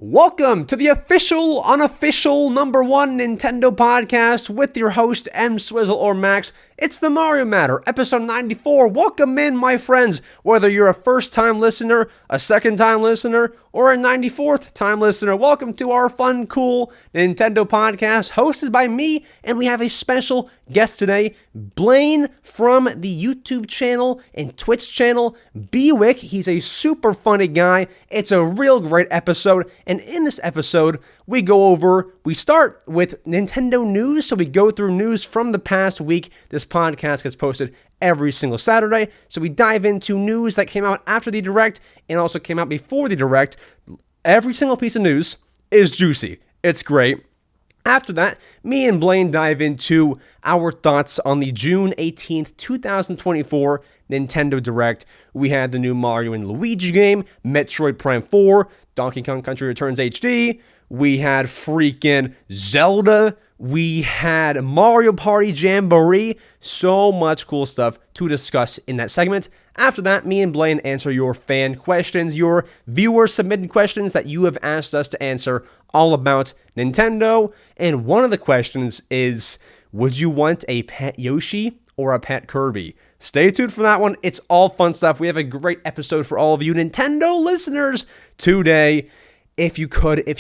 Welcome to the official, unofficial #1 Nintendo podcast with your host, EmSwizzle or Max. It's the Mario Matter, episode 94. Welcome in, my friends, whether you're a first-time listener, a second-time listener, or a 94th time listener. Welcome to our fun, cool Nintendo podcast hosted by me, and we have a special guest today, Blaine from the YouTube channel and Twitch channel, BWICK. He's a super funny guy. It's a real great episode, and in this episode, we start with Nintendo news, so we go through news from the past week. This podcast gets posted every single Saturday, so we dive into news that came out after the Direct and also came out before the Direct. Every single piece of news is juicy. It's great. After that, me and Blaine dive into our thoughts on the June 18th, 2024 Nintendo Direct. We had the new Mario and Luigi game, Metroid Prime 4, Donkey Kong Country Returns HD. We had freaking Zelda. We had Mario Party Jamboree. So much cool stuff to discuss in that segment. After that, me and Blaine answer your fan questions, your viewer-submitted questions that you have asked us to answer all about Nintendo. And one of the questions is, would you want a pet Yoshi or a pet Kirby? Stay tuned for that one. It's all fun stuff. We have a great episode for all of you Nintendo listeners today. If you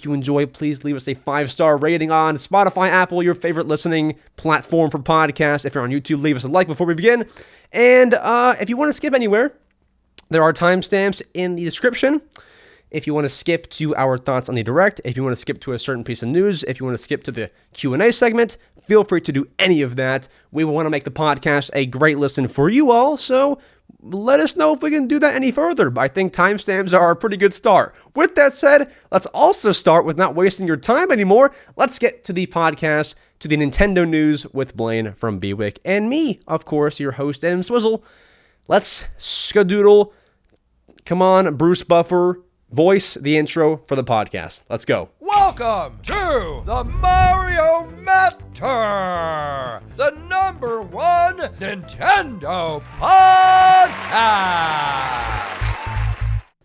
enjoy, please leave us a 5-star rating on Spotify, Apple, your favorite listening platform for podcasts. If you're on YouTube, leave us a like before we begin. And if you want to skip anywhere, there are timestamps in the description. If you want to skip to our thoughts on the Direct, if you want to skip to a certain piece of news, if you want to skip to the Q&A segment, feel free to do any of that. We want to make the podcast a great listen for you all, so let us know if we can do that any further. But I think timestamps are a pretty good start. With that said, let's also start with not wasting your time anymore. Let's get to the podcast, to the Nintendo news with Blaine from BWICK and me, of course, your host, EmSwizzle. Let's skadoodle. Come on, Bruce Buffer. Voice the intro for the podcast. Let's go. Welcome to the Mario Matter, the #1 Nintendo podcast.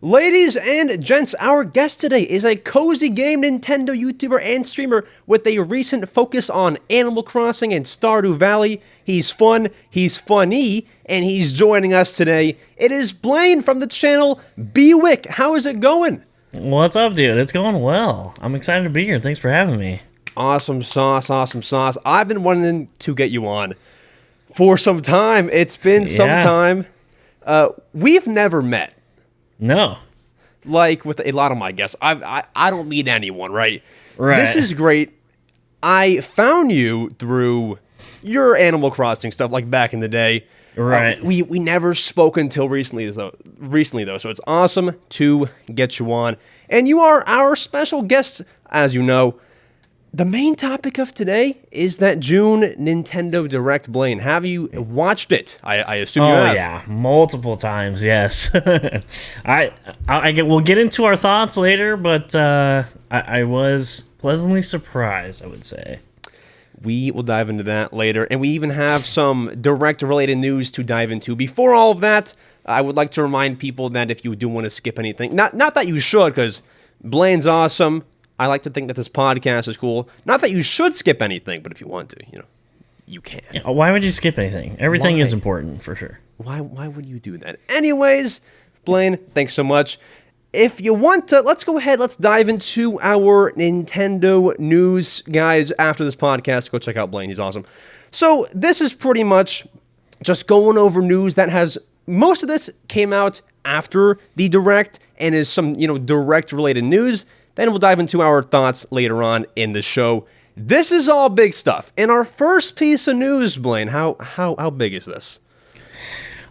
Ladies and gents, our guest today is a cozy game Nintendo YouTuber and streamer with a recent focus on Animal Crossing and Stardew Valley. He's fun, he's funny, and he's joining us today. It is Blaine from the channel BWICK. How is it going? What's up, dude? It's going well. I'm excited to be here. Thanks for having me. Awesome sauce, awesome sauce. I've been wanting to get you on for some time. It's been some time. We've never met. No. Like with a lot of my guests, I don't meet anyone, right? Right. This is great. I found you through your Animal Crossing stuff, like back in the day. Right. We never spoke until recently, though. So it's awesome to get you on, and you are our special guest, as you know. The main topic of today is that June Nintendo Direct. Blaine, have you watched it? I assume you have. Oh yeah, multiple times. Yes. We'll get into our thoughts later, but I was pleasantly surprised, I would say. We will dive into that later, and we even have some Direct-related news to dive into. Before all of that, I would like to remind people that if you do want to skip anything, not that you should, because Blaine's awesome. I like to think that this podcast is cool. Not that you should skip anything, but if you want to, you can. Yeah, why would you skip anything? Everything is important, for sure. Why would you do that? Anyways, Blaine, thanks so much. If you want to, let's go ahead. Let's dive into our Nintendo news, guys. After this podcast, go check out Blaine. He's awesome. So this is pretty much just going over news that has, most of this came out after the Direct and is some, Direct-related news. Then we'll dive into our thoughts later on in the show. This is all big stuff. And our first piece of news, Blaine, how big is this?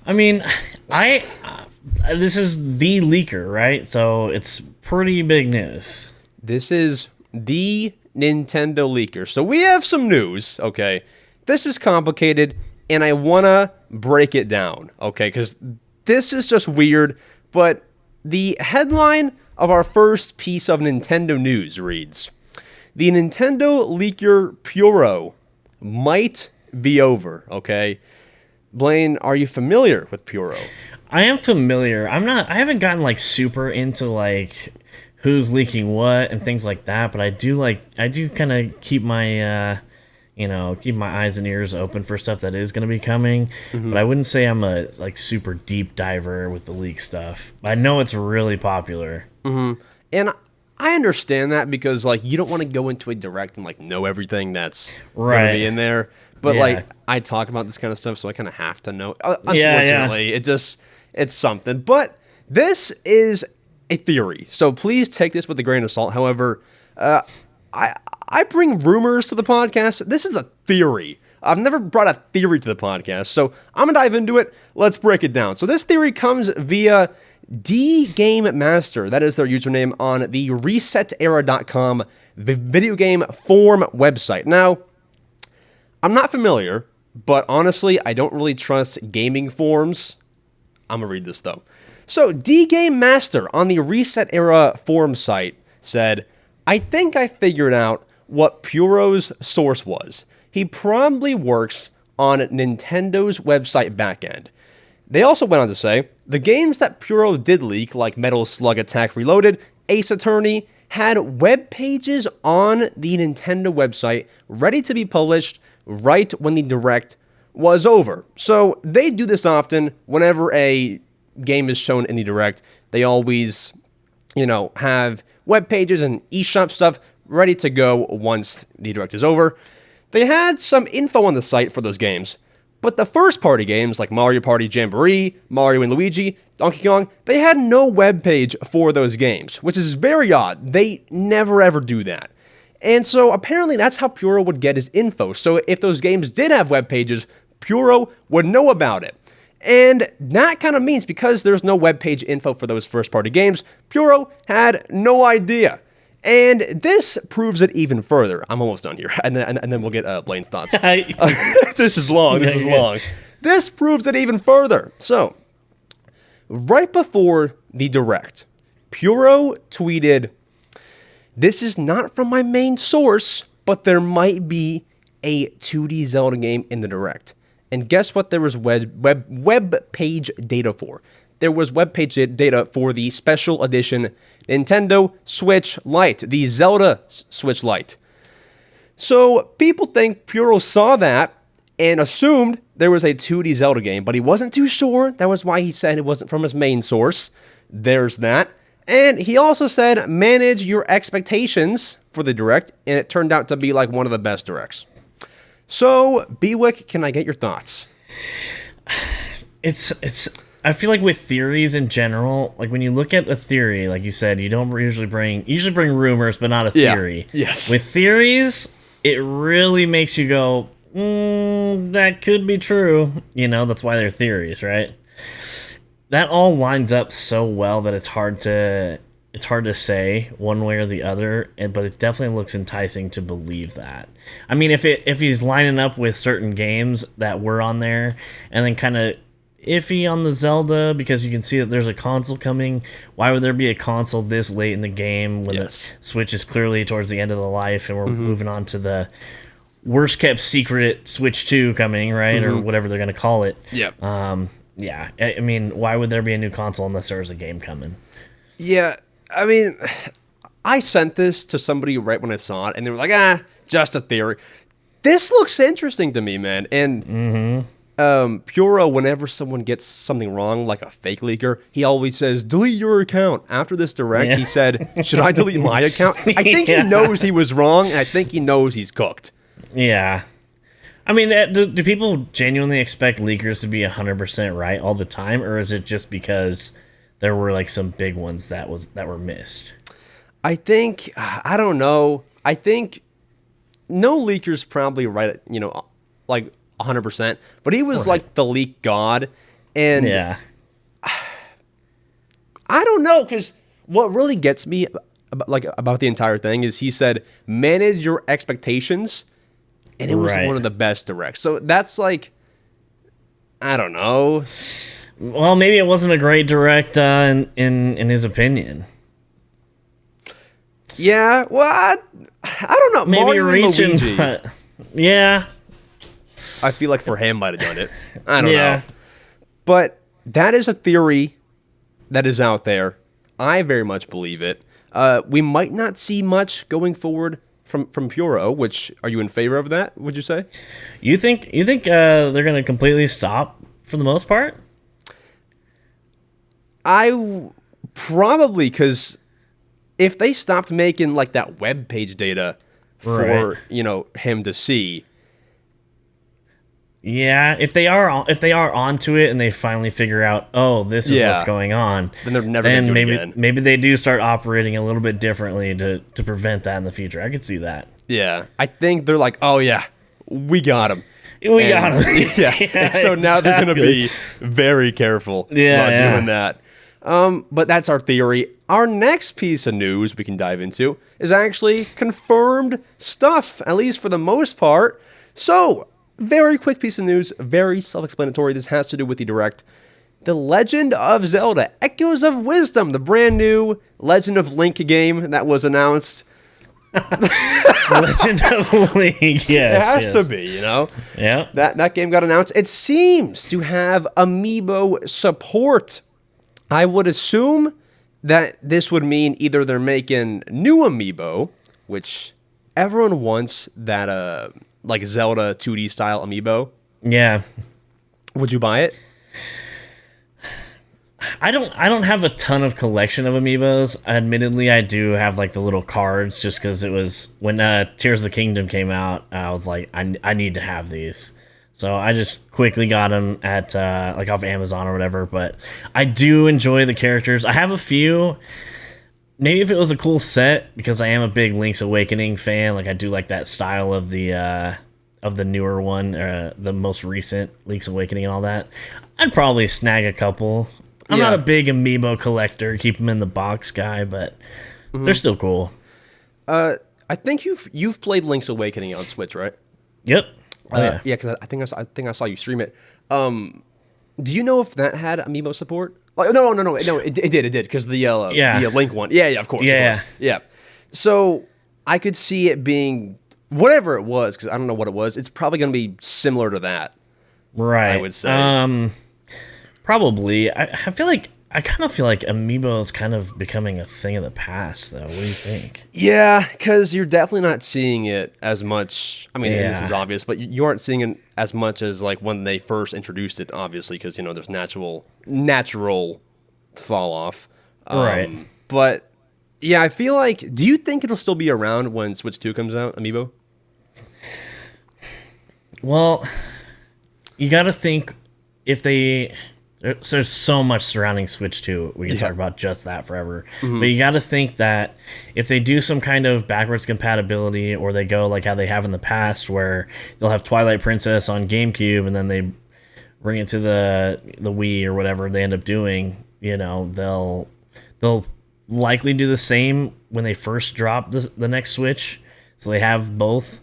I mean, this is the leaker, right? So it's pretty big news. This is the Nintendo leaker. So we have some news, okay? This is complicated, and I want to break it down, okay? Because this is just weird, but the headline of our first piece of Nintendo news reads, "The Nintendo leaker Pyoro might be over," okay? Blaine, are you familiar with Pyoro? I am familiar. I haven't gotten like super into like who's leaking what and things like that. But I do kind of keep my keep my eyes and ears open for stuff that is going to be coming. But I wouldn't say I'm a super deep diver with the leak stuff. I know it's really popular. And I understand that because you don't want to go into a direct and know everything that's going to be in there. But I talk about this kind of stuff, so I kind of have to know. Unfortunately, it's something. But this is a theory, so please take this with a grain of salt. However, I bring rumors to the podcast. This is a theory. I've never brought a theory to the podcast, so I'm going to dive into it. Let's break it down. So this theory comes via DGameMaster. That is their username on the ResetEra.com, the video game forum website. Now, I'm not familiar, but honestly, I don't really trust gaming forums. I'm going to read this, though. So, DGameMaster on the Reset Era forum site said, I think I figured out what Pyoro's source was. He probably works on Nintendo's website backend. They also went on to say, the games that Pyoro did leak, like Metal Slug Attack Reloaded, Ace Attorney, had web pages on the Nintendo website ready to be published right when the Direct was over. So they do this often. Whenever a game is shown in the Direct, they always, have web pages and eShop stuff ready to go once the Direct is over. They had some info on the site for those games, but the first-party games like Mario Party Jamboree, Mario and Luigi, Donkey Kong, they had no web page for those games, which is very odd. They never ever do that. And so apparently that's how Pyoro would get his info. So if those games did have web pages, Pyoro would know about it. And that kind of means because there's no web page info for those first-party games, Pyoro had no idea. And this proves it even further. I'm almost done here, and then we'll get Blaine's thoughts. This is long. This is long. This proves it even further. So, right before the Direct, Pyoro tweeted, "This is not from my main source, but there might be a 2D Zelda game in the Direct." And guess what? There was web page data for. There was web page data for the special edition Nintendo Switch Lite, the Zelda Switch Lite. So people think Pyoro saw that and assumed there was a 2D Zelda game, but he wasn't too sure. That was why he said it wasn't from his main source. There's that. And he also said, manage your expectations for the Direct, and it turned out to be one of the best Directs. So, BWICK, can I get your thoughts? I feel like with theories in general, when you look at a theory, like you said, you don't usually bring rumors, but not a theory. Yeah. Yes. With theories, it really makes you go, that could be true. That's why they're theories, right? That all lines up so well that it's hard to say one way or the other, but it definitely looks enticing to believe that. I mean, if he's lining up with certain games that were on there, and then kind of iffy on the Zelda because you can see that there's a console coming. Why would there be a console this late in the game when the Switch is clearly towards the end of the life and we're moving on to the worst kept secret Switch 2 coming, right? Or whatever they're going to call it. Yep. Yeah. I mean, why would there be a new console unless there was a game coming? Yeah. I mean, I sent this to somebody right when I saw it and they were like, just a theory. This looks interesting to me, man. And Pyoro, whenever someone gets something wrong, like a fake leaker, he always says, delete your account. After this Direct, he said, should I delete my account? I think he knows he was wrong, and I think he knows he's cooked. Yeah. I mean, do people genuinely expect leakers to be 100% right all the time, or is it just because there were some big ones that were missed? I think, I don't know. I think no leaker's probably right, 100%, but he was the leak god, and I don't know, because what really gets me about the entire thing is he said manage your expectations, and it was one of the best Directs. So that's I don't know. Well, maybe it wasn't a great Direct in his opinion. Yeah, well, I don't know. Maybe Mario reaching, and Luigi. But, yeah. I feel like for him might have done it. I don't know. But that is a theory that is out there. I very much believe it. We might not see much going forward from Pyoro, which, are you in favor of that, would you say? You think they're going to completely stop for the most part? Probably, because if they stopped making like that web page data for him to see. Yeah, if they are onto it and they finally figure out, oh, this is what's going on, then they're never going to do it again. Maybe they do start operating a little bit differently to prevent that in the future. I could see that. Yeah, I think they're like, oh yeah, we got him. Got him. Yeah. So now they're going to be very careful about doing that. But that's our theory. Our next piece of news we can dive into is actually confirmed stuff, at least for the most part. So, very quick piece of news, very self-explanatory. This has to do with the Direct. The Legend of Zelda, Echoes of Wisdom, the brand new Legend of Link game that was announced. Legend of Link, yes. It has to be, Yeah. That game got announced. It seems to have amiibo support. I would assume that this would mean either they're making new amiibo, which everyone wants that like Zelda 2D style amiibo. Yeah. Would you buy it? I don't have a ton of collection of amiibos. Admittedly, I do have like the little cards just because it was when Tears of the Kingdom came out, I was like, I need to have these. So I just quickly got them at like off Amazon or whatever. But I do enjoy the characters. I have a few. Maybe if it was a cool set, because I am a big Link's Awakening fan. Like I do like that style of the newer one, the most recent Link's Awakening and all that. I'd probably snag a couple. I'm not a big amiibo collector, keep them in the box guy, but they're still cool. I think you've played Link's Awakening on Switch, right? Yep. Yeah, because I think I saw you stream it. Do you know if that had amiibo support? Like, no, it did because the Link one. Yeah, of course. Yeah. So I could see it being whatever it was, because I don't know what it was. It's probably going to be similar to that, right? I would say. Probably. I kind of feel like amiibo is kind of becoming a thing of the past, though. What do you think? Yeah, because you're definitely not seeing it as much. I mean, and this is obvious, but you aren't seeing it as much as like when they first introduced it, obviously, because there's natural fall off. Right. But yeah, I feel like. Do you think it'll still be around when Switch 2 comes out, amiibo? Well, you got to think if they. There's so much surrounding Switch 2. We can talk about just that forever. But you got to think that if they do some kind of backwards compatibility, or they go like how they have in the past, where they'll have Twilight Princess on GameCube and then they bring it to the Wii or whatever they end up doing, they'll likely do the same when they first drop the next Switch. So they have both.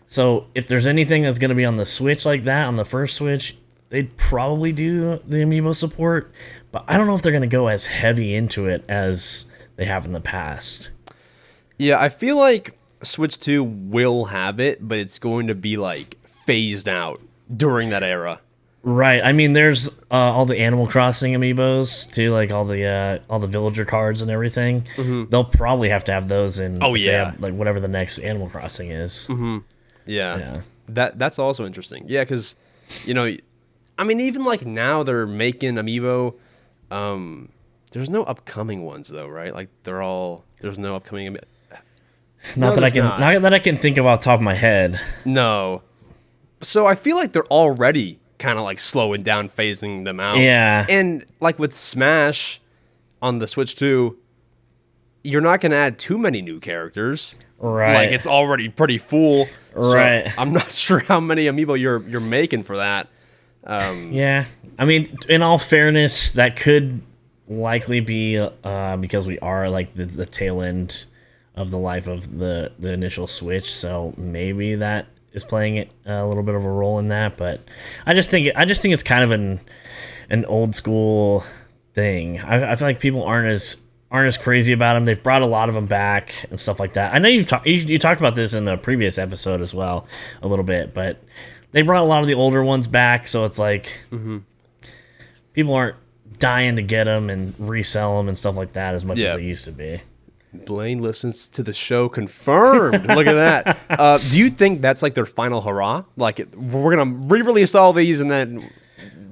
So if there's anything that's going to be on the Switch like that, on the first Switch, they'd probably do the amiibo support, but I don't know if they're going to go as heavy into it as they have in the past. Yeah, I feel like Switch 2 will have it, but it's going to be like phased out during that era. Right. I mean, there's all the Animal Crossing amiibos too, like all the villager cards and everything. They'll probably have to have those in. Oh yeah, like whatever the next Animal Crossing is. Yeah. That's also interesting. Yeah, because I mean, even like now they're making amiibo. There's no upcoming ones though, right? Like there's no upcoming. Not that I can think of off the top of my head. No. So I feel like they're already kind of like slowing down, phasing them out. Yeah. And like with Smash on the Switch 2, you're not going to add too many new characters. Right. Like it's already pretty full. Right. So I'm not sure how many amiibo you're making for that. Yeah. I mean, in all fairness, that could likely be because we are like the tail end of the life of the initial Switch, so maybe that is playing it a little bit of a role in that. But I just think it's kind of an old school thing. I feel like people aren't as crazy about them. They've brought a lot of them back and stuff like that. I know you talked about this in the previous episode as well a little bit, but they brought a lot of the older ones back, so it's like people aren't dying to get them and resell them and stuff like that as much as they used to be. Blaine listens to the show. Confirmed. Look at that. Do you think that's like their final hurrah? Like we're gonna re-release all these and then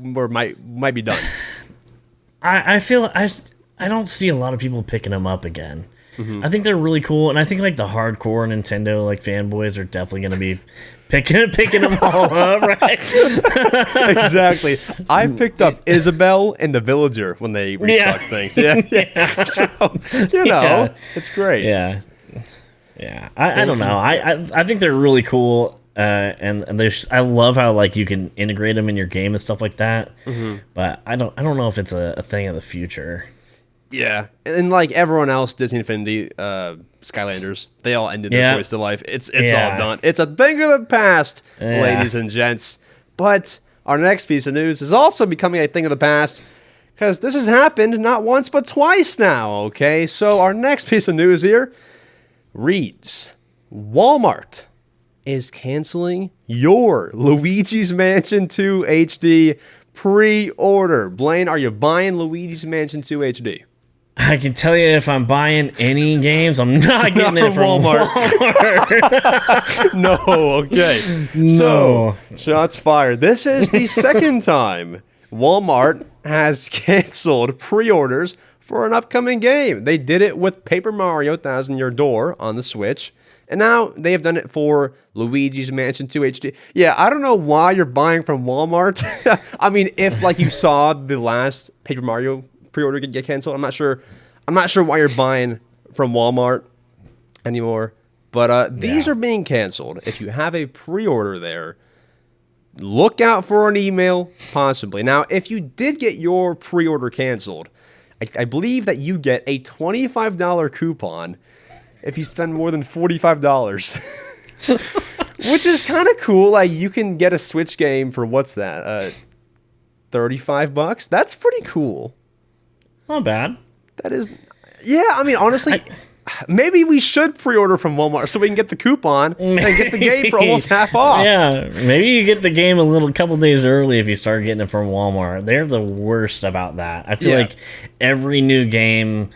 we might be done. I feel I don't see a lot of people picking them up again. I think they're really cool, and I think like the hardcore Nintendo like fanboys are definitely gonna be picking them all up, right? Exactly. I picked up Isabelle and the Villager when they restocked things. Yeah. So, it's great. Yeah. I don't know. I think they're really cool, and I love how like you can integrate them in your game and stuff like that. But I don't know if it's a thing of the future. Yeah, and like everyone else, Disney Infinity, Skylanders, they all ended their choice to life. It's all done. It's a thing of the past, ladies and gents. But our next piece of news is also becoming a thing of the past because this has happened not once but twice now. Okay, so our next piece of news here reads: Walmart is canceling your Luigi's Mansion 2 HD pre-order. Blaine, are you buying Luigi's Mansion 2 HD? I can tell you if I'm buying any games, I'm not getting it from Walmart. No, okay. No. So, shots fired. This is the second time Walmart has canceled pre-orders for an upcoming game. They did it with Paper Mario Thousand Year Door on the Switch, and now they have done it for Luigi's Mansion 2 HD. Yeah, I don't know why you're buying from Walmart. I mean, if like you saw the last Paper Mario pre-order get canceled, I'm not sure why you're buying from Walmart anymore. But these are being canceled. If you have a pre-order there, look out for an email, possibly. Now, if you did get your pre-order canceled, I believe that you get a $25 coupon if you spend more than $45. Which is kind of cool. Like, you can get a Switch game for, what's that, $35? That's pretty cool. It's not bad. That is, yeah, I mean, honestly, maybe we should pre-order from Walmart so we can get the coupon and get the game for almost half off. Yeah, maybe you get the game a couple days early if you start getting it from Walmart. They're the worst about that. I feel like every new game,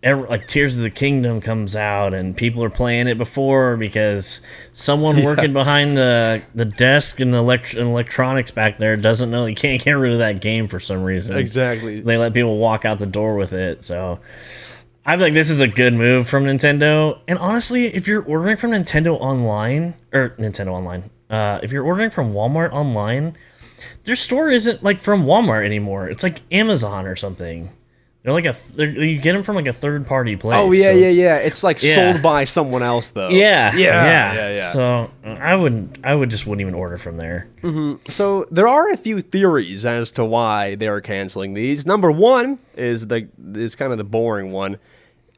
like Tears of the Kingdom comes out and people are playing it before because someone working behind the desk in the electronics back there doesn't know you can't get rid of that game for some reason. Exactly. They let people walk out the door with it. So I feel like this is a good move from Nintendo. And honestly, if you're ordering from if you're ordering from Walmart online, their store isn't like from Walmart anymore. It's like Amazon or something. They're like you get them from like a third party place. Oh yeah, yeah. It's like sold by someone else though. Yeah. So I wouldn't even order from there. So there are a few theories as to why they are canceling these. Number one is kind of the boring one.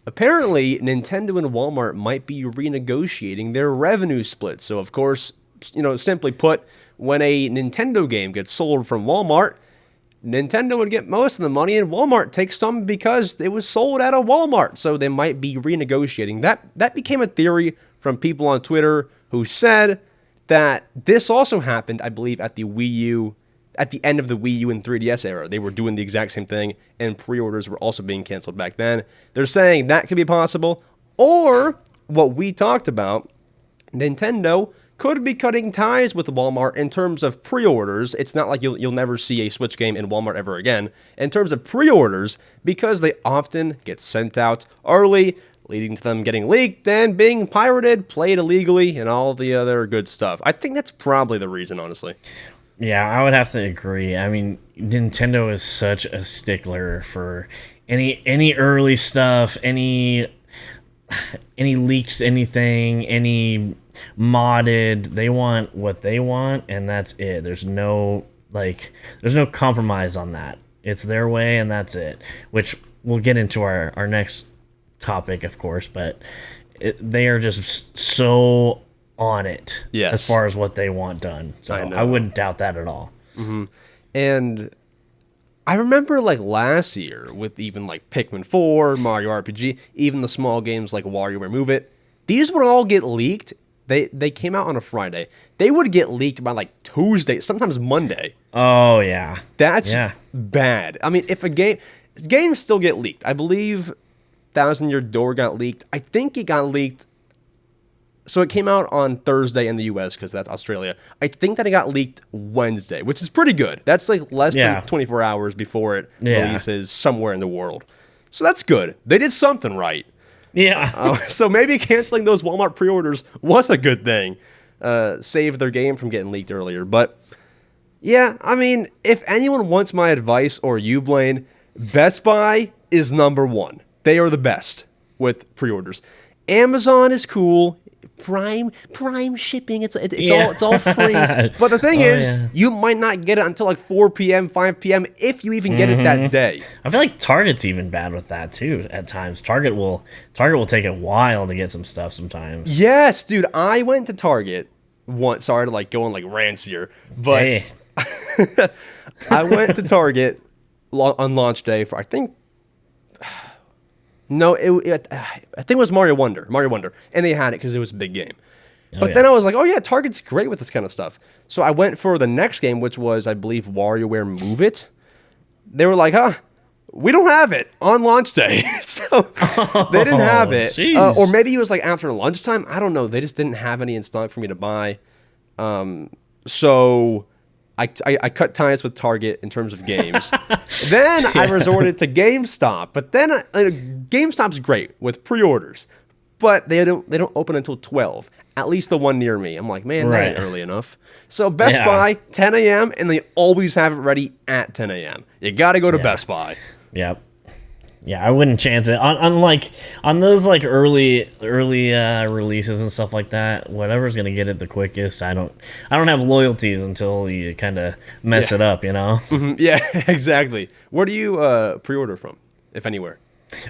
Apparently, Nintendo and Walmart might be renegotiating their revenue split. So of course, simply put, when a Nintendo game gets sold from Walmart, Nintendo would get most of the money, and Walmart takes some because it was sold at a Walmart. So they might be renegotiating. That became a theory from people on Twitter who said that this also happened, I believe, at the Wii U, at the end of the Wii U and 3DS era. They were doing the exact same thing, and pre-orders were also being canceled back then. They're saying that could be possible, or what we talked about, Nintendo could be cutting ties with Walmart in terms of pre-orders. It's not like you'll never see a Switch game in Walmart ever again. In terms of pre-orders, because they often get sent out early, leading to them getting leaked and being pirated, played illegally, and all the other good stuff. I think that's probably the reason, honestly. Yeah, I would have to agree. I mean, Nintendo is such a stickler for any early stuff, any leaked anything, any modded. They want what they want, and that's it. There's no compromise on that. It's their way, and that's it. Which we'll get into our next topic, of course, but they are just so on it as far as what they want done. So I wouldn't doubt that at all. And I remember like last year with even like Pikmin 4, Mario RPG, even the small games like WarioWare Move It, these would all get leaked. They came out on a Friday. They would get leaked by like Tuesday, sometimes Monday. Oh yeah. That's bad. I mean, if games still get leaked, I believe Thousand Year Door got leaked. I think it got leaked. So it came out on Thursday in the US because that's Australia. I think that it got leaked Wednesday, which is pretty good. That's like less than 24 hours before it releases somewhere in the world. So that's good. They did something right. Yeah. So maybe canceling those Walmart pre-orders was a good thing. Saved their game from getting leaked earlier. But yeah, I mean, if anyone wants my advice, or you, Blaine, Best Buy is number one. They are the best with pre-orders. Amazon is cool. Prime shipping. It's all free. But the thing is, you might not get it until like 4 p.m., 5 p.m. if you even get it that day. I feel like Target's even bad with that too. At times, Target will take a while to get some stuff. Sometimes. Yes, dude. I went to Target once. Sorry to like go on like rants here, but Hey. I went to Target on launch day for I think. No, I think it was Mario Wonder, and they had it because it was a big game. But then I was like, oh yeah, Target's great with this kind of stuff. So I went for the next game, which was, I believe, WarioWare Move It. They were like, we don't have it on launch day. So they didn't have it. Or maybe it was like after lunchtime. I don't know. They just didn't have any in stock for me to buy. So I cut ties with Target in terms of games. Then I resorted to GameStop. But then GameStop's great with pre-orders, but they don't open until 12. At least the one near me. I'm like, man, that ain't early enough. So Best Buy, 10 a.m., and they always have it ready at 10 a.m. You got to go to Best Buy. Yep. Yeah, I wouldn't chance it. On those like early releases and stuff like that. Whatever's gonna get it the quickest. I don't have loyalties until you kind of mess it up, you know. Mm-hmm. Yeah, exactly. Where do you pre-order from, if anywhere?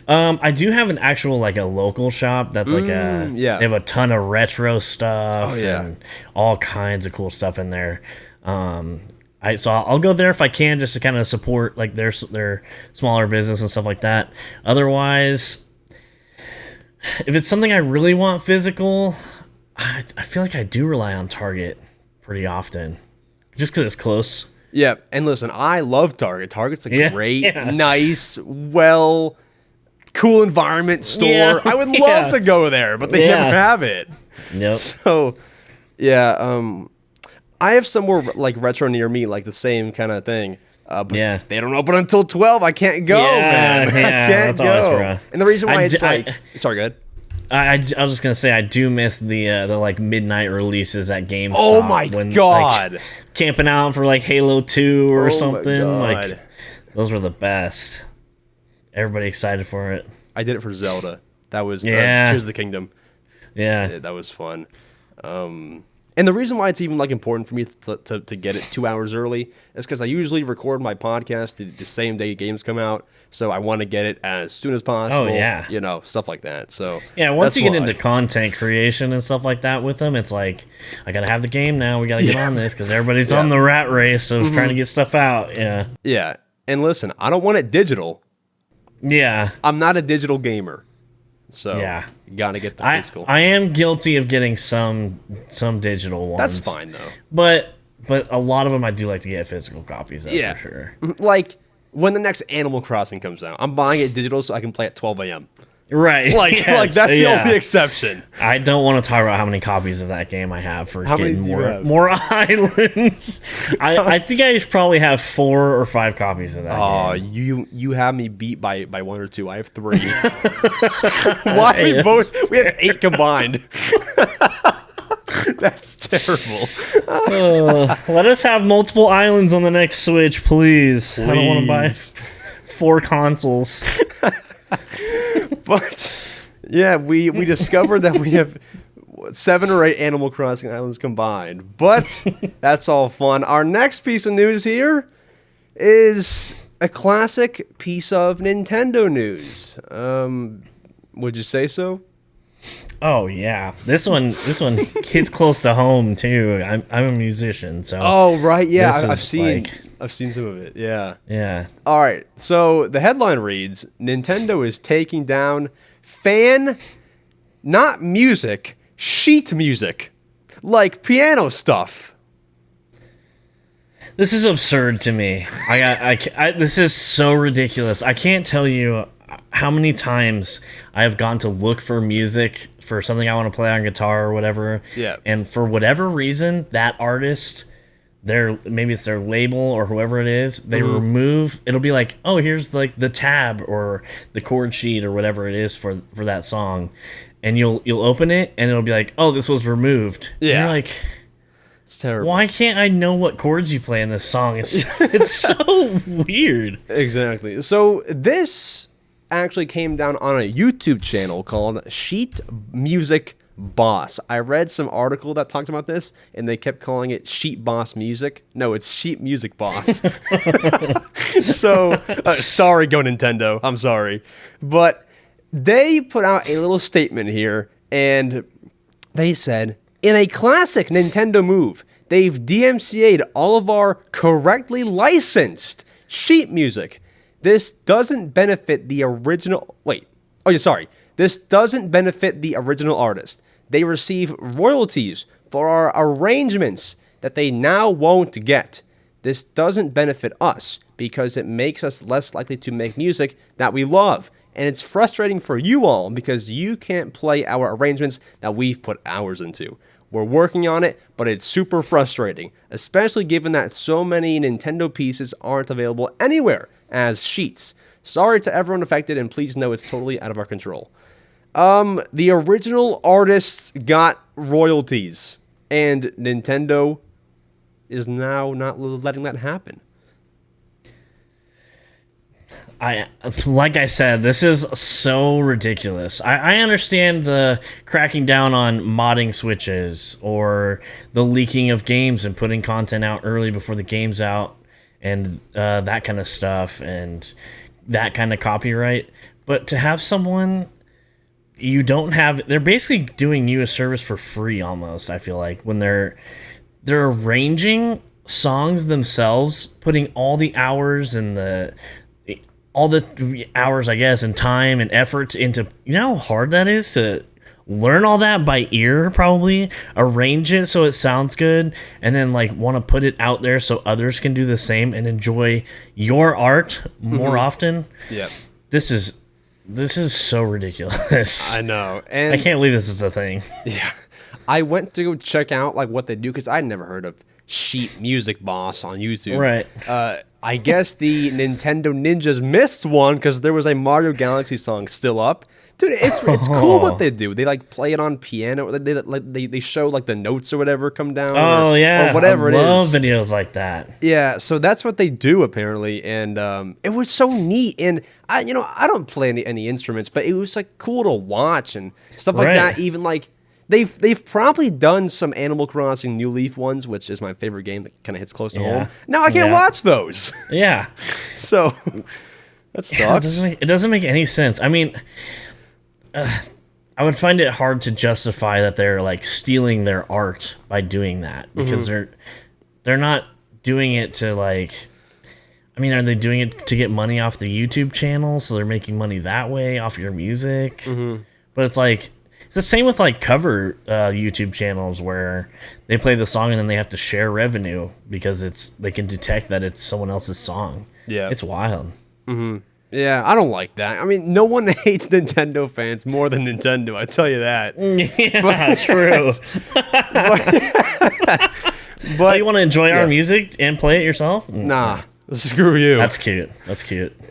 I do have an actual like a local shop that's like they have a ton of retro stuff and all kinds of cool stuff in there. So I'll go there if I can, just to kind of support like their smaller business and stuff like that. Otherwise, if it's something I really want physical, I feel like I do rely on Target pretty often, just because it's close. Yeah, and listen, I love Target. Target's a great, nice, cool environment store. Yeah. I would love to go there, but they never have it. Yep. So, yeah, I have somewhere like retro near me, like the same kind of thing. But they don't open until 12. I can't go, man. I can't go. And the reason why sorry, go ahead. I was just gonna say I do miss the like midnight releases at GameStop. Oh my god! Like, camping out for like Halo 2 or something. Like those were the best. Everybody excited for it. I did it for Zelda. That was Tears of the Kingdom. Yeah, that was fun. And the reason why it's even like important for me to get it 2 hours early is because I usually record my podcast the same day games come out, so I want to get it as soon as possible. Oh yeah, stuff like that. So yeah, once you get into content creation and stuff like that with them, it's like I gotta have the game now. We gotta get on this because everybody's on the rat race of trying to get stuff out. Yeah, yeah. And listen, I don't want it digital. Yeah, I'm not a digital gamer. So you gotta get the physical. I am guilty of getting some digital ones. That's fine though. But a lot of them I do like to get physical copies of for sure. Like when the next Animal Crossing comes out, I'm buying it digital so I can play at 12 a.m. Right. Like that's the only exception. I don't want to talk about how many copies of that game I have for getting more islands. I think I probably have 4 or 5 copies of that game. You have me beat by 1 or 2. I have 3. Why we have 8 combined. That's terrible. Let us have multiple islands on the next Switch, please. I don't want to buy 4 consoles. But yeah, we discovered that we have 7 or 8 Animal Crossing islands combined. But that's all fun. Our next piece of news here is a classic piece of Nintendo news. Would you say so? Oh yeah, this one hits close to home too. I'm a musician, so. Oh right, yeah, I've seen some of it. Yeah. Yeah. All right, so the headline reads: Nintendo is taking down not music, sheet music, like piano stuff. This is absurd to me. This is so ridiculous. I can't tell you how many times I have gone to look for music for something I want to play on guitar or whatever. Yeah. And for whatever reason, that artist, maybe it's their label or whoever it is, they remove, it'll be like, oh, here's like the tab or the chord sheet or whatever it is for that song. And you'll open it and it'll be like, oh, this was removed. Yeah. And you're like, It's terrible. why can't I know what chords you play in this song? It's so weird. Exactly. So this actually came down on a YouTube channel called Sheet Music Boss. I read some article that talked about this, and they kept calling it Sheet Boss Music. No, it's Sheet Music Boss. So, sorry, Go Nintendo. I'm sorry. But they put out a little statement here, and they said, in a classic Nintendo move, they've DMCA'd all of our correctly licensed sheet music. This doesn't benefit the original... This doesn't benefit the original artist. They receive royalties for our arrangements that they now won't get. This doesn't benefit us because it makes us less likely to make music that we love. And it's frustrating for you all because you can't play our arrangements that we've put hours into. We're working on it, but it's super frustrating, especially given that so many Nintendo pieces aren't available anywhere as sheets. Sorry to everyone affected, and please know it's totally out of our control. The original artists got royalties, and Nintendo is now not letting that happen. Like I said, this is so ridiculous. I understand the cracking down on modding switches or the leaking of games and putting content out early before the game's out and that kind of stuff and that kind of copyright. But to have someone they're basically doing you a service for free almost, I feel like, when they're arranging songs themselves, putting all the hours and all the hours, I guess, and time and effort into, you know how hard that is to learn all that by ear, probably, arrange it so it sounds good, and then like want to put it out there so others can do the same and enjoy your art more often. Yeah. This is so ridiculous. I know. And I can't believe this is a thing. yeah. I went to go check out like what they do because I'd never heard of Sheet Music Boss on YouTube. Right. I guess the Nintendo Ninjas missed one because there was a Mario Galaxy song still up. Dude, it's cool what they do. They like play it on piano. They show like the notes or whatever come down. Oh yeah, or whatever I love it is. videos like that. Yeah, so that's what they do apparently, and it was so neat. And I don't play any instruments, but it was like cool to watch and stuff like that. Even like they've probably done some Animal Crossing New Leaf ones, which is my favorite game that kind of hits close to home. Now I can't watch those. Yeah. So that sucks. It doesn't make any sense. I mean, I would find it hard to justify that they're like stealing their art by doing that because they're not doing it to like. I mean, are they doing it to get money off the YouTube channel? So they're making money that way off your music. But it's like it's the same with like cover YouTube channels where they play the song and then they have to share revenue because they can detect that it's someone else's song. Yeah, it's wild. Yeah, I don't like that. I mean, no one hates Nintendo fans more than Nintendo, I tell you that. Yeah, true. But you want to enjoy our music and play it yourself? Nah, screw you. That's cute.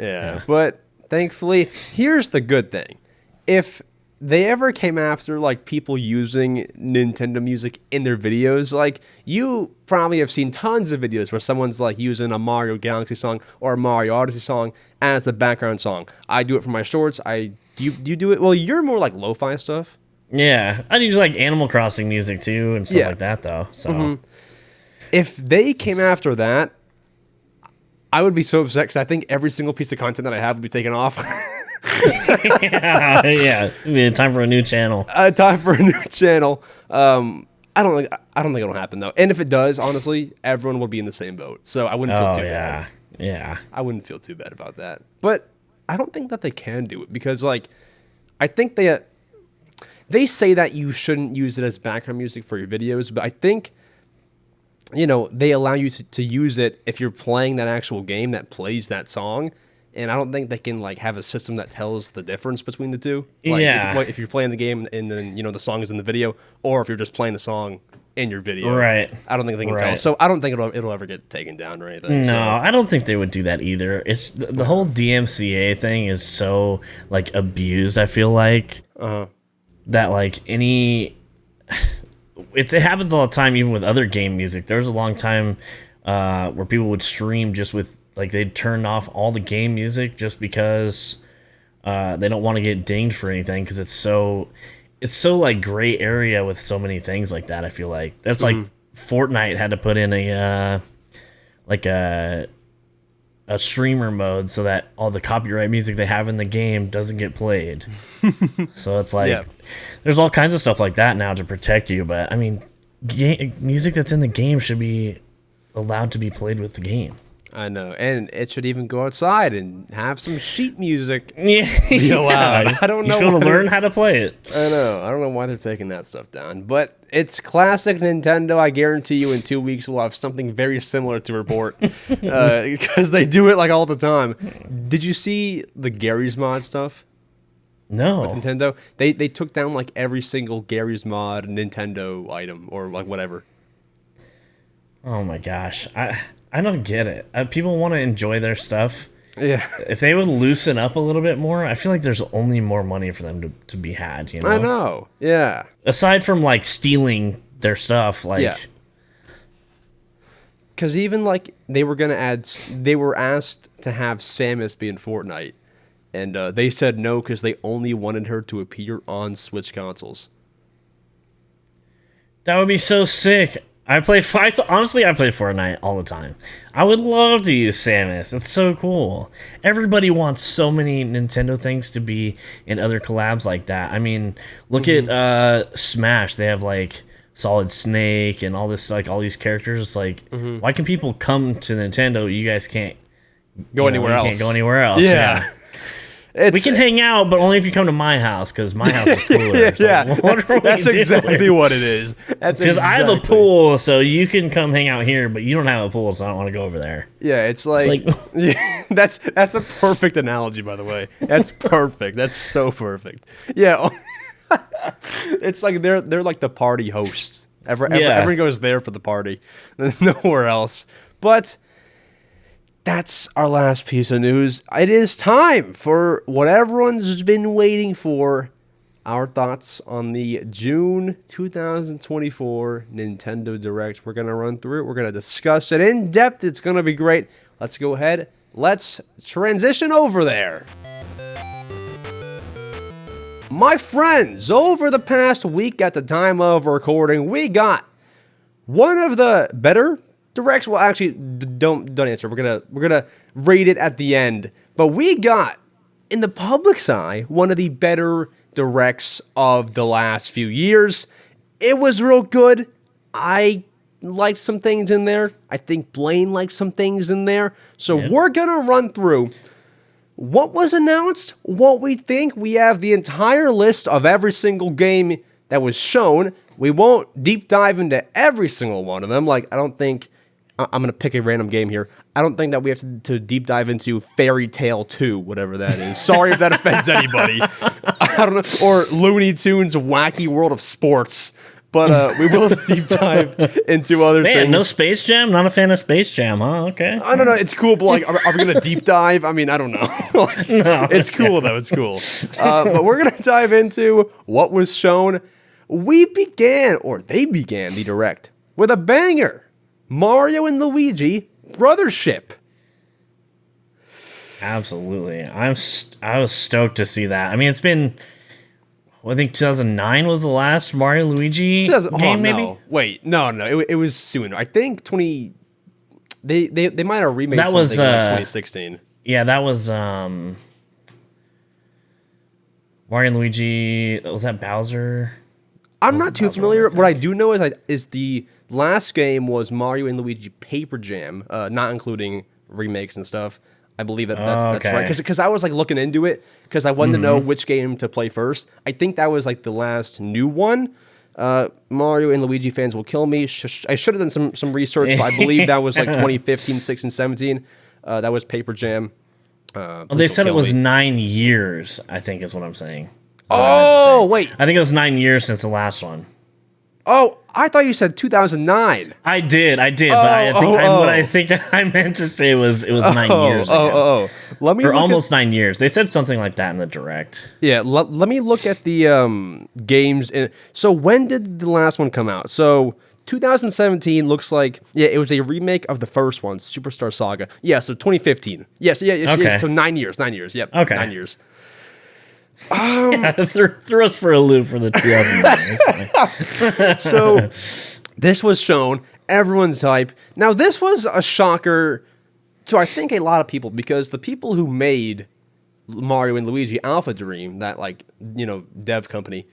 Yeah, but thankfully, here's the good thing. If they ever came after like people using Nintendo music in their videos, like you probably have seen tons of videos where someone's like using a Mario Galaxy song or a Mario Odyssey song as the background song. I do it for my shorts. You do it. Well, you're more like lo-fi stuff. Yeah, I use like Animal Crossing music too and stuff like that though. So if they came after that, I would be so upset because I think every single piece of content that I have would be taken off. yeah. It'd be time for a new channel. Time for a new channel. I don't think it'll happen though. And if it does, honestly, everyone will be in the same boat. So I wouldn't feel too bad. Yeah. I wouldn't feel too bad about that. But I don't think that they can do it because like I think they say that you shouldn't use it as background music for your videos, but I think they allow you to use it if you're playing that actual game that plays that song. and I don't think they can like have a system that tells the difference between the two. Like, if you're playing the game and then the song is in the video, or if you're just playing the song in your video. Right. I don't think they can tell. So I don't think it'll ever get taken down or anything. No, I don't think they would do that either. It's the whole DMCA thing is so like abused. I feel like that like it happens all the time, even with other game music. There was a long time where people would stream just with like they'd turn off all the game music just because they don't want to get dinged for anything because it's so like gray area with so many things like that. I feel like that's like Fortnite had to put in a streamer mode so that all the copyright music they have in the game doesn't get played. So it's like there's all kinds of stuff like that now to protect you. But I mean, music that's in the game should be allowed to be played with the game. I know, and it should even go outside and have some sheet music. Be allowed. I don't know. You should learn how to play it. I know. I don't know why they're taking that stuff down, but it's classic Nintendo. I guarantee you, in 2 weeks we'll have something very similar to report because they do it like all the time. Did you see the Gary's Mod stuff? No. With Nintendo, they took down like every single Gary's Mod Nintendo item or like whatever. Oh my gosh, I don't get it. People want to enjoy their stuff. Yeah. If they would loosen up a little bit more, I feel like there's only more money for them to be had, you know? I know. Yeah. Aside from like stealing their stuff, like yeah. Because even like they were asked to have Samus be in Fortnite, and they said no because they only wanted her to appear on Switch consoles. That would be so sick. Honestly, I play Fortnite all the time. I would love to use Samus. It's so cool. Everybody wants so many Nintendo things to be in other collabs like that. I mean, look at Smash. They have like Solid Snake and all this, like all these characters. It's like, why can people come to Nintendo? You guys can't go anywhere else. Can't go anywhere else. Yeah. We can hang out, but only if you come to my house, because my house is cooler. That's exactly what it is. Because I have a pool, so you can come hang out here, but you don't have a pool, so I don't want to go over there. Yeah, it's like yeah, that's a perfect analogy, by the way. That's perfect. That's so perfect. Yeah, it's like they're like the party hosts. Everyone goes there for the party, nowhere else. But that's our last piece of news. It is time for what everyone's been waiting for. Our thoughts on the June 2024 Nintendo Direct. We're going to run through it. We're going to discuss it in depth. It's going to be great. Let's go ahead. Let's transition over there. My friends, over the past week at the time of recording, we got one of the better Directs. Well, actually, don't answer. We're gonna rate it at the end. But we got, in the public's eye, one of the better Directs of the last few years. It was real good. I liked some things in there. I think Blaine liked some things in there. So we're gonna run through what was announced, what we think. We have the entire list of every single game that was shown. We won't deep dive into every single one of them. Like, I don't think I'm going to pick a random game here. I don't think that we have to deep dive into Fairy Tale 2, whatever that is. Sorry if that offends anybody. I don't know. Or Looney Tunes Wacky World of Sports. But we will deep dive into other things. No Space Jam? Not a fan of Space Jam, huh? Okay. I don't know. It's cool, but like, are we going to deep dive? I mean, I don't know. No. It's cool, though. It's cool. But we're going to dive into what was shown. They began the Direct with a banger. Mario and Luigi Brothership. Absolutely. I was stoked to see that. I mean, it's been, I think 2009 was the last Mario Luigi game, maybe? No. Wait, no. It was sooner. I think they might have remade that something was, in like 2016. Yeah, that was Mario and Luigi. Was that Bowser? I'm not too familiar. What I do know is the last game was Mario and Luigi Paper Jam, not including remakes and stuff. I believe that's right. Because I was like looking into it because I wanted to know which game to play first. I think that was like the last new one. Mario and Luigi fans will kill me. I should have done some research, but I believe that was like 2015, 16, 17. That was Paper Jam. They said it was me. 9 years, I think is what I'm saying. Oh, wait. I think it was 9 years since the last one. Oh, I thought you said 2009. I did, but what I think I meant to say was it was 9 years ago. Let me or almost 9 years. They said something like that in the direct. Yeah, let me look at the games. So when did the last one come out? So 2017 looks like, yeah, it was a remake of the first one, Superstar Saga. Yeah, so 2015. Yes, yeah, so 9 years. Yep. Okay. 9 years. Threw us for a loop for the 2009. So this was shown. Everyone's hype. Now, this was a shocker to, I think, a lot of people, because the people who made Mario and Luigi Alpha Dream, that, dev company,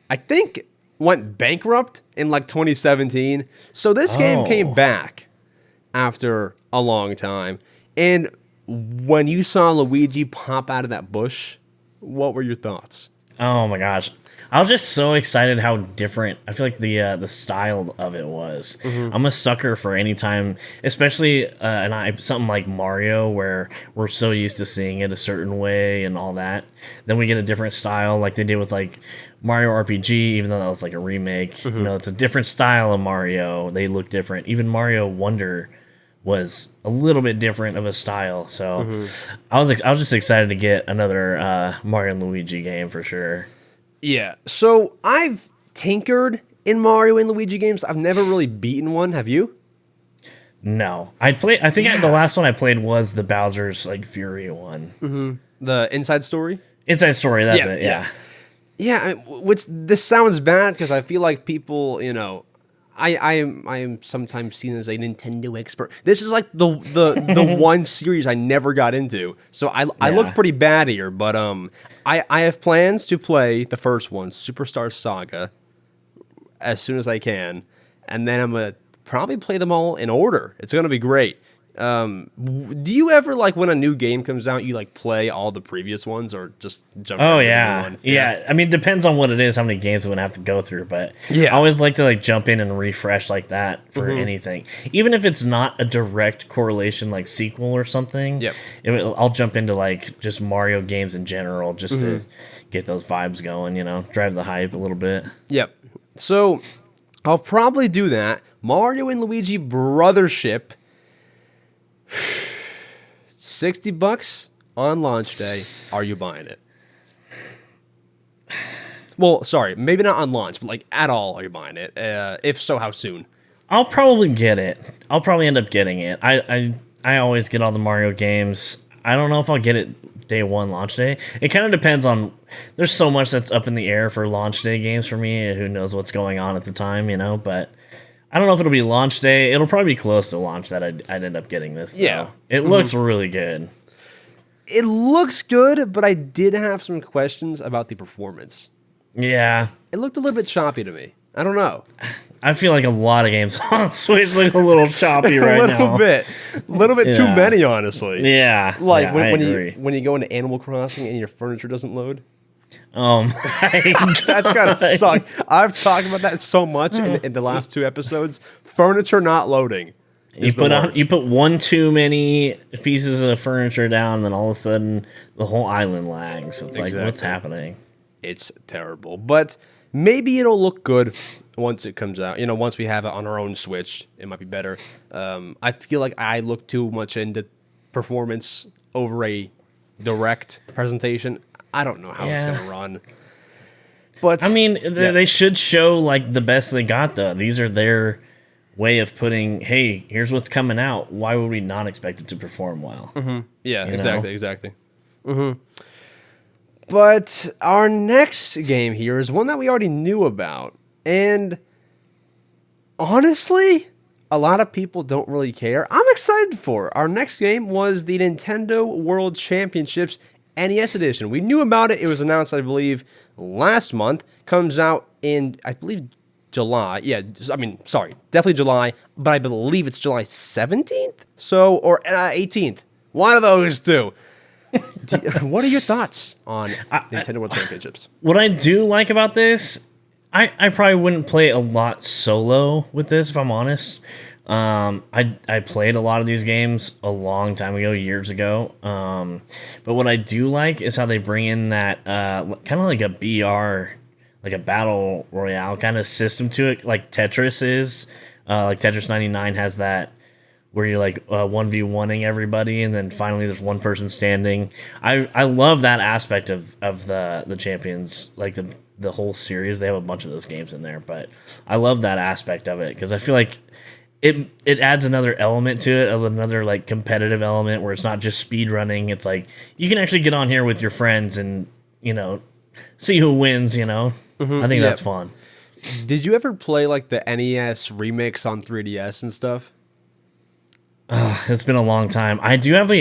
I think went bankrupt in, 2017. So this game came back after a long time. And when you saw Luigi pop out of that bush, what were your thoughts? Oh my gosh. I was just so excited how different I feel like the style of it was. I'm a sucker for any time, especially something like Mario, where we're so used to seeing it a certain way and all that. Then we get a different style, like they did with Mario RPG, even though that was a remake. It's a different style of Mario. They look different. Even Mario Wonder was a little bit different of a style. So I was just excited to get another Mario and Luigi game for sure. Yeah. So I've tinkered in Mario and Luigi games. I've never really beaten one. Have you? No. I think the last one I played was the Bowser's Fury one. The Inside Story? Inside Story, that's it. Yeah. Yeah, this sounds bad because I feel like people, I am sometimes seen as a Nintendo expert. This is the one series I never got into, so I look pretty bad here. But I have plans to play the first one, Superstar Saga, as soon as I can, and then I'm gonna probably play them all in order. It's gonna be great. Do you ever when a new game comes out, you play all the previous ones, or just jump? Oh into yeah. the new one? Yeah. I mean, it depends on what it is, how many games we're gonna have to go through. But yeah, I always like to jump in and refresh like that for anything, even if it's not a direct correlation sequel or something. Yep. I'll jump into just Mario games in general just to get those vibes going. Drive the hype a little bit. Yep. So I'll probably do that. Mario and Luigi Brothership. $60 on launch day. Are you buying it? Well, sorry, maybe not on launch, but at all, are you buying it? If so, how soon? I'll probably get it. I'll probably end up getting it. I always get all the Mario games. I don't know if I'll get it day one, launch day. It kind of depends on. There's so much that's up in the air for launch day games for me. Who knows what's going on at the time, But I don't know if it'll be launch day. It'll probably be close to launch that I'd end up getting this, though. Yeah. It looks really good. It looks good, but I did have some questions about the performance. Yeah. It looked a little bit choppy to me. I don't know. I feel like a lot of games on Switch look a little choppy right now. A little bit too many, honestly. Yeah. When you go into Animal Crossing and your furniture doesn't load. That's gotta suck. I've talked about that so much in the last 2 episodes. Furniture not loading. You put one too many pieces of furniture down, and then all of a sudden the whole island lags. It's what's happening? It's terrible. But maybe it'll look good once it comes out. Once we have it on our own Switch, it might be better. I feel like I look too much into performance over a direct presentation. I don't know how it's going to run. But I mean, they should show the best they got, though. These are their way of putting, hey, here's what's coming out. Why would we not expect it to perform well? Yeah, exactly. But our next game here is one that we already knew about. And honestly, a lot of people don't really care. I'm excited for it. Our next game was the Nintendo World Championships NES edition. We knew about it. It was announced, I believe, last month. Comes out in, I believe, July. Yeah, definitely July, but I believe it's July 17th? Or 18th. One of those two. What are your thoughts on Nintendo World Championships? What I do like about this, I probably wouldn't play a lot solo with this, if I'm honest. I played a lot of these games a long time ago, years ago. But what I do like is how they bring in that kind of like a BR, like a battle royale kind of system to it, like Tetris is. Like Tetris 99 has that where you're like 1v1ing everybody, and then finally there's one person standing. I love that aspect of the Champions, like the whole series. They have a bunch of those games in there, but I love that aspect of it because I feel like it adds another element to it, another like competitive element where it's not just speed running. It's like you can actually get on here with your friends and see who wins. I think that's fun. Did you ever play like the NES remix on 3DS and stuff? It's been a long time. I do have a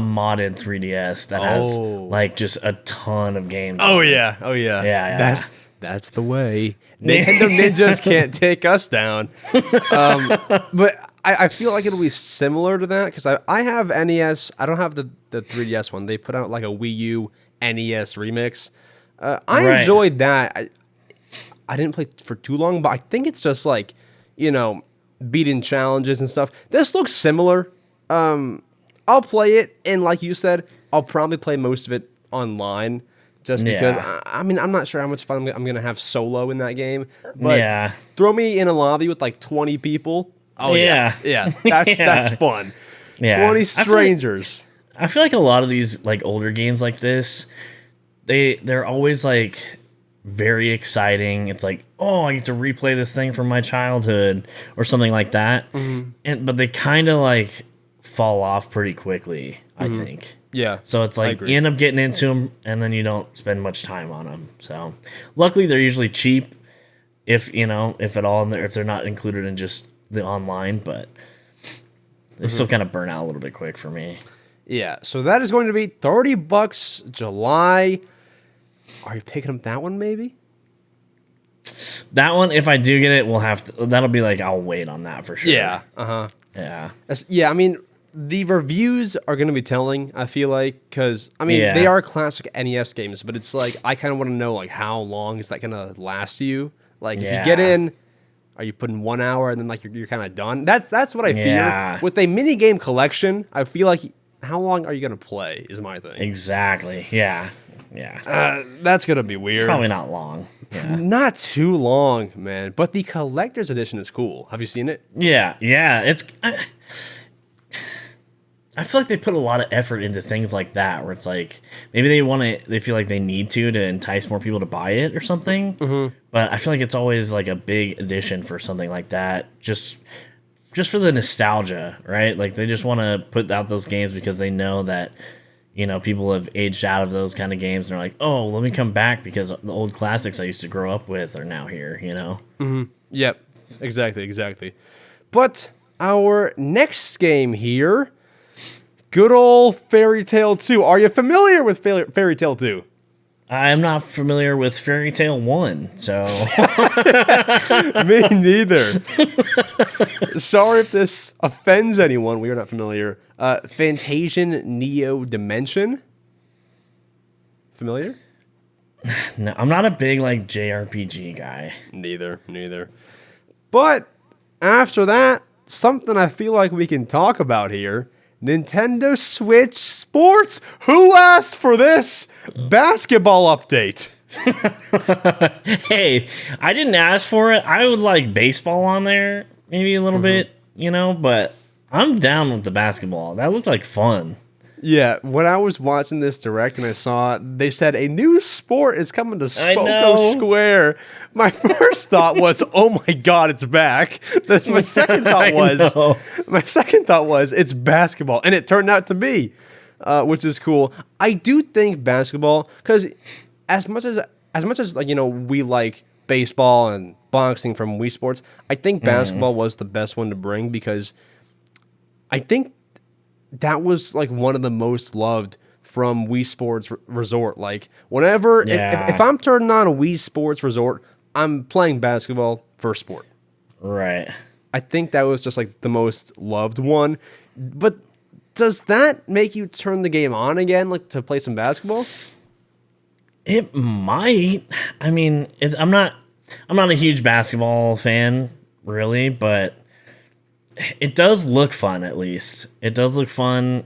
modded 3DS that has like just a ton of games. Oh yeah. Yeah. That's the way. Nintendo ninjas can't take us down. But I feel like it'll be similar to that because I have NES. I don't have the 3DS one. They put out like a Wii U NES remix. I enjoyed that. I didn't play for too long, but I think it's just like, beating challenges and stuff. This looks similar. I'll play it, and like you said, I'll probably play most of it online just because, I'm not sure how much fun I'm going to have solo in that game. But throw me in a lobby with like 20 people. Oh, yeah. That's fun. Yeah. 20 strangers. I feel like a lot of these like older games like this, they're always like very exciting. It's like, oh, I get to replay this thing from my childhood or something like that. Mm-hmm. But they kind of like fall off pretty quickly, I think. Yeah. So it's like you end up getting into them and then you don't spend much time on them. So luckily they're usually cheap if at all, and if they're not included in just the online, but they still kind of burn out a little bit quick for me. Yeah. So that is going to be $30 July. Are you picking up that one, maybe? That one, if I do get it, that'll be like, I'll wait on that for sure. Yeah. Uh-huh. Yeah. Yeah, I mean, the reviews are going to be telling, I feel like, because, they are classic NES games, but it's like, I kind of want to know, like, how long is that going to last you? Like, if you get in, are you putting 1 hour and then, like, you're kind of done? That's what I fear. With a mini game collection, I feel like, how long are you going to play is my thing. Exactly. Yeah. Yeah. That's going to be weird. Probably not long. Yeah. Not too long, man. But the collector's edition is cool. Have you seen it? Yeah. I feel like they put a lot of effort into things like that, where it's like maybe they feel like they need to entice more people to buy it or something. Mm-hmm. But I feel like it's always like a big addition for something like that, just for the nostalgia, right? Like they just want to put out those games because they know that people have aged out of those kind of games, and they're like, oh, let me come back because the old classics I used to grow up with are now here. Mm-hmm. Yep. Exactly. But our next game here. Good old Fairy Tale 2. Are you familiar with Fairy Tale 2? I'm not familiar with Fairy Tale 1, so... Me neither. Sorry if this offends anyone. We are not familiar. Fantasian Neo Dimension. Familiar? No, I'm not a big, JRPG guy. Neither. But, after that, something I feel like we can talk about here. Nintendo Switch Sports? Who asked for this basketball update? Hey, I didn't ask for it. I would like baseball on there, maybe a little bit, but I'm down with the basketball. That looked like fun. Yeah, when I was watching this direct and I saw it, they said a new sport is coming to Spoko Square. My first thought was, "Oh my God, it's back." My second thought was, "It's basketball," and it turned out to be, which is cool. I do think basketball, because as much as we like baseball and boxing from Wii Sports, I think basketball was the best one to bring because I think that was one of the most loved from Wii Sports Resort. Whenever, if I'm turning on a Wii Sports Resort, I'm playing basketball first sport. Right. I think that was just the most loved one. But does that make you turn the game on again, to play some basketball? It might. I mean, I'm not a huge basketball fan, really, but it does look fun. At least it does look fun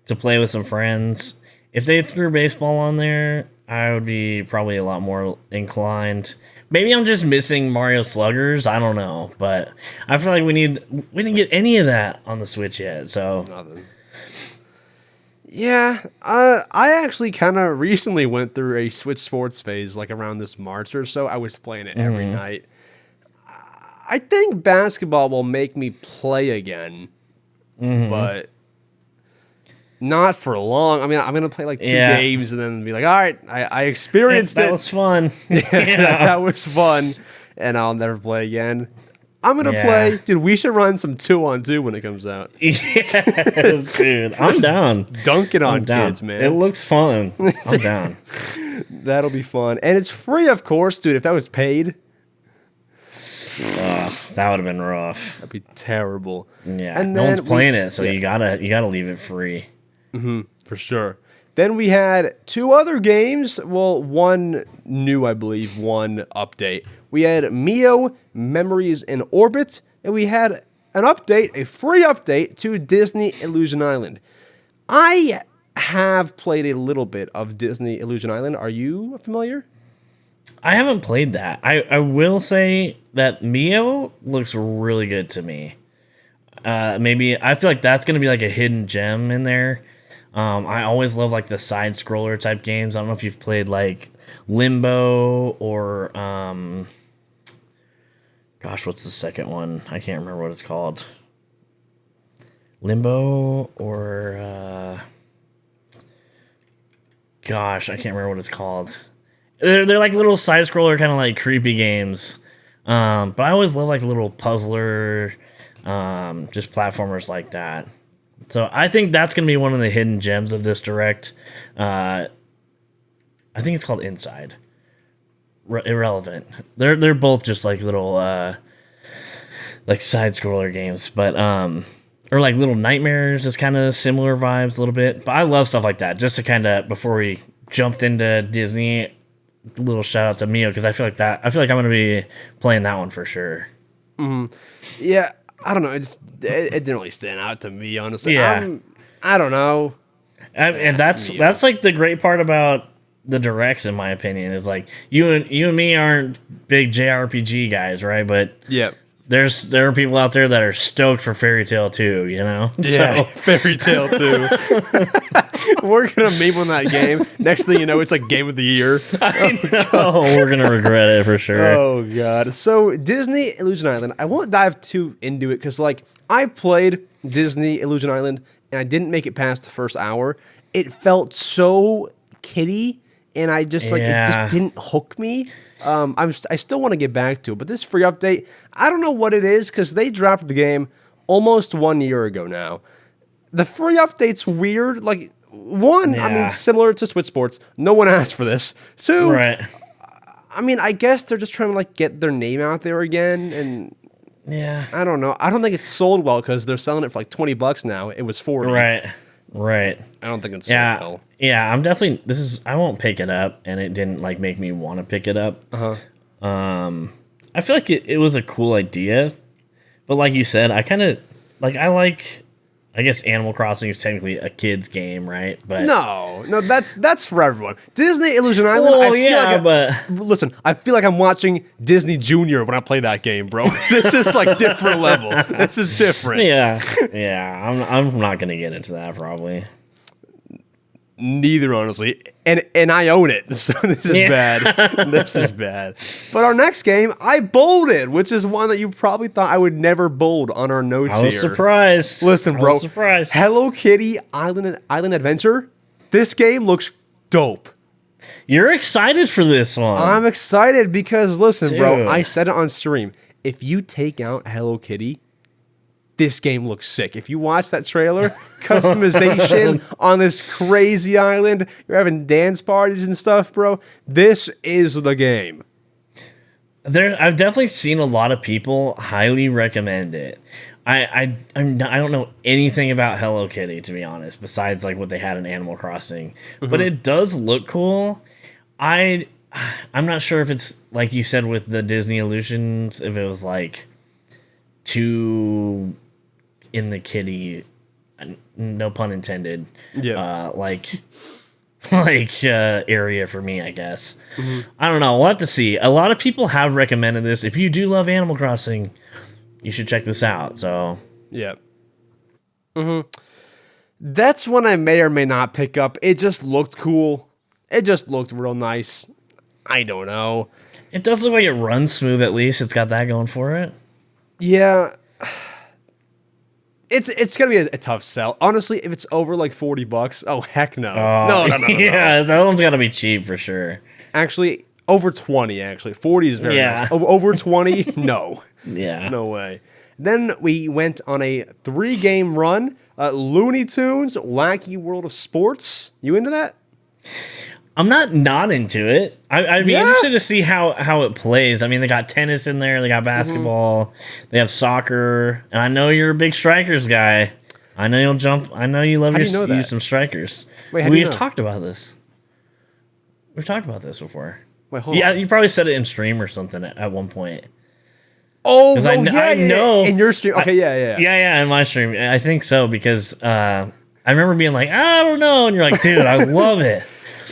to play with some friends. If they threw baseball on there, I would be probably a lot more inclined. Maybe I'm just missing Mario Sluggers. I don't know, but I feel like we didn't get any of that on the Switch yet. So Nothing. Yeah, I actually kind of recently went through a Switch Sports phase, like around this March or so. I was playing it every night. I think basketball will make me play again, but not for long. I mean, I'm gonna play like 2 games and then be like, all right, I experienced it. That was fun. That was fun, and I'll never play again. I'm gonna play, dude. We should run some 2-on-2 when it comes out. Yes, dude. I'm down. Dunking on kids, man. It looks fun. I'm down. That'll be fun, and it's free, of course, dude. If that was paid, that would have been rough. that'd be terrible. Yeah, and no one's then playing it, so you gotta leave it free. for sure. Then we had 2 other games. Well, one new, I believe, one update. We had Mio Memories in Orbit, and we had an update, a free update to Disney Illusion Island. I have played a little bit of Disney Illusion Island. Are you familiar? I haven't played that. I will say that Mio looks really good to me. Maybe I feel like that's gonna be like a hidden gem in there. I always love like the side scroller type games. I don't know if you've played like Limbo or gosh, what's the second one? I can't remember what it's called. Limbo or gosh, I can't remember what it's called. They're like little side scroller kind of like creepy games. But I always love like little puzzler just platformers like that. So I think that's going to be one of the hidden gems of this direct. I think it's called Inside. Irrelevant. They're both just like little like side scroller games, but or like Little Nightmares is kind of similar vibes a little bit. But I love stuff like that. Just to kind of before we jumped into Disney, little shout out to Mio because I feel like I'm going to be playing that one for sure. Yeah, I don't know. It didn't really stand out to me, honestly. Yeah. I don't know. And that's like the great part about the directs, in my opinion, is like you and me aren't big JRPG guys, right? But Yeah. there are people out there that are stoked for Fairy Tail 2, you know? Yeah, So, Fairy Tail 2. We're going to meme on that game. Next thing you know, it's like Game of the Year. I know we're going to regret it for sure. Oh, God. So, Disney Illusion Island, I won't dive too into it because, like, I played Disney Illusion Island and I didn't make it past the first hour. It felt so kiddie and I just, like, it just didn't hook me. I still want to get back to it, but this free update, I don't know what it is because they dropped the game almost 1 year ago now. The free update's weird. Like, one, I mean, similar to Switch Sports, no one asked for this. Two, Right. I mean, I guess they're just trying to like get their name out there again, and Yeah. I don't know. I don't think it's sold well because they're selling it for like $20 now. It was $40. Right. I don't think it's sold well. Yeah, I'm definitely I won't pick it up, and it didn't like make me want to pick it up. I feel like it was a cool idea, but like you said, I guess Animal Crossing is technically a kid's game, right? But No, that's for everyone. Disney Illusion Island. Well, Listen, I feel like I'm watching Disney Junior when I play that game, bro. This is like different level. This is different. yeah. I'm not gonna get into that probably. Neither, honestly, and I own it, so this is bad. This is bad. But our next game, I bolded, which is one that you probably thought I would never bold on our notes here. I was surprised. Listen, bro. I was surprised. Hello Kitty Island Adventure. This game looks dope. You're excited for this one. I'm excited because, listen, bro, Dude. I said it on stream. If you take out Hello Kitty, this game looks sick. If you watch that trailer, customization on this crazy island, you're having dance parties and stuff, bro. This is the game. I've definitely seen a lot of people highly recommend it. I don't know anything about Hello Kitty, to be honest, besides like what they had in Animal Crossing. But it does look cool. I'm not sure if it's like you said with the Disney Illusions, if it was like too in the kitty, no pun intended. Yeah. Area for me, I guess. I don't know. We'll have to see. A lot of people have recommended this. If you do love Animal Crossing, you should check this out. So Yeah. That's one I may or may not pick up. It just looked cool. It just looked real nice. I don't know. it does look like it runs smooth. At least it's got that going for it. Yeah. It's gonna be a tough sell. Honestly, if it's over like $40, oh heck no. No. Yeah, that one's got to be cheap for sure. Actually, over 20 actually. 40 is very Yeah. nice. Over 20? No. Yeah. No way. Then we went on a 3-game run. Looney Tunes, Wacky World of Sports. You into that? I'm not into it. I'd be interested to see how it plays. I mean, they got tennis in there. They got basketball. They have soccer. And I know you're a big strikers guy. I know you'll jump. I know you love How do you know that? use some strikers. Wait, how do you We've know? talked about this. We've talked about this before. Wait, hold Yeah, on. you probably said it in stream or something at one point. Oh, 'Cause I know in your stream. Okay, yeah. Yeah, in my stream. I think so because I remember being like, I don't know. And you're like, dude, I love it.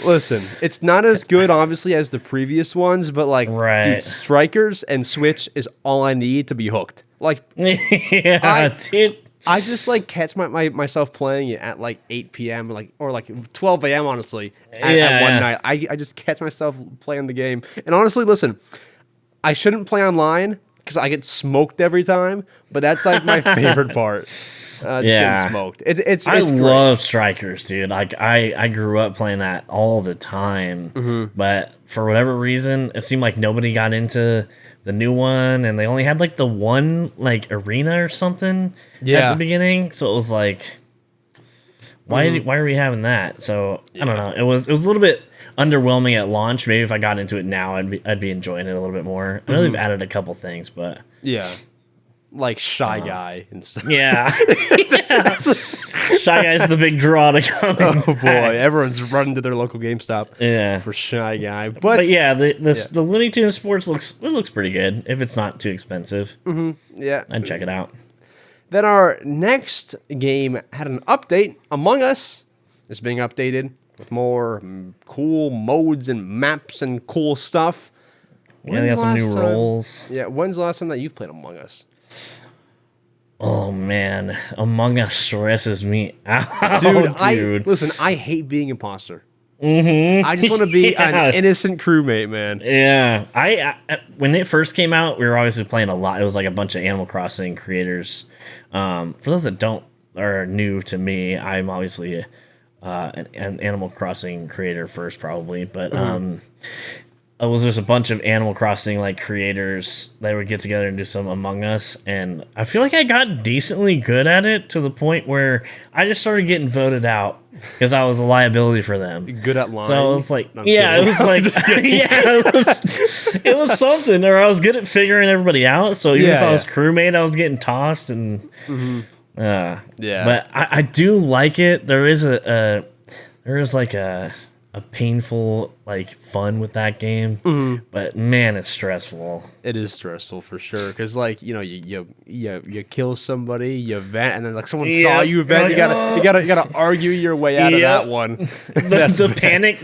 Listen, it's not as good, obviously, as the previous ones, but like, Right. dude, Strikers and Switch is all I need to be hooked. Like, Yeah, dude. I just like catch myself playing it at like 8 p.m. or like 12 a.m. Honestly, at one night. I just catch myself playing the game. And honestly, listen, I shouldn't play online because I get smoked every time. But that's like my favorite part. Just getting smoked. It's I great. love strikers, dude. Like I grew up playing that all the time, but for whatever reason, it seemed like nobody got into the new one, and they only had like the one like arena or something at the beginning. So it was like, why are we having that? So I don't know. It was a little bit underwhelming at launch. Maybe if I got into it now, I'd be enjoying it a little bit more. I know they've added a couple things, but Yeah. Like Shy Guy and stuff. yeah. Shy Guy's the big draw to come. Oh boy, everyone's running to their local GameStop Yeah. for Shy Guy. But yeah, the Looney Tunes Sports looks pretty good if it's not too expensive. Yeah. I'd check it out. Then our next game had an update. Among Us is being updated with more cool modes and maps and cool stuff. Yeah, they got some new roles. Yeah, when's the last time that you've played Among Us? Oh man, Among Us stresses me out, Dude, listen, I hate being imposter. I just want to be an innocent crewmate, man. Yeah, I when it first came out, we were obviously playing a lot. It was like a bunch of Animal Crossing creators. For those that are new to me, I'm obviously an Animal Crossing creator first, probably, but it was just a bunch of Animal Crossing like creators that would get together and do some Among Us, and I feel like I got decently good at it to the point where I just started getting voted out because I was a liability for them. Good at lying. So it was like, No, I'm yeah, kidding. it was like, it was something, or I was good at figuring everybody out. So even if I was crewmate, I was getting tossed, and Yeah. But I do like it. There is like a painful like fun with that game, but man, it's stressful. It is stressful for sure, because like you kill somebody, you vent, and then like someone saw you vent. You gotta argue your way out of that one. The panic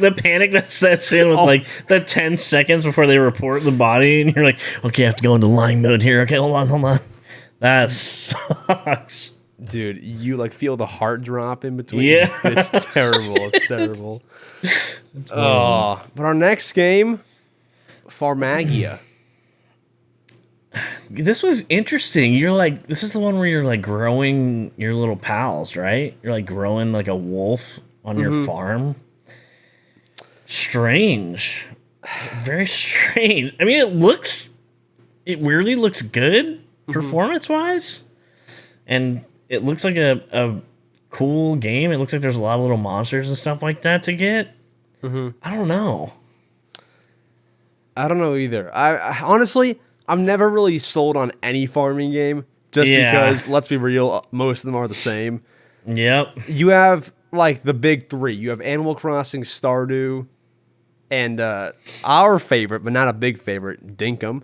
that sets in with like the 10 seconds before they report the body, and you're like, okay, I have to go into lying mode here. Okay, hold on. That sucks. Dude, you like feel the heart drop in between. Yeah. It's terrible. It's terrible. Oh, but our next game, Farmagia. This was interesting. You're like, this is the one where you're like growing your little pals, right? You're like growing like a wolf on your farm. Strange. Very strange. I mean, it weirdly looks good performance wise. And it looks like a cool game. It looks like there's a lot of little monsters and stuff like that to get. I don't know. I don't know either. I honestly, I'm never really sold on any farming game, just because, let's be real, most of them are the same. Yep. You have like the big three. You have Animal Crossing, Stardew, and our favorite, but not a big favorite, Dinkum.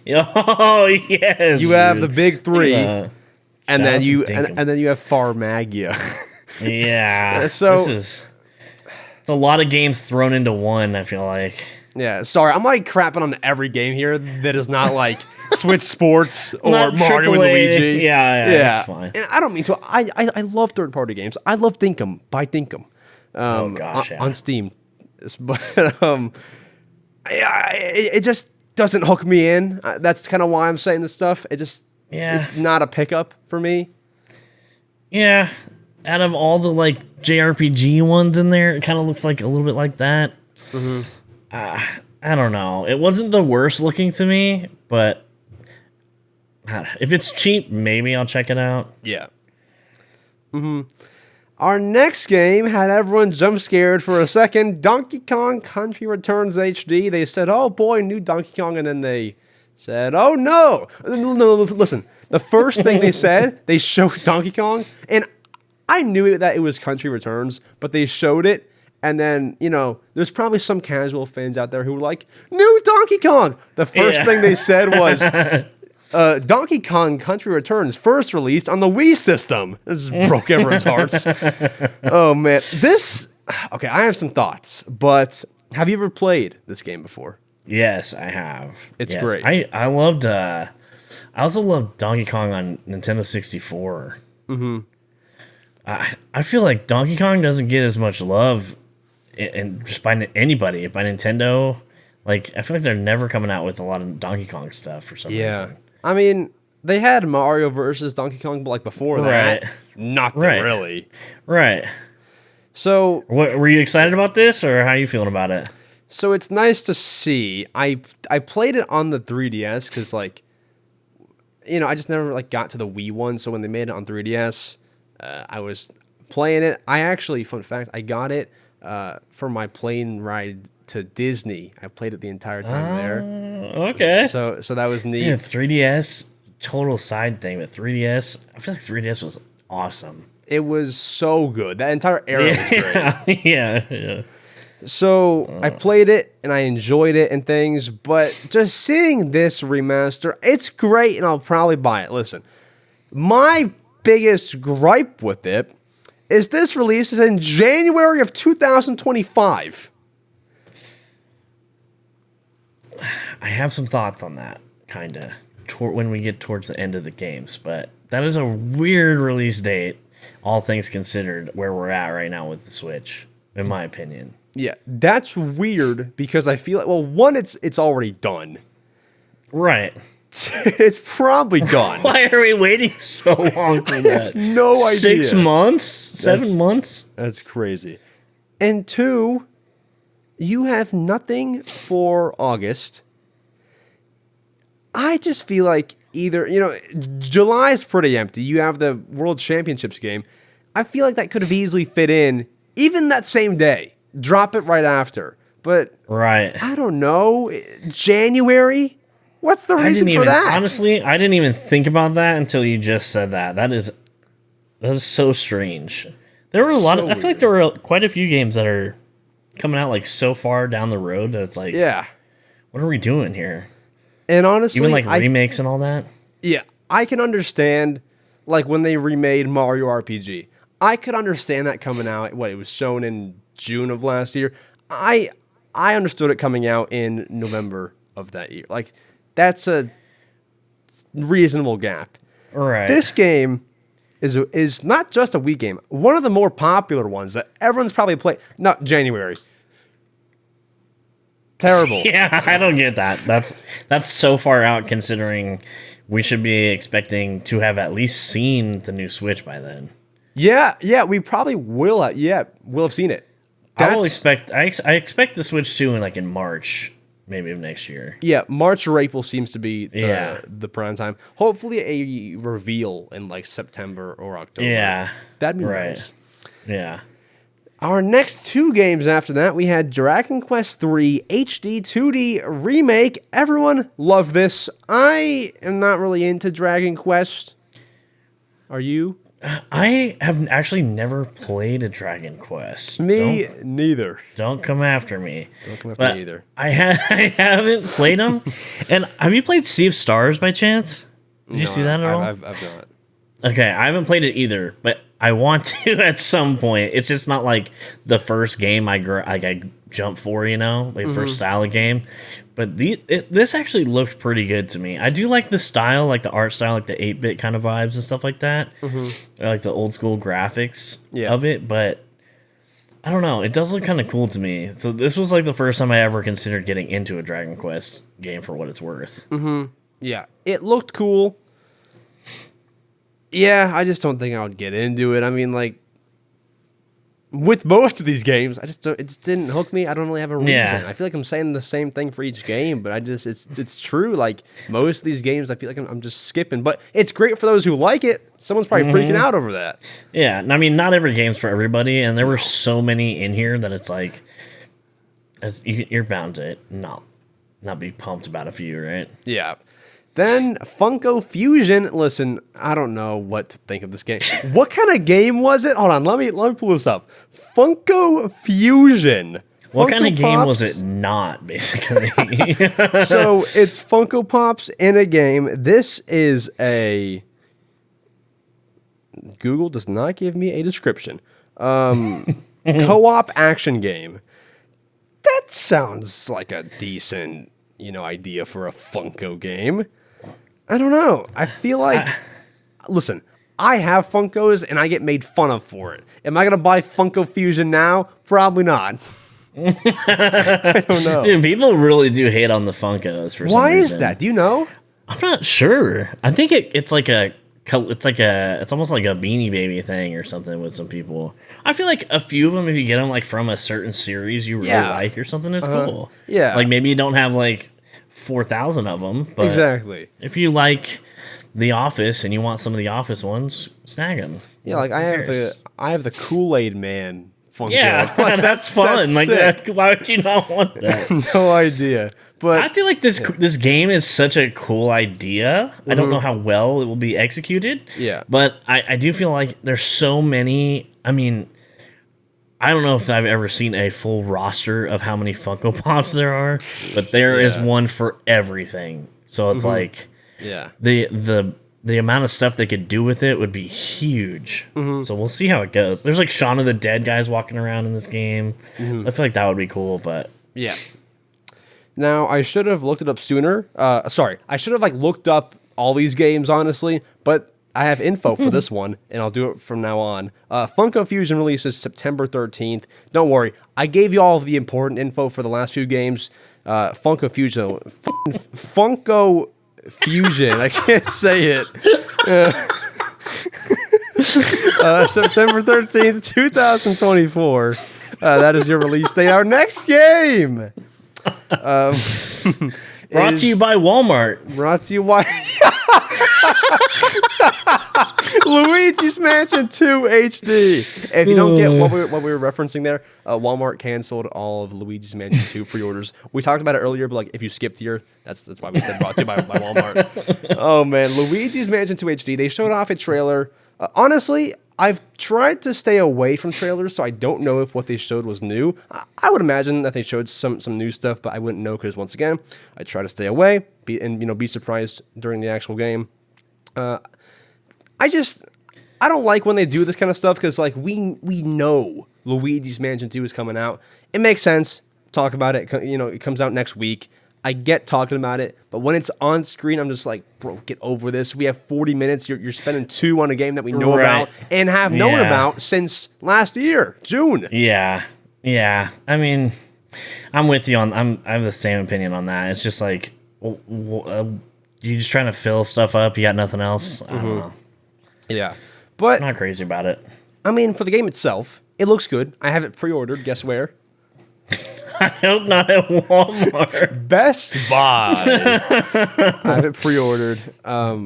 Oh, yes. You have the big three. and Shout then out to you Dinkum. and then you have Farmagia. Yeah. So- it's a lot of games thrown into one, I feel like. Yeah, sorry, I'm like crapping on every game here that is not like Switch Sports or Not Mario and AAA. Luigi. Yeah, that's fine. And I don't mean to. I love third party games. I love Dinkum by Dinkum. Oh, gosh, yeah. On Steam, but it just doesn't hook me in. That's kind of why I'm saying this stuff. It's not a pickup for me. Yeah. Out of all the like JRPG ones in there, it kind of looks like a little bit like that. Mm-hmm. I don't know. It wasn't the worst looking to me, but if it's cheap, maybe I'll check it out. Yeah. Our next game had everyone jump scared for a second. Donkey Kong Country Returns HD. They said, "Oh boy, new Donkey Kong," and then they said, "Oh no!" No, listen. The first thing they said, they showed Donkey Kong, and I knew that it was Country Returns, but they showed it, and then there's probably some casual fans out there who were like, "New Donkey Kong." The first thing they said was, Donkey Kong Country Returns first released on the Wii system. This broke everyone's hearts. Oh man, okay, I have some thoughts, but have you ever played this game before? Yes, I have. It's Yes. great. I loved. I also loved Donkey Kong on Nintendo 64. Mm-hmm. I feel like Donkey Kong doesn't get as much love, and just by anybody, by Nintendo. Like, I feel like they're never coming out with a lot of Donkey Kong stuff for some reason. I mean, they had Mario versus Donkey Kong, but like before that, Right. nothing Right. really. Right. So Were you excited about this, or how are you feeling about it? So it's nice to see. I played it on the 3DS because I just never like got to the Wii one. So when they made it on 3DS, I was playing it. I actually, fun fact, I got it for my plane ride to Disney. I played it the entire time there. Okay. So that was neat. Yeah, 3DS, total side thing, but 3DS, I feel like 3DS was awesome. It was so good. That entire era was great. Yeah. So I played it and I enjoyed it and things, but just seeing this remaster, it's great and I'll probably buy it. Listen, my biggest gripe with it is this release is in January of 2025. I have some thoughts on that, kind of, when we get towards the end of the games, but that is a weird release date, all things considered, where we're at right now with the Switch, in my opinion. Yeah, that's weird because I feel like, well, one, it's already done. Right. It's probably done. Why are we waiting so long for that? No idea. 6 months? 7 months? That's crazy. And two, you have nothing for August. I just feel like either, July is pretty empty. You have the World Championships game. I feel like that could have easily fit in even that same day. Drop it right after. But Right. I don't know. January? What's the reason for that? Honestly, I didn't even think about that until you just said that. That is so strange. There were a lot of, I feel like there were quite a few games that are coming out like so far down the road that it's like, Yeah. what are we doing here? And honestly, Even like remakes and all that? Yeah, I can understand, like, when they remade Mario RPG. I could understand that coming out, it was shown in June of last year. I understood it coming out in November of that year. Like, that's a reasonable gap. Right. This game is not just a Wii game. One of the more popular ones that everyone's probably played. Not January. Terrible. Yeah, I don't get that. That's so far out considering we should be expecting to have at least seen the new Switch by then. Yeah, we probably will. We'll have seen it. I expect the Switch 2 in March, maybe of next year. Yeah, March or April seems to be Yeah. the prime time. Hopefully a reveal in September or October. Yeah. That'd be Right. nice. Yeah. Our next two games after that, we had Dragon Quest III HD 2D Remake. Everyone loved this. I am not really into Dragon Quest. Are you? I have actually never played a Dragon Quest. Me neither. Don't come after me. Don't come after me either. I haven't played them. And have you played Sea of Stars by chance? Did you see that at all? I've not. Okay, I haven't played it either, but I want to at some point. It's just not like the first game I jump for, you know, like the first style of game. But this actually looked pretty good to me. I do like the style, like the art style, like the 8-bit kind of vibes and stuff like that. I like the old school graphics of it, but I don't know. It does look kind of cool to me. So this was like the first time I ever considered getting into a Dragon Quest game for what it's worth. Yeah, it looked cool. Yeah, I just don't think I would get into it. I mean, like, with most of these games, it just didn't hook me. I don't really have a reason. Yeah. I feel like I'm saying the same thing for each game, but it's true. Like, most of these games, I feel like I'm just skipping. But it's great for those who like it. Someone's probably freaking out over that. Yeah, I mean, not every game's for everybody, and there were so many in here that it's like, you're bound to not be pumped about a few, right? Yeah. Then Funko Fusion. Listen, I don't know what to think of this game. What kind of game was it? Hold on, let me pull this up. Funko Fusion. What Funko kind of game was Pops? it not, basically? So it's Funko Pops in a game. This is a... Google does not give me a description. Co-op action game. That sounds like a decent, idea for a Funko game. I don't know. I feel like... Listen, I have Funkos and I get made fun of for it. Am I going to buy Funko Fusion now? Probably not. I don't know. Dude, people really do hate on the Funkos for some Why is reason. that? Do you know? I'm not sure. I think it's almost like a Beanie Baby thing or something with some people. I feel like a few of them, if you get them like from a certain series you really like or something, it's cool. Yeah. Like maybe you don't have like 4,000 of them, but Exactly. if you like The Office and you want some of the Office ones, snag them. Yeah, like I have the Kool-Aid Man Funko. Yeah, Like, that's fun. Like sick. that, why would you not want that? No idea. But I feel like this game is such a cool idea. I don't know how well it will be executed. Yeah. But I do feel like there's so many. I mean, I don't know if I've ever seen a full roster of how many Funko Pops there are, but there is one for everything. So it's like the amount of stuff they could do with it would be huge. So we'll see how it goes. There's like Shaun of the Dead guys walking around in this game. So I feel like that would be cool, but yeah. Now, I should have looked it up sooner. I should have looked up all these games, honestly, but I have info for this one, and I'll do it from now on. Funko Fusion releases September 13th. Don't worry, I gave you all of the important info for the last few games. Funko Fusion. Funko Fusion. I can't say it. September 13th, 2024. That is your release date. Our next game. brought to you by Walmart. Brought to you by Luigi's Mansion 2 HD. If you don't get what we were referencing there, Walmart canceled all of Luigi's Mansion 2 pre-orders. We talked about it earlier, but if you skipped here, that's why we said brought to you by Walmart. Oh man, Luigi's Mansion 2 HD. They showed off a trailer. Honestly, I've tried to stay away from trailers, so I don't know if what they showed was new. I would imagine that they showed some new stuff, but I wouldn't know because once again, I try to stay away and be surprised during the actual game. I don't like when they do this kind of stuff because we know Luigi's Mansion 2 is coming out. It makes sense. Talk about it. It comes out next week. I get talking about it, but when it's on screen, I'm just like, bro, get over this. We have 40 minutes. You're spending 2 on a game that we know about and have known about since last year, June. Yeah. I mean, I'm with you on. I have the same opinion on that. It's just like, you're just trying to fill stuff up. You got nothing else. I don't know. Yeah, but I'm not crazy about it. I mean, for the game itself, it looks good. I have it pre-ordered. Guess where? I hope not at Walmart. Best Buy. I have it pre-ordered. Are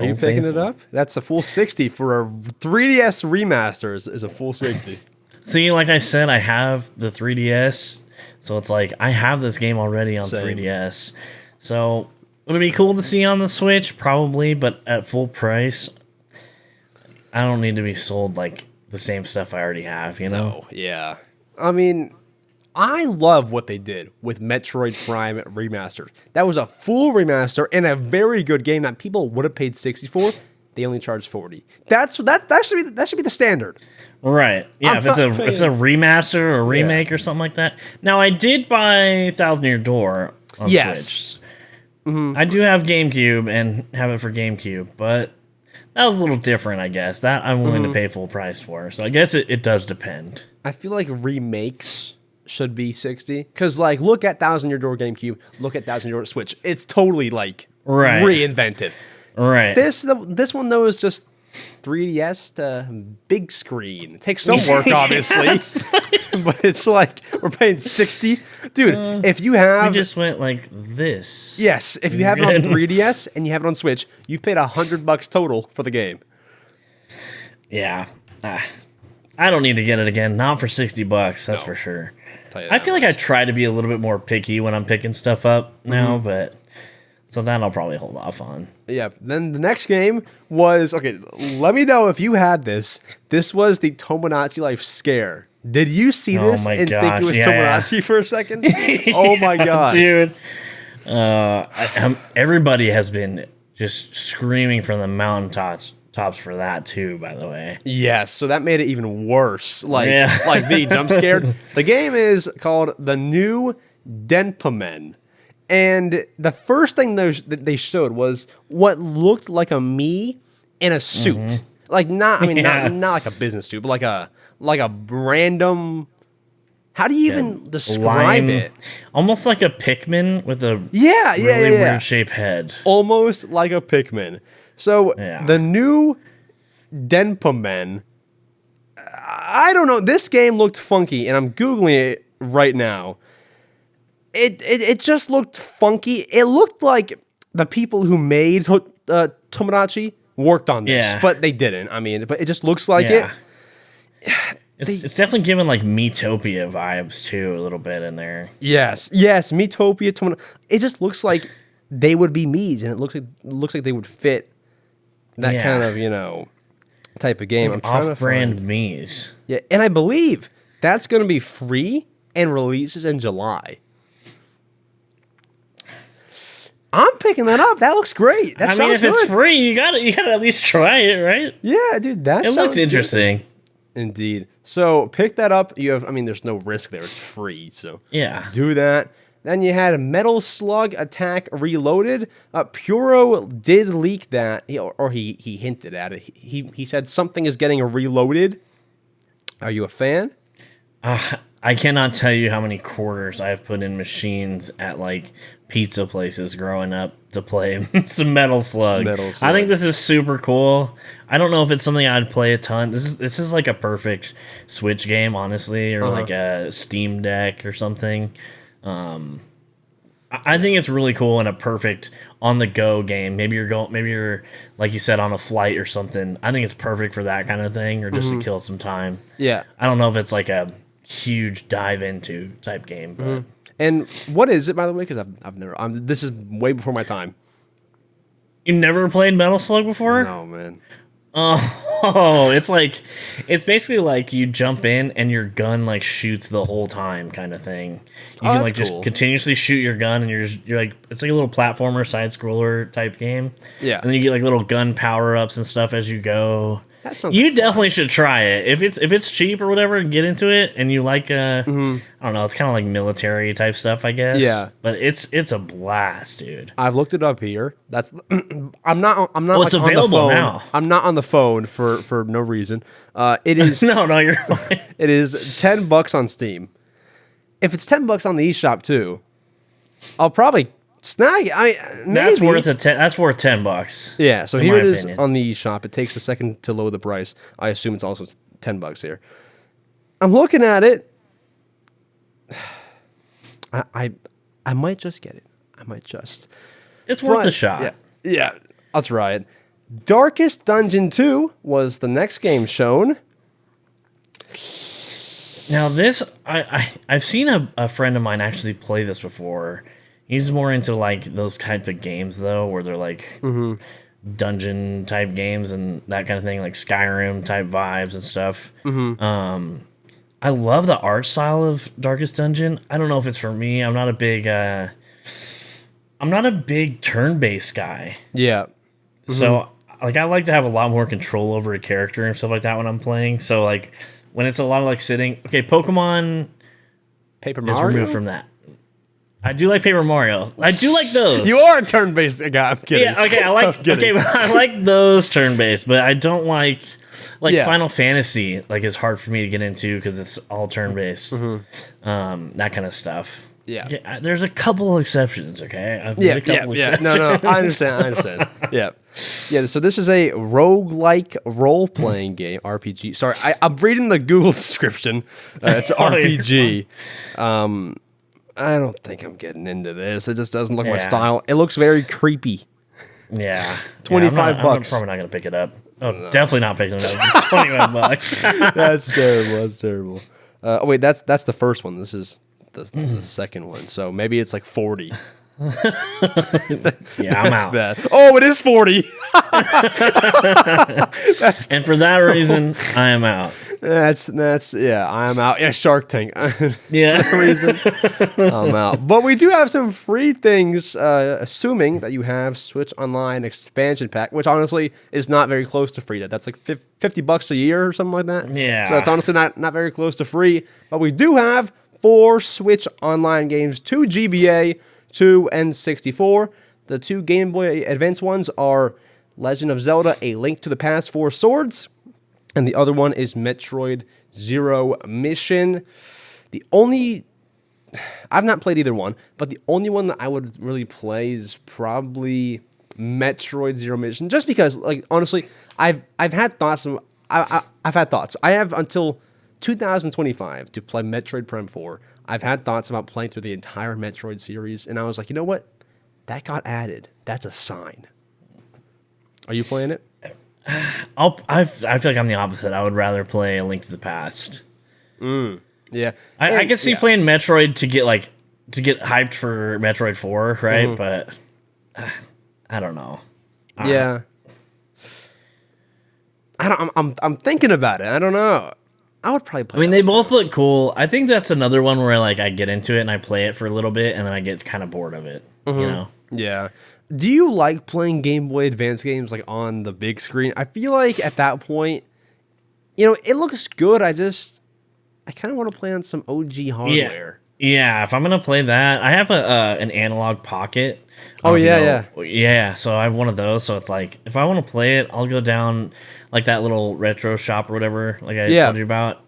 you picking it up? That's a full 60 for a 3DS remaster. Is a full 60. See, like I said, I have the 3DS, so it's like I have this game already on 3DS. So would it be cool to see on the Switch? Probably, but at full price, I don't need to be sold like the same stuff I already have. No, yeah. I mean, I love what they did with Metroid Prime Remastered. That was a full remaster and a very good game that people would have paid 60 for they only charge $40. That should be the standard. Right. Yeah, if it's a remaster or a remake or something like that. Now, I did buy Thousand Year Door on Switch. I do have GameCube and have it for GameCube, but that was a little different, I guess. That I'm willing to pay full price for. So I guess it does depend. I feel like remakes should be $60. Because, like, look at Thousand Year Door GameCube, look at Thousand Year Door Switch. It's totally, like, reinvented. Right. This one, though, is just 3DS to big screen. It takes some work, obviously. But it's like, we're paying $60. Dude, if you have... We just went like this. Yes, if you have it on 3DS and you have it on Switch, you've paid $100 total for the game. Yeah. I don't need to get it again. Not for $60, that's for sure. I feel like I try to be a little bit more picky when I'm picking stuff up now, but... So that I'll probably hold off on. Yeah. Then the next game was, okay, let me know if you had this. This was the Tomodachi Life Scare. Did you see this and think it was Tomodachi for a second? Oh my god. Dude. Everybody has been just screaming from the mountaintops for that too, by the way. Yes, so that made it even worse. Like being jump scared. The game is called The New Denpamen. And the first thing that they showed was what looked like a me in a suit. Like not like a business suit, but like a random. How do you even describe it? Almost like a Pikmin with a really weird shaped head. Almost like a Pikmin. So the new Denpamen. I don't know. This game looked funky, and I'm googling it right now. It just looked funky. It looked like the people who made Tomodachi worked on this, but they didn't. I mean, but it just looks like it. It's definitely giving like Miitopia vibes too, a little bit in there. Yes, Miitopia, Tomodachi. It just looks like they would be Miis, and it looks like they would fit that kind of type of game. Like I'm trying off-brand Miis. Yeah, and I believe that's going to be free and releases in July. I'm picking that up. That looks great. That sounds good. If it's free, you gotta at least try it, right? Yeah, dude, it looks interesting. Good. Indeed. So pick that up. There's no risk there. It's free, so do that. Then you had Metal Slug Attack Reloaded. Pyoro did leak that, or he hinted at it. He said something is getting reloaded. Are you a fan? I cannot tell you how many quarters I've put in machines at like pizza places growing up to play some Metal Slug. I think this is super cool. I don't know if it's something I'd play a ton. This is like a perfect Switch game, honestly, or like a Steam Deck or something. I think it's really cool and a perfect on the go game. Maybe you're like you said on a flight or something. I think it's perfect for that kind of thing, or just to kill some time. Yeah. I don't know if it's like a huge dive into type game, but and what is it, by the way? Because I've never. This is way before my time. You never played Metal Slug before? No, man. Oh, it's basically like you jump in and your gun like shoots the whole time, kind of thing. You can like just continuously shoot your gun, and you're like, it's like a little platformer side scroller type game. Yeah, and then you get like little gun power ups and stuff as you go. That sounds. You definitely should try it if it's cheap or whatever, and get into it. And you like I don't know, it's kind of like military type stuff, I guess. Yeah, but it's a blast, dude. I've looked it up here. That's I'm not. Well, like it's available on the phone. now. I'm not on the phone for no reason. It is no, you're fine. It is $10 on Steam. If it's $10 on the eShop too, I'll probably snag it. I mean, that's worth That's worth $10. Yeah. So here it is on the eShop. It takes a second to load the price. I assume it's also $10 here. I'm looking at it. I might just get it. I might just. It's worth a shot. Yeah. I'll try it. Darkest Dungeon 2 was the next game shown. Now this, I've seen a friend of mine actually play this before. He's more into like those type of games though, where they're like dungeon type games and that kind of thing, like Skyrim type vibes and stuff. I love the art style of Darkest Dungeon. I don't know if it's for me. I'm not a big turn-based guy. Yeah. So like I like to have a lot more control over a character and stuff like that when I'm playing. So like when it's a lot of like sitting, okay, Pokemon Paper is Mario? removed from that. I do like Paper Mario. I do like those. You are a turn-based guy. I'm kidding. Yeah, okay, I like I like those turn-based, but I don't like Final Fantasy. Like it's hard for me to get into because it's all turn-based. That kind of stuff. Yeah. Okay, there's a couple exceptions. Okay, I've made a couple exceptions. No, I understand. Yeah. So this is a roguelike role-playing game, RPG. Sorry, I'm reading the Google description. It's RPG. I don't think I'm getting into this. It just doesn't look my style. It looks very creepy. Yeah. $25. I'm probably not going to pick it up. Oh, no. Definitely not picking it up. It's $25. That's terrible. Oh, wait, that's the first one. This is the second one. So maybe it's like 40. Yeah, I'm out. Bad. Oh, it is 40. And for that reason, I am out. That's I am out. Yeah, Shark Tank. Yeah. For that reason, I'm out. But we do have some free things, assuming that you have Switch Online expansion pack, which honestly is not very close to free. That's like $50 a year or something like that. Yeah. So it's honestly not very close to free. But we do have 4 Switch Online games, 2 GBA, 2 N64. The 2 Game Boy Advance ones are Legend of Zelda: A Link to the Past 4 Swords, and the other one is Metroid Zero Mission. I've not played either one, but the only one that I would really play is probably Metroid Zero Mission, just because, like, honestly, I've had thoughts. I've had thoughts. I have until 2025 to play Metroid Prime 4. I've had thoughts about playing through the entire Metroid series, and I was like, you know what? That got added. That's a sign. Are you playing it? I feel like I'm the opposite. I would rather play A Link to the Past. Yeah. I can see playing Metroid to get hyped for Metroid 4, right? But I don't know. Yeah. I'm thinking about it. I don't know. I would probably play. I mean, they both look cool. I think that's another one where like I get into it and I play it for a little bit and then I get kind of bored of it. You know? Yeah. Do you like playing Game Boy Advance games like on the big screen? I feel like at that point, it looks good. I kind of want to play on some OG hardware. Yeah, if I'm gonna play that, I have an analog pocket. Oh yeah. So I have one of those. So it's like if I want to play it, I'll go down like that little retro shop or whatever, like I told you about.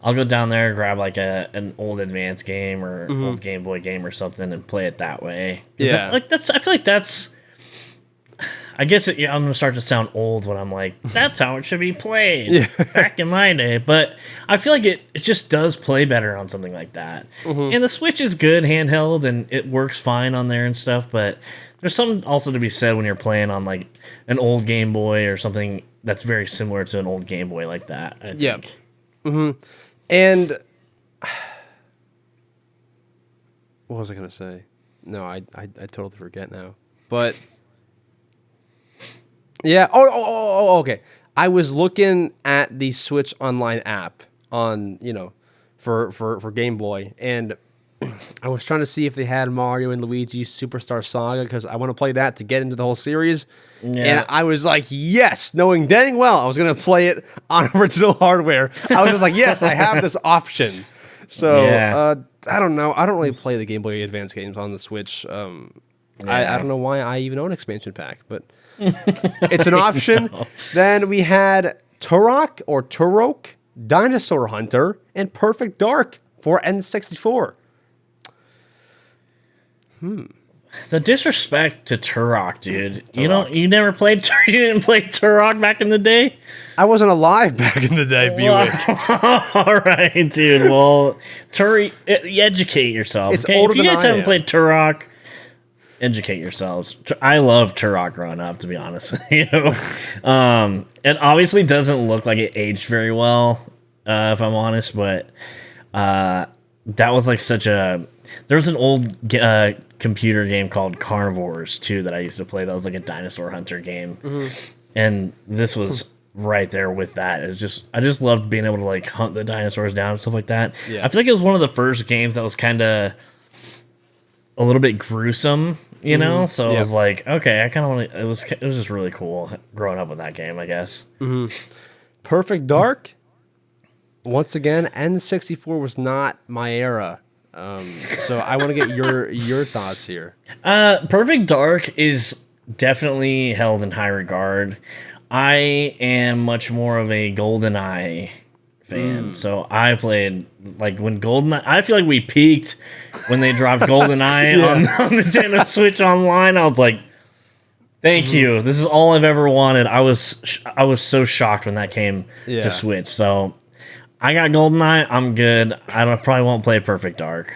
I'll go down there, grab like an old Advance game or old Game Boy game or something, and play it that way. Yeah, I feel like that's. I guess I'm gonna start to sound old when I'm like, that's how it should be played back in my day. But I feel like it just does play better on something like that. And the Switch is good handheld and it works fine on there and stuff. But there's something also to be said when you're playing on like an old Game Boy or something that's very similar to an old Game Boy like that. I think. And what was I gonna say? No, I totally forget now. But yeah. Oh, okay. I was looking at the Switch Online app on, for Game Boy, and I was trying to see if they had Mario and Luigi Superstar Saga because I want to play that to get into the whole series. Yeah. And I was like, yes, knowing dang well I was going to play it on original hardware. I was just like, yes, I have this option. So I don't know. I don't really play the Game Boy Advance games on the Switch. I don't know why I even own an expansion pack, but it's an option. Then we had Turok, Dinosaur Hunter, and Perfect Dark for N64. The disrespect to Turok, dude. Turok. You never played you didn't play Turok back in the day? I wasn't alive back in the day, BWICK. All right, dude. Well, educate yourself. It's okay? older If you than guys I haven't am. played Turok, educate yourselves. I love Turok growing up, to be honest with you. It obviously doesn't look like it aged very well, if I'm honest, but that was like such a... There was an old computer game called Carnivores, too, that I used to play. That was like a dinosaur hunter game. And this was right there with that. I just loved being able to like hunt the dinosaurs down and stuff like that. Yeah. I feel like it was one of the first games that was kind of a little bit gruesome, you know. So Yeah. I was like, okay, I kind of want to. It was just really cool growing up with that game, I guess. Perfect Dark. Once again, N64 was not my era. So I want to get your thoughts here. Perfect Dark is definitely held in high regard. I am much more of a GoldenEye fan, so I played like when GoldenEye. I feel like we peaked when they dropped GoldenEye on Nintendo Switch Online. I was like, "Thank you, this is all I've ever wanted." I was so shocked when that came to Switch. So I got GoldenEye. I'm good. Probably won't play Perfect Dark.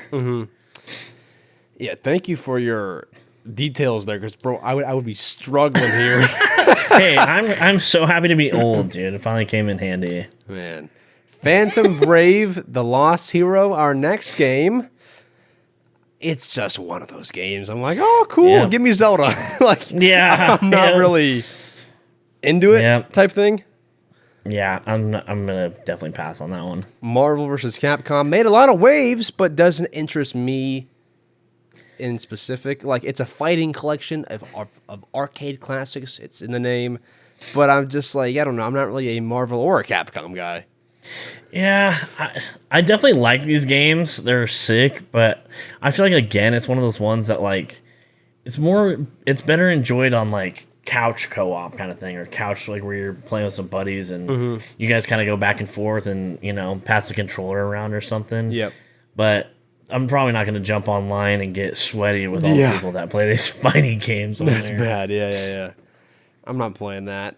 Yeah, thank you for your details there, because bro, I would be struggling here. Hey, I'm so happy to be old, dude. It finally came in handy. Man. Phantom Brave, The Lost Hero, our next game. It's just one of those games. I'm like, oh, cool, give me Zelda. Like, Yeah, I'm not really into it type thing. Yeah, I'm gonna definitely pass on that one. Marvel vs. Capcom made a lot of waves, but doesn't interest me in specific. Like, it's a fighting collection of arcade classics. It's in the name. But I'm just like, I don't know. I'm not really a Marvel or a Capcom guy. Yeah, I definitely like these games. They're sick, but I feel like, again, it's one of those ones that, like, it's better enjoyed on, like, couch co-op kind of thing, or couch, like, where you're playing with some buddies and you guys kind of go back and forth and, you know, pass the controller around or something. Yep. But I'm probably not going to jump online and get sweaty with all the people that play these fighting games. That's bad. Yeah. I'm not playing that.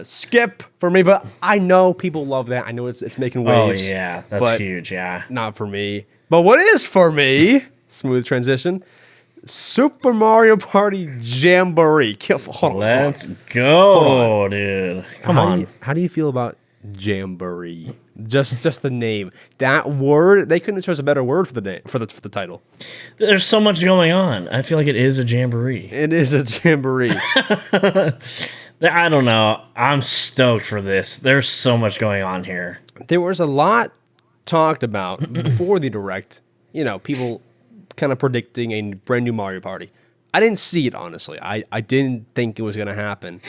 Skip for me, but I know people love that. I know it's making waves. Oh, yeah. That's huge, yeah. Not for me. But what is for me, smooth transition, Super Mario Party Jamboree. Let's go, dude. Come on. How do you feel about Jamboree? Just the name. That word, they couldn't have chosen a better word for the name for the title. There's so much going on. I feel like it is a jamboree. It is a jamboree. I don't know. I'm stoked for this. There's so much going on here. There was a lot talked about before the Direct. You know, people kind of predicting a brand new Mario Party. I didn't see it, honestly. I didn't think it was going to happen.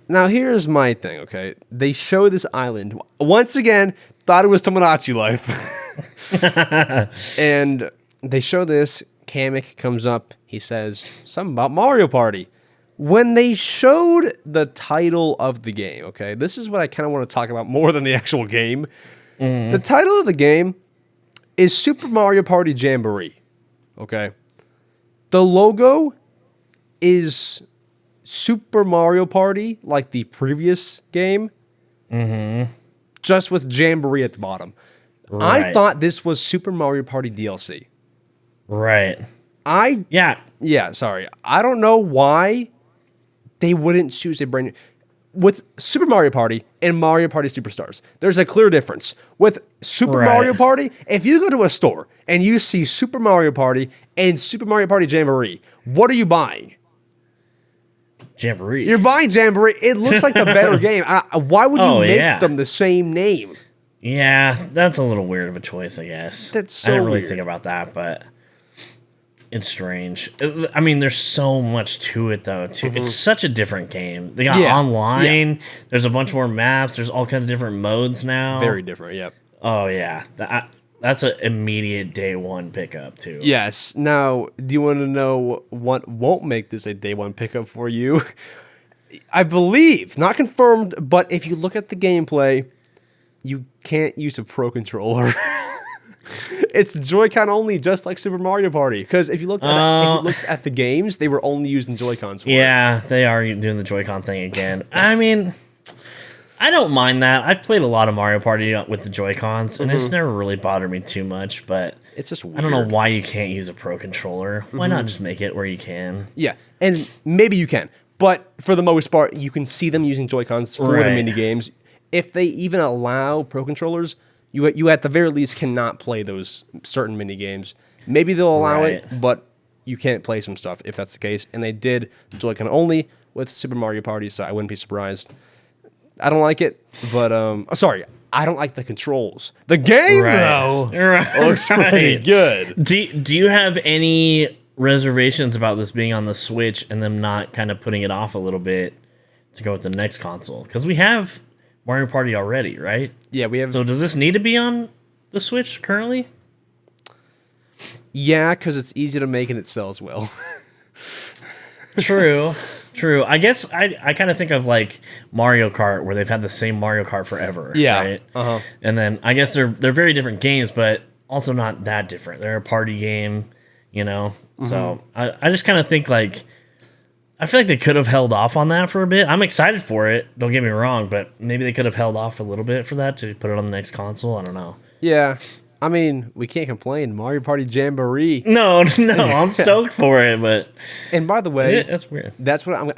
Now, here's my thing, okay? They show this island. Once again, thought it was Tomodachi Life. And they show this. Kamek comes up. He says something about Mario Party. When they showed the title of the game, okay? This is what I kind of want to talk about more than the actual game. The title of the game is Super Mario Party Jamboree, okay? The logo is Super Mario Party, like the previous game, just with Jamboree at the bottom. Right. I thought this was Super Mario Party DLC. Right. Yeah, sorry. I don't know why they wouldn't choose a brand new... With Super Mario Party and Mario Party Superstars, there's a clear difference. With Super Mario Party, if you go to a store and you see Super Mario Party and Super Mario Party Jamboree, what are you buying? Jamboree. You're buying Jamboree. It looks like the better game. Why would you make them the same name? Yeah, that's a little weird of a choice, I guess. That's so I didn't really weird. think about that, but it's strange. I mean, there's so much to it, though. It's such a different game. They got online. Yeah. There's a bunch more maps. There's all kinds of different modes now. Very different, yep. Oh, yeah. That's an immediate day one pickup, too. Yes. Now, do you want to know what won't make this a day one pickup for you? I believe, not confirmed, but if you look at the gameplay, you can't use a Pro Controller. It's Joy-Con only, just like Super Mario Party. Because if you looked at the games, they were only using Joy-Cons for it. Yeah, they are doing the Joy-Con thing again. I mean, I don't mind that. I've played a lot of Mario Party with the Joy-Cons, and it's never really bothered me too much, but it's just weird. I don't know why you can't use a Pro Controller. Why not just make it where you can? Yeah, and maybe you can. But for the most part, you can see them using Joy-Cons for the mini games. If they even allow Pro Controllers, you at the very least cannot play those certain mini games. Maybe they'll allow it, but you can't play some stuff if that's the case. And they did Joy-Con only with Super Mario Party, so I wouldn't be surprised. I don't like it, but sorry, I don't like the controls. The game, though, looks pretty good. Do you have any reservations about this being on the Switch and them not kind of putting it off a little bit to go with the next console? Because we have Mario Party already, right? Yeah, we have. So does this need to be on the Switch currently? Yeah, because it's easy to make and it sells well. True. I guess I kind of think of like Mario Kart, where they've had the same Mario Kart forever. Yeah. Right? Uh-huh. And then I guess they're very different games, but also not that different. They're a party game, you know? So I just kind of think like, I feel like they could have held off on that for a bit. I'm excited for it, don't get me wrong, but maybe they could have held off a little bit for that to put it on the next console. I don't know. Yeah. I mean, we can't complain. Mario Party Jamboree. No, I'm stoked for it, but And by the way, that's weird. that's what I'm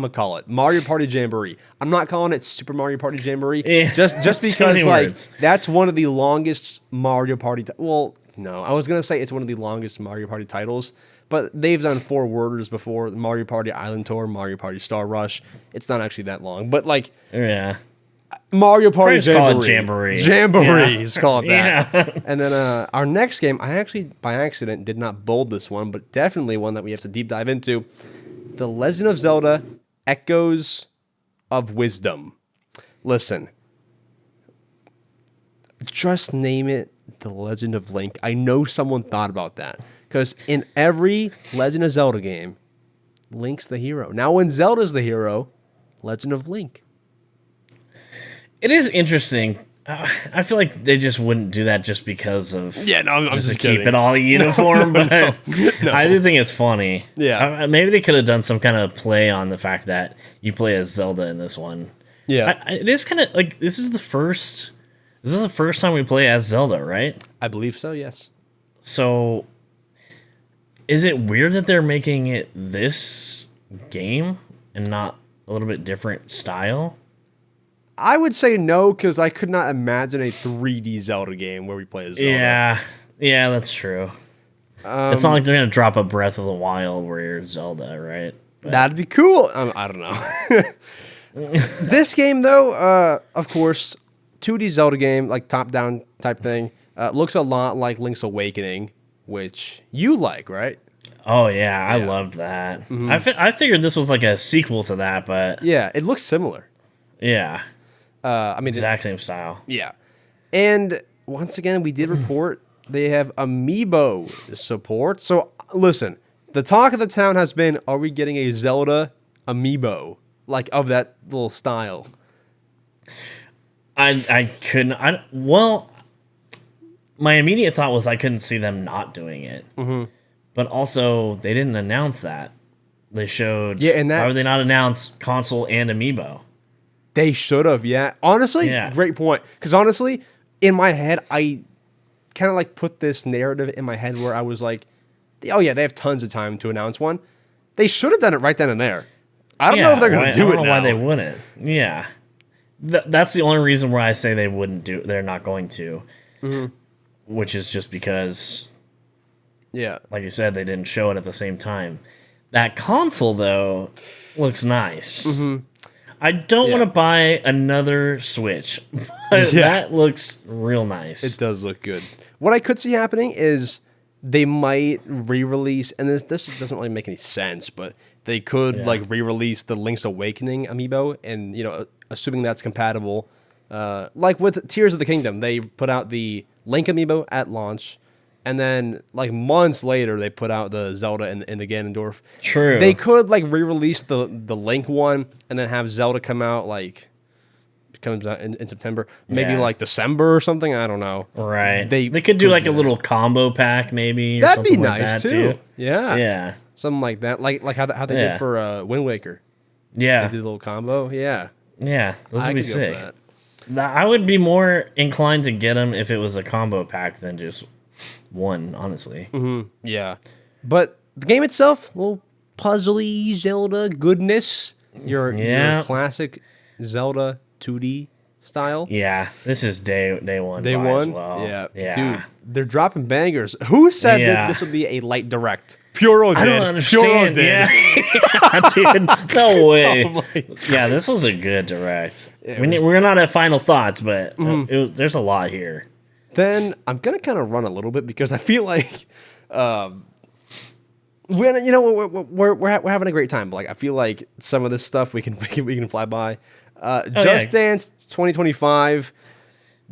gonna call it. Mario Party Jamboree. I'm not calling it Super Mario Party Jamboree. Yeah, just too because many like words. that's one of the longest Mario Party. Well, no, I was gonna say it's one of the longest Mario Party titles, but they've done 4 worders before: Mario Party Island Tour, Mario Party Star Rush. It's not actually that long, but like Yeah. Mario Party Just call it Jamboree. Jamboree. Jamboree, just call it that. Yeah. And then our next game, I actually by accident did not bold this one, but definitely one that we have to deep dive into: The Legend of Zelda: Echoes of Wisdom. Listen, just name it The Legend of Link. I know someone thought about that because in every Legend of Zelda game, Link's the hero. Now, when Zelda's the hero, Legend of Link. It is interesting. I feel like they just wouldn't do that just because of I'm just to keep it all uniform. But I do think it's funny. Yeah. Maybe they could have done some kind of play on the fact that you play as Zelda in this one. Yeah. It is kind of like this is the first time we play as Zelda, right? I believe so, yes. So is it weird that they're making it this game and not a little bit different style? I would say no, because I could not imagine a 3D Zelda game where we play as Zelda. Yeah, that's true. It's not like they're gonna drop a Breath of the Wild where you're Zelda, right? That'd be cool. I don't know. This game, though, of course, 2D Zelda game, like top-down type thing, looks a lot like Link's Awakening, which you like, right? Oh yeah, I loved that. I figured this was like a sequel to that, but Yeah, it looks similar. yeah, I mean, exact same style. yeah. And once again, we did report they have amiibo support. So listen, the talk of the town has been, are we getting a Zelda amiibo, like of that little style? I couldn't. Well, my immediate thought was I couldn't see them not doing it. But also, they didn't announce that. They showed. Yeah, and that- why would they not announce console and amiibo? They should have, yeah. Honestly, Yeah. great point. Because honestly, in my head, I kind of like put this narrative in my head where I was like, oh yeah, they have tons of time to announce one. They should have done it right then and there. I don't know if they're going to do it now. I don't know why they wouldn't. Yeah. That's the only reason why I say they wouldn't do. They're not going to. Which is just because, Yeah. like you said, they didn't show it at the same time. That console, though, looks nice. I don't want to buy another Switch, but that looks real nice. It does look good. What I could see happening is they might re-release, and this doesn't really make any sense, but they could like re-release the Link's Awakening amiibo, and assuming that's compatible, like with Tears of the Kingdom, they put out the Link amiibo at launch, and then like months later they put out the Zelda and the Ganondorf. True. They could like re-release the Link one, and then have Zelda come out like comes out in September, maybe like December or something. I don't know. Right. They could do like a little combo pack maybe. Or That'd be something like nice that too. Yeah. Yeah. Something like that. Like how they did for Wind Waker. Yeah. They did a little combo. Yeah. Yeah. Those would be could go sick. for I would be more inclined to get them if it was a combo pack than just one, honestly. Yeah. But the game itself, a little puzzly Zelda goodness. Your classic Zelda 2D style. Yeah. This is day one. Day buy one? as well. Yeah. Yeah. Dude, they're dropping bangers. Who said that Yeah. this would be a light direct? Pyoro did. I don't understand. Pyoro did. Yeah. Dude, no way. Oh my- Yeah, this was a good direct. It We're not at final thoughts, but there's a lot here. Then I'm gonna kind of run a little bit because I feel like, we're having a great time. But like I feel like some of this stuff we can fly by. Just Dance 2025.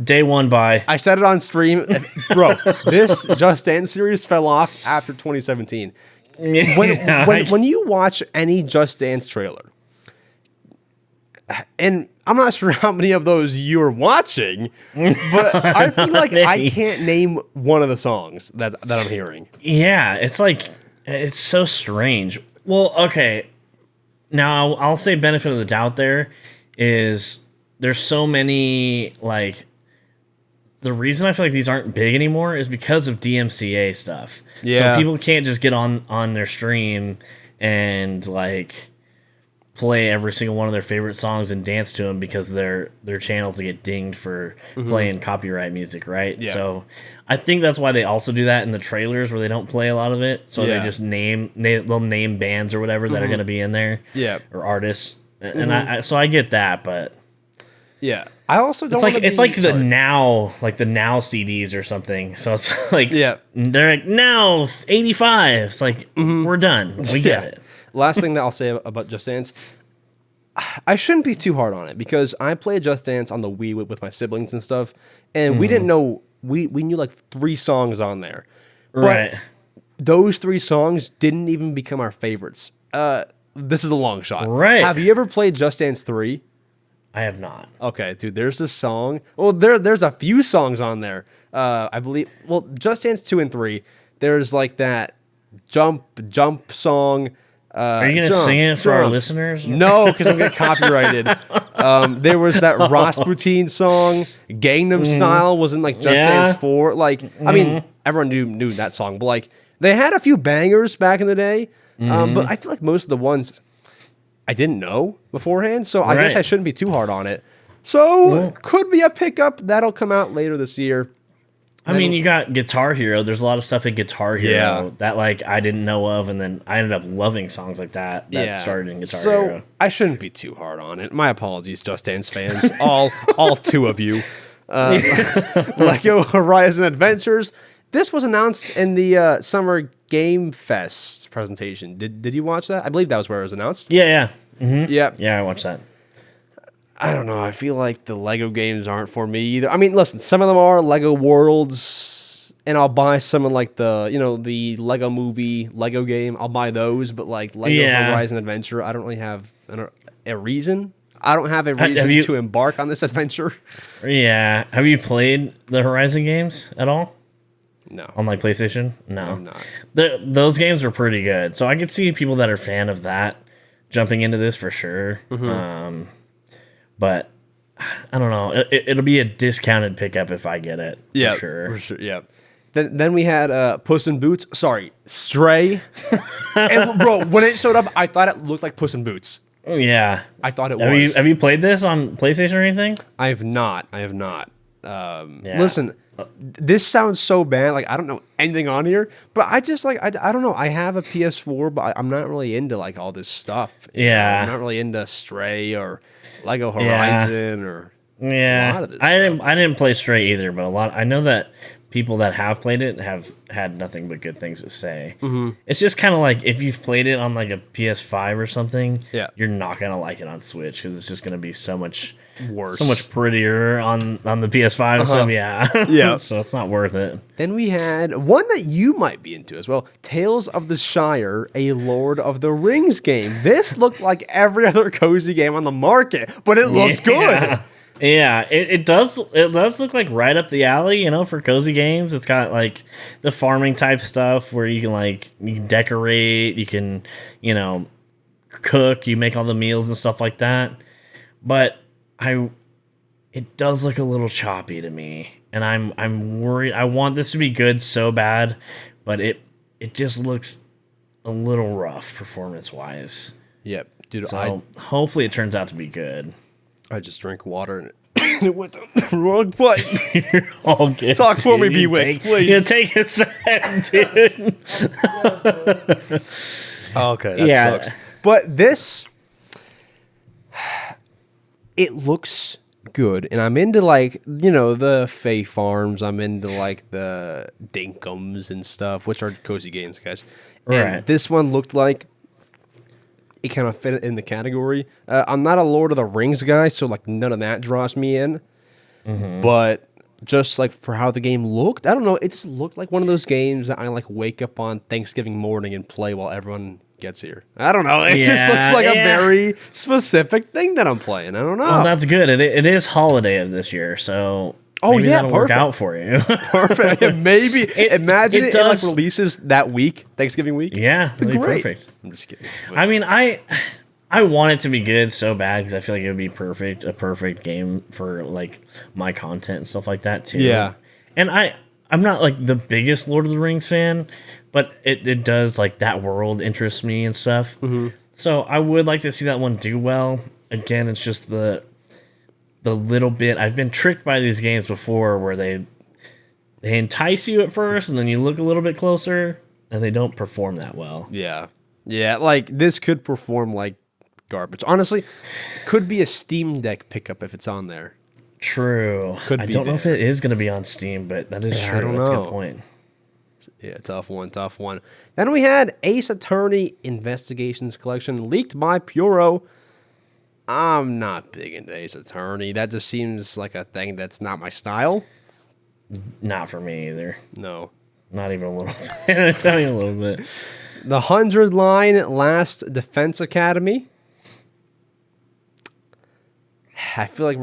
Day one by. I said it on stream, bro. This Just Dance series fell off after 2017. When you watch any Just Dance trailer, and I'm not sure how many of those you're watching, but I feel like I can't name one of the songs that I'm hearing. Yeah, it's like, it's so strange. Well, okay. Now, I'll say benefit of the doubt there is there's so many, like, the reason I feel like these aren't big anymore is because of DMCA stuff. Yeah. So people can't just get on their stream and, like, play every single one of their favorite songs and dance to them because their channels get dinged for playing copyright music, right? Yeah. So I think that's why they also do that in the trailers where they don't play a lot of it. So Yeah. they just they'll name bands or whatever that are going to be in there. Yeah. Or artists. And so I get that, but Yeah, I also don't. it's like the now CDs or something. So it's like they're like now 85. It's like we're done. We get it. Last thing that I'll say about Just Dance, I shouldn't be too hard on it because I played Just Dance on the Wii with my siblings and stuff, and we didn't know we knew like 3 songs on there, but Right. those 3 songs didn't even become our favorites. This is a long shot. Right. Have you ever played Just Dance 3? I have not. Okay, dude, there's this song. Well, there's a few songs on there. I believe. Well, Just Dance 2 and 3. There's like that jump song. Are you gonna sing it for our listeners? No, because I'm gonna get copyrighted. There was that Rasputin song, Gangnam Style, was in like Just Dance 4. Like, I mean, everyone knew that song, but like they had a few bangers back in the day. But I feel like most of the ones I didn't know beforehand, so I guess I shouldn't be too hard on it. So could be a pickup that'll come out later this year. I mean, you got Guitar Hero. There's a lot of stuff in Guitar Hero that like I didn't know of, and then I ended up loving songs like that started in Guitar Hero. So I shouldn't be too hard on it. My apologies, Just Dance fans, all 2 of you. Lego Horizon Adventures. This was announced in the Summer Game Fest presentation. Did you watch that? I believe that was where it was announced. Yeah. Mm-hmm. Yeah, I watched that. I don't know. I feel like the Lego games aren't for me either. I mean, listen, some of them are Lego Worlds, and I'll buy some of like the Lego Movie Lego game. I'll buy those, but like Lego Horizon Adventure, I don't really have a reason. I don't have a reason to embark on this adventure. Yeah. Have you played the Horizon games at all? No. On like PlayStation? No. I'm not. Those games are pretty good. So I could see people that are fan of that jumping into this for sure. But I don't know. It'll be a discounted pickup if I get it. Yeah, for sure. Yeah. Then we had Puss in Boots. Sorry, Stray. And bro, when it showed up, I thought it looked like Puss in Boots. Yeah. I thought it was. Have you played this on PlayStation or anything? I have not. Listen, this sounds so bad. Like I don't know anything on here, but I just like I don't know. I have a PS4, but I'm not really into like all this stuff. Yeah. I'm not really into Stray or Lego Horizon or a lot of this I stuff. didn't play Stray either, but I know that people that have played it have had nothing but good things to say. It's just kind of like if you've played it on like a PS5 or something, you're not gonna like it on Switch because it's just gonna be so much worse, so much prettier on the PS5 and stuff. Yeah. So it's not worth it. Then we had one that you might be into as well, Tales of the Shire, a Lord of the Rings game. This looked like every other cozy game on the market, but it looked good. Yeah, it does. It does look like right up the alley, for cozy games. It's got like the farming type stuff where you can decorate, you can, cook, you make all the meals and stuff like that. But it does look a little choppy to me, and I'm worried. I want this to be good so bad, but it just looks a little rough performance wise. Yep, dude. So hopefully it turns out to be good. I just drank water It went down the wrong button. You're all good. Talk for me, dude. BWICK, please. Yeah, take a second, dude. Okay, that sucks. But this, it looks good, and I'm into like the Fae Farms. I'm into like the Dinkums and stuff, which are cozy games, guys. And Right. this one looked like it kind of fit in the category. I'm not a Lord of the Rings guy, so like none of that draws me in. But just like for how the game looked, I don't know. It just looked like one of those games that I like wake up on Thanksgiving morning and play while everyone gets here. I don't know. It just looks like a very specific thing that I'm playing. I don't know. Well, that's good. It is holiday of this year, so maybe that'll work out for you. Perfect. Yeah, maybe. Imagine it like does. releases that week, Thanksgiving week. Yeah, it'd be Great. perfect. I'm just kidding. I mean, I want it to be good so bad because I feel like it would be a perfect game for like my content and stuff like that too. Yeah. And I'm not like the biggest Lord of the Rings fan, but it does like that world interests me and stuff. So I would like to see that one do well. Again, it's just the little bit I've been tricked by these games before where they entice you at first and then you look a little bit closer and they don't perform that well. Yeah. Yeah, like this could perform like garbage. Honestly, could be a Steam Deck pickup if it's on there. True. Could I be don't know if there. it is going to be on Steam, but that is true. I don't That's a know. good point. Yeah, tough one. Then we had Ace Attorney Investigations Collection leaked by Pyoro. I'm not big into Ace Attorney. That just seems like a thing that's not my style. Not for me either. No. Not even a little bit. Not even a little bit. The 100 line Last Defense Academy. I feel like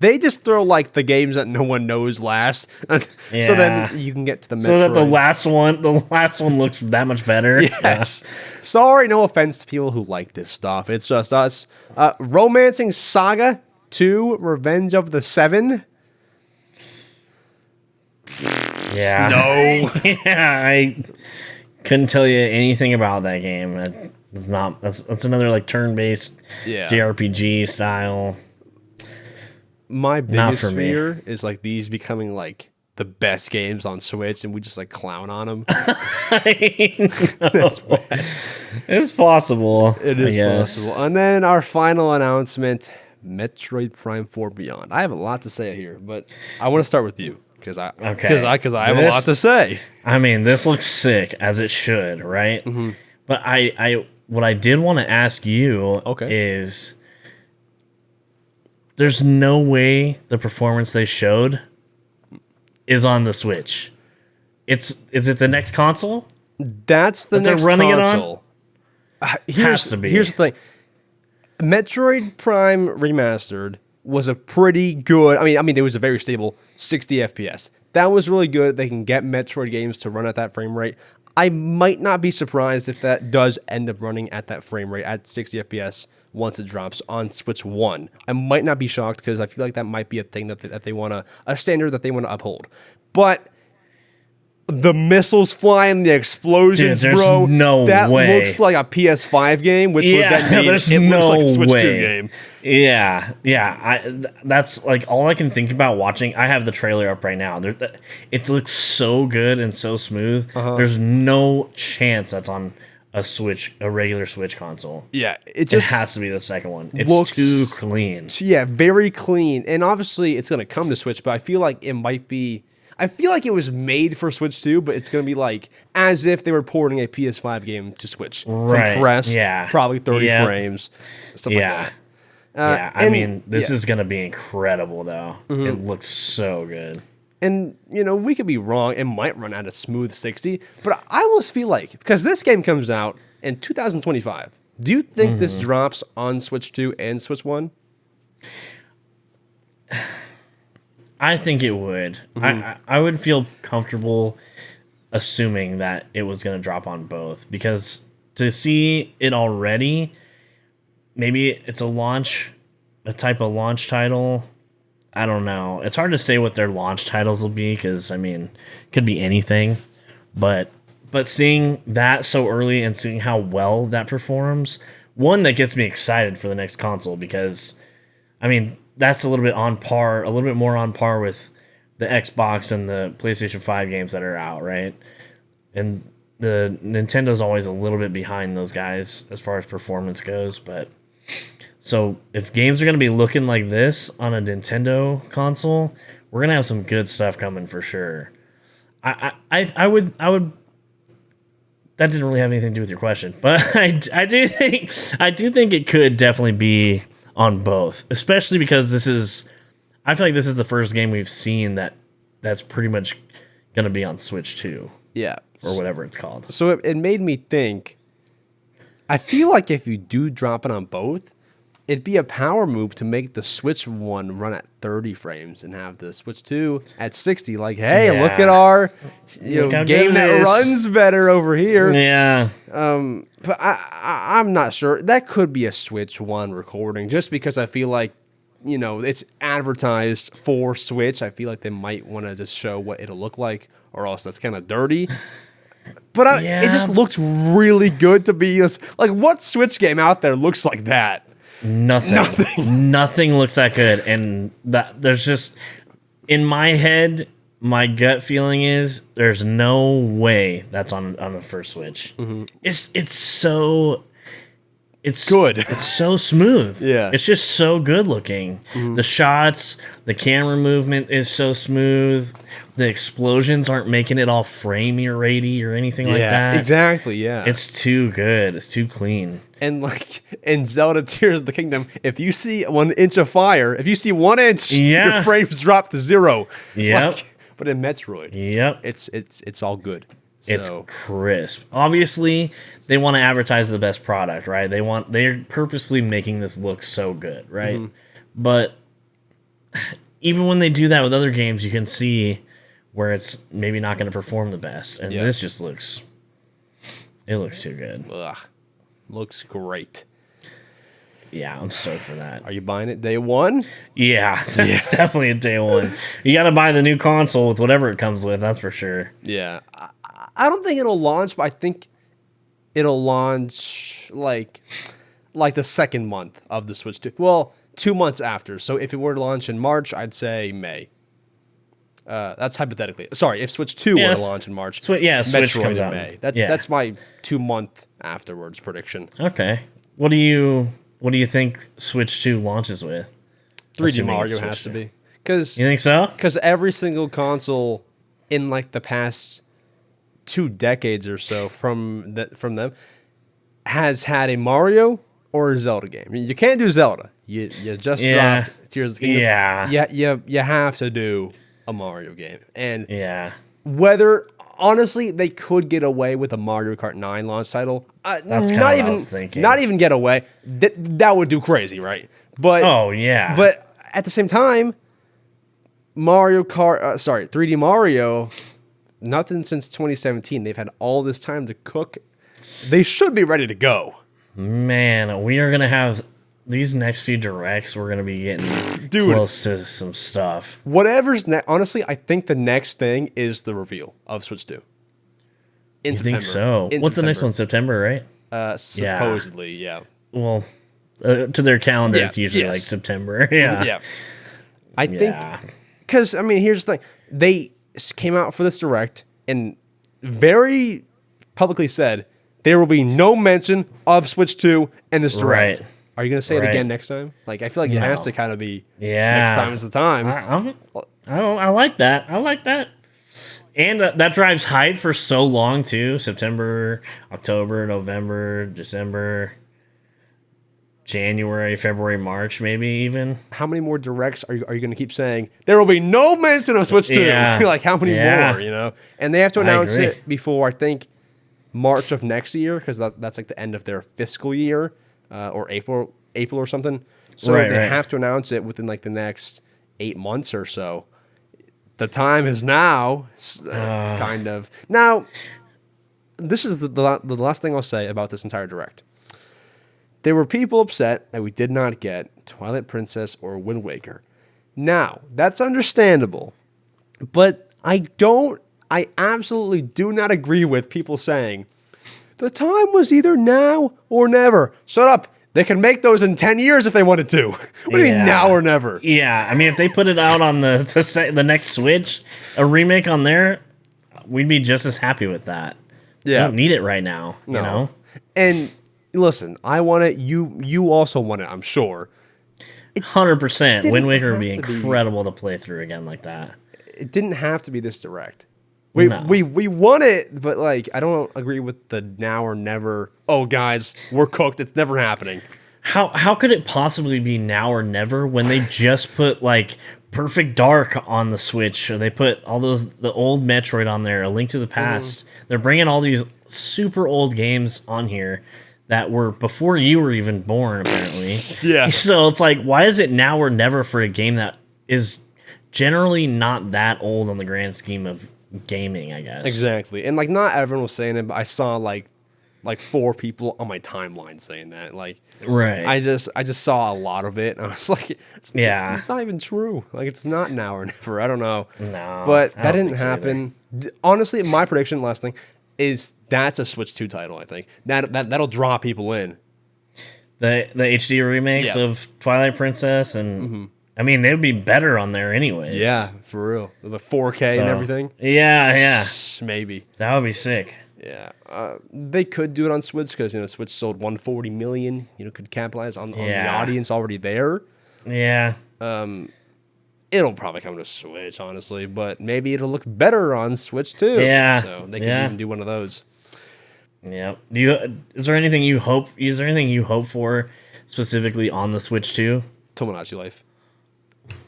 they just throw like the games that no one knows last, so then you can get to the Metroid. So that the last one looks that much better. Yes. Sorry, no offense to people who like this stuff. It's just us. Romancing Saga 2: Revenge of the Seven. Yeah. No. Yeah, I couldn't tell you anything about that game. It's not. That's another like turn-based JRPG style. My biggest for me. fear is like these becoming like the best games on Switch, and we just like clown on them. It's possible. It is possible. And then our final announcement: Metroid Prime 4 Beyond. I have a lot to say here, but I want to start with you because I have a lot to say. I mean, this looks sick as it should, right? But what I did want to ask you is, there's no way the performance they showed is on the Switch. Is it the next console? That's the next console. Has to be. Here's the thing. Metroid Prime Remastered was a pretty good. I mean, it was a very stable 60 FPS. That was really good. They can get Metroid games to run at that frame rate. I might not be surprised if that does end up running at that frame rate at 60 FPS once it drops on Switch 1. I might not be shocked because I feel like that might be a thing that they want to, a standard that they want to uphold. But the missiles flying, the explosions, dude, bro. No that way. looks like a PS5 game, which would then mean it looks like a Switch 2 game. Yeah. That's like all I can think about watching. I have the trailer up right now. It looks so good and so smooth. There's no chance that's on a regular Switch console. Yeah, it has to be the second one. It's looks too clean. Yeah, very clean. And obviously it's going to come to Switch, but I feel like it might be... I feel like it was made for Switch 2, but it's going to be like as if they were porting a PS5 game to Switch. Right. Compressed, probably 30 frames, stuff like that. I mean, this is going to be incredible, though. It looks so good. And, we could be wrong. It might run at a smooth 60, but I almost feel like, because this game comes out in 2025, do you think this drops on Switch 2 and Switch 1? I think it would. I would feel comfortable assuming that it was going to drop on both, because to see it already, maybe it's a type of launch title. I don't know. It's hard to say what their launch titles will be because, I mean, it could be anything. But seeing that so early and seeing how well that performs, one, that gets me excited for the next console because I mean, that's a little bit more on par with the Xbox and the PlayStation 5 games that are out, right? And the Nintendo's always a little bit behind those guys as far as performance goes, but so if games are going to be looking like this on a Nintendo console, we're going to have some good stuff coming for sure. I would that didn't really have anything to do with your question, but I do think it could definitely be on both, especially because I feel like this is the first game we've seen that's pretty much going to be on Switch 2. Yeah. Or whatever it's called. So it made me think, I feel like if you do drop it on both, it'd be a power move to make the Switch 1 run at 30 frames and have the Switch 2 at 60. Like, hey, look at our game that runs better over here. Yeah. But I'm not sure. That could be a Switch 1 recording just because I feel like, it's advertised for Switch. I feel like they might want to just show what it'll look like, or else that's kind of dirty. But it just looks really good to be like, what Switch game out there looks like that? Nothing looks that good, and there's just in my head, my gut feeling is there's no way that's on the first Switch. Mm-hmm. It's good. It's so smooth. Yeah. It's just so good looking. Mm-hmm. The shots, the camera movement is so smooth. The explosions aren't making it all framey or ratey or anything like that. Exactly, yeah. It's too good. It's too clean. And like in Zelda Tears of the Kingdom, if you see 1 inch of fire, if you see 1 inch, your frames drop to 0. Yep. But in Metroid, it's all good. So. It's crisp. Obviously, they want to advertise the best product, right? They're purposely making this look so good, right? Mm-hmm. But even when they do that with other games, you can see where it's maybe not going to perform the best, and this just looks too good. Ugh. Looks great. Yeah, I'm stoked for that. Are you buying it day one? Yeah, it's definitely a day one. You got to buy the new console with whatever it comes with, that's for sure. Yeah. I don't think it'll launch, but I think it'll launch like the second month of the Switch 2. Well, 2 months after. So if it were to launch in March, I'd say May. That's hypothetically. Sorry, if Switch 2 were to launch in March, Switch Metroid comes in out. May. That's my 2 month afterwards prediction. Okay. What do you think Switch 2 launches with? 3D Mario has to be. You think so? Because every single console in like the past 2 decades or so from them has had a Mario or a Zelda game. I mean, you can't do Zelda. You just dropped Tears of the Kingdom. Yeah. You have to do a Mario game. And whether honestly they could get away with a Mario Kart 9 launch title. That's kind of what I was thinking. Not even get away. That would do crazy, right? But But at the same time, 3D Mario, nothing since 2017. They've had all this time to cook. They should be ready to go. Man, we are going to have these next few directs. We're going to be getting close to some stuff. Whatever's next. Honestly, I think the next thing is the reveal of Switch 2. You think so? What's the next one? September, right? Supposedly, yeah. Well, to their calendar, it's usually like September. Yeah. I think, because, I mean, here's the thing. They came out for this direct and very publicly said there will be no mention of Switch 2 in this direct. Right. Are you going to say it again next time? Like, I feel like it has to kind of be next time is the time. I like that. I like that. And that drives hype for so long, too. September, October, November, December, January, February, March, maybe even. How many more directs are you going to keep saying, there will be no mention of Switch 2? Like, how many more, you know? And they have to announce it before, I think, March of next year, because that's like the end of their fiscal year, or April or something. So they have to announce it within like the next 8 months or so. The time is now. It's kind of now. This is the last thing I'll say about this entire direct. There were people upset that we did not get Twilight Princess or Wind Waker. Now that's understandable, but I absolutely do not agree with people saying the time was either now or never. Shut up. They can make those in 10 years if they wanted to. What do you mean now or never? Yeah, I mean, if they put it out on the next Switch, a remake on there, we'd be just as happy with that. Yeah. We don't need it right now, you know? And listen, I want it. You also want it, I'm sure. 100%. Wind Waker would be incredible to play through again like that. It didn't have to be this direct. We want it, but like I don't agree with the now or never. Oh, guys, we're cooked. It's never happening. How could it possibly be now or never when they just put like Perfect Dark on the Switch, or they put all the old Metroid on there, A Link to the Past. They're bringing all these super old games on here that were before you were even born, apparently. Yeah. So it's like, why is it now or never for a game that is generally not that old on the grand scheme of gaming, I guess. Exactly. And like not everyone was saying it, but I saw like 4 people on my timeline saying that. Like right. I just saw a lot of it and I was like it's not even true. Like it's not now or never. I don't know. No. But that didn't happen. Honestly, my prediction last thing is that's a Switch 2 title, I think. That'll draw people in. The HD remakes of Twilight Princess and I mean, they would be better on there anyways. Yeah, for real. The 4K and everything. Yeah. Maybe. That would be sick. Yeah. They could do it on Switch because, Switch sold 140 million. Could capitalize on the audience already there. Yeah. It'll probably come to Switch, honestly, but maybe it'll look better on Switch too. Yeah. So they could even do one of those. Yep. Is there anything you hope for specifically on the Switch 2? Tomodachi Life.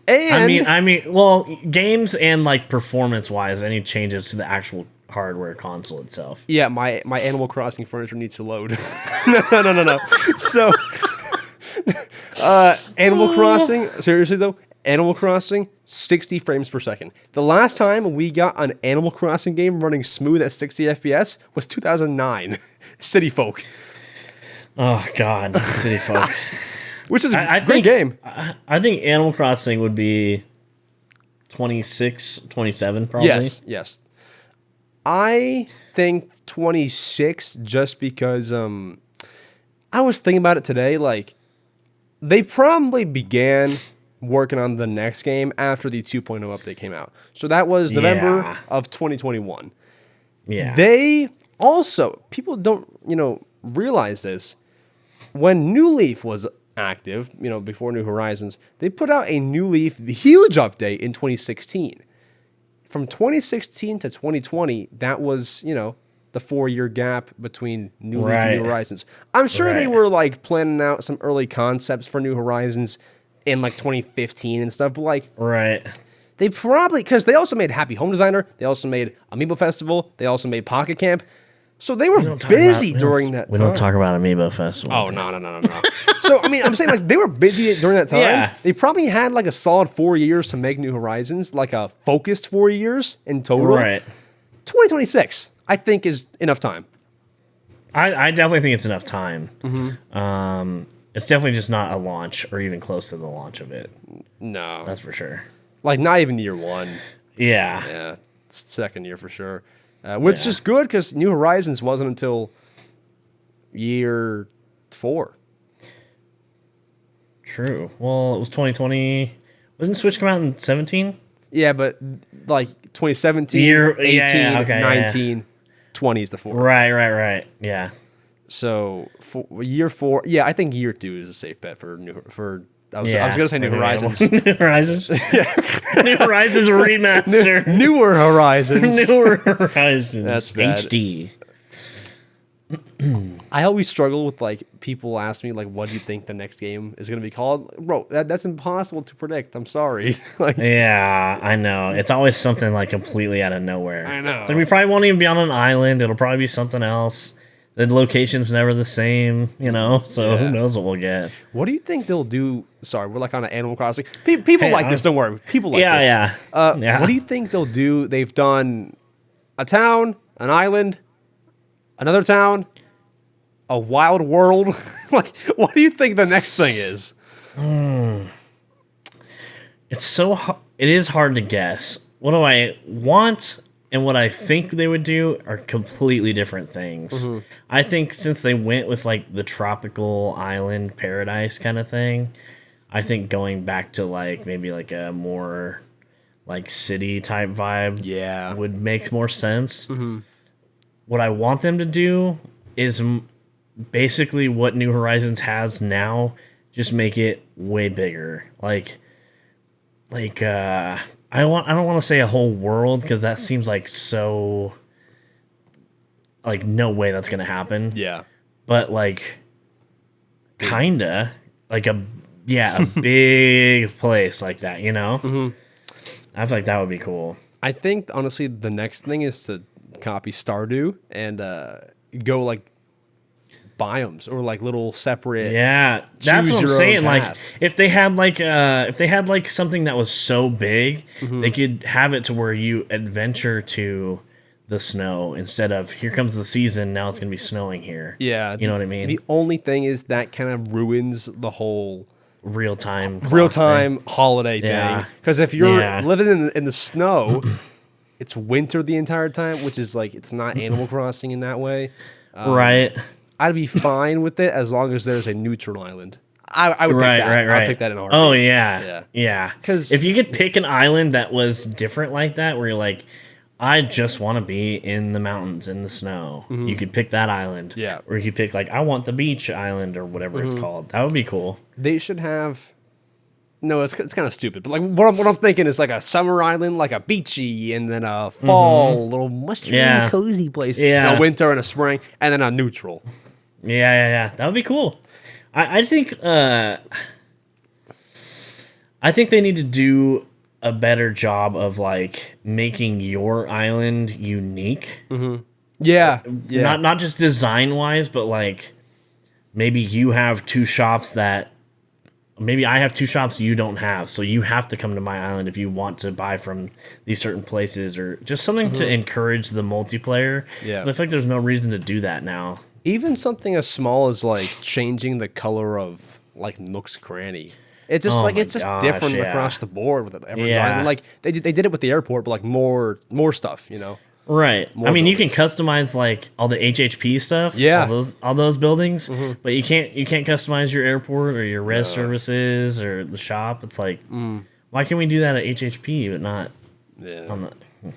And I mean, well, games and like performance-wise, any changes to the actual hardware console itself. Yeah, my Animal Crossing furniture needs to load. No. So, Animal Crossing, seriously though, Animal Crossing, 60 frames per second. The last time we got an Animal Crossing game running smooth at 60 FPS was 2009, City Folk. Oh, God, City Folk. Which is a great game. I think Animal Crossing would be 26, 27 probably. Yes. I think 26 just because I was thinking about it today. Like, they probably began working on the next game after the 2.0 update came out. So that was November of 2021. Yeah. They also, people don't, realize this. When New Leaf was active, before New Horizons, they put out a New Leaf huge update in 2016. From 2016 to 2020, that was, the 4-year gap between New Leaf and New Horizons. I'm sure they were like planning out some early concepts for New Horizons in like 2015 and stuff, but like they probably, because they also made Happy Home Designer, they also made Amiibo Festival, they also made Pocket Camp. So they were busy during that time. We don't talk about Amiibo Festival. Oh, no. So, I mean, I'm saying, like, they were busy during that time. Yeah. They probably had, like, a solid 4 years to make New Horizons, like a focused 4 years in total. Right. 2026, I think, is enough time. I definitely think it's enough time. It's definitely just not a launch or even close to the launch of it. No. That's for sure. Like, not even year 1. Yeah. Yeah, second year for sure. Which is good because New Horizons wasn't until year 4. True. Well, it was 2020. Didn't Switch come out in 17? Yeah, but like 2017, 18, 19, 20 is the 4. Right. Yeah. So year 4, I think year 2 is a safe bet for I was gonna say New Horizons. New Horizons? Yeah. New Horizons remaster. Newer Horizons. Newer Horizons. That's bad. HD. I always struggle with like people ask me like, what do you think the next game is gonna be called? Bro, that's impossible to predict. I'm sorry. Yeah, I know. It's always something like completely out of nowhere. I know. So we probably won't even be on an island. It'll probably be something else. The location's never the same, so who knows what we'll get. What do you think they'll do? Sorry, we're like on an Animal Crossing. People like this, don't worry. People like this. Yeah. What do you think they'll do? They've done a town, an island, another town, a wild world. Like, what do you think the next thing is? It is hard to guess. What do I want? and what I think they would do are completely different things. I think since they went with like the tropical island paradise kind of thing, I think going back to like maybe like a more like city type vibe would make more sense. What I want them to do is basically what New Horizons has now, just make it way bigger. Like I don't want to say a whole world because that seems like so like no way that's gonna happen. Yeah. But like kinda like a big place like that, you know? I feel like that would be cool. I think honestly the next thing is to copy Stardew and go like biomes or like little separate. Yeah, that's what I'm saying. Like path. if they had like something that was so big, they could have it to where you adventure to the snow instead of here comes the season, now it's gonna be snowing here. Yeah, you know what I mean. The only thing is that kind of ruins the whole real time holiday Yeah. thing. Because if you're Yeah. living in the snow, it's winter the entire time, which is like it's not Animal Crossing in that way. Right. I'd be fine with it as long as there's a neutral island. I would pick that. Right. I'd pick that in a heartbeat. Oh yeah. 'Cause- if you could pick an island that was different like that, where you're like, I just want to be in the mountains in the snow. You could pick that island. Yeah. Or you could pick like I want the beach island or whatever it's called. That would be cool. They should have. No, it's kind of stupid. But like what I'm thinking is like a summer island, like a beachy, and then a fall little mushroom cozy place. Yeah. And a winter and a spring, and then a neutral. Yeah. That would be cool. I think they need to do a better job of like making your island unique. Yeah. Not just design wise, but like maybe you have two shops that maybe I have two shops you don't have, so you have to come to my island if you want to buy from these certain places, or just something to encourage the multiplayer. Yeah. 'Cause I feel like there's no reason to do that now. Even something as small as like changing the color of like Nook's Cranny. It's just it's just different across the board with everyone's island. Like they did it with the airport, but like more stuff, you know. Right. I mean, you can customize like all the HHP stuff. Yeah. All those buildings, but you can't customize your airport or your res services or the shop. It's like, why can we do that at HHP but not on the?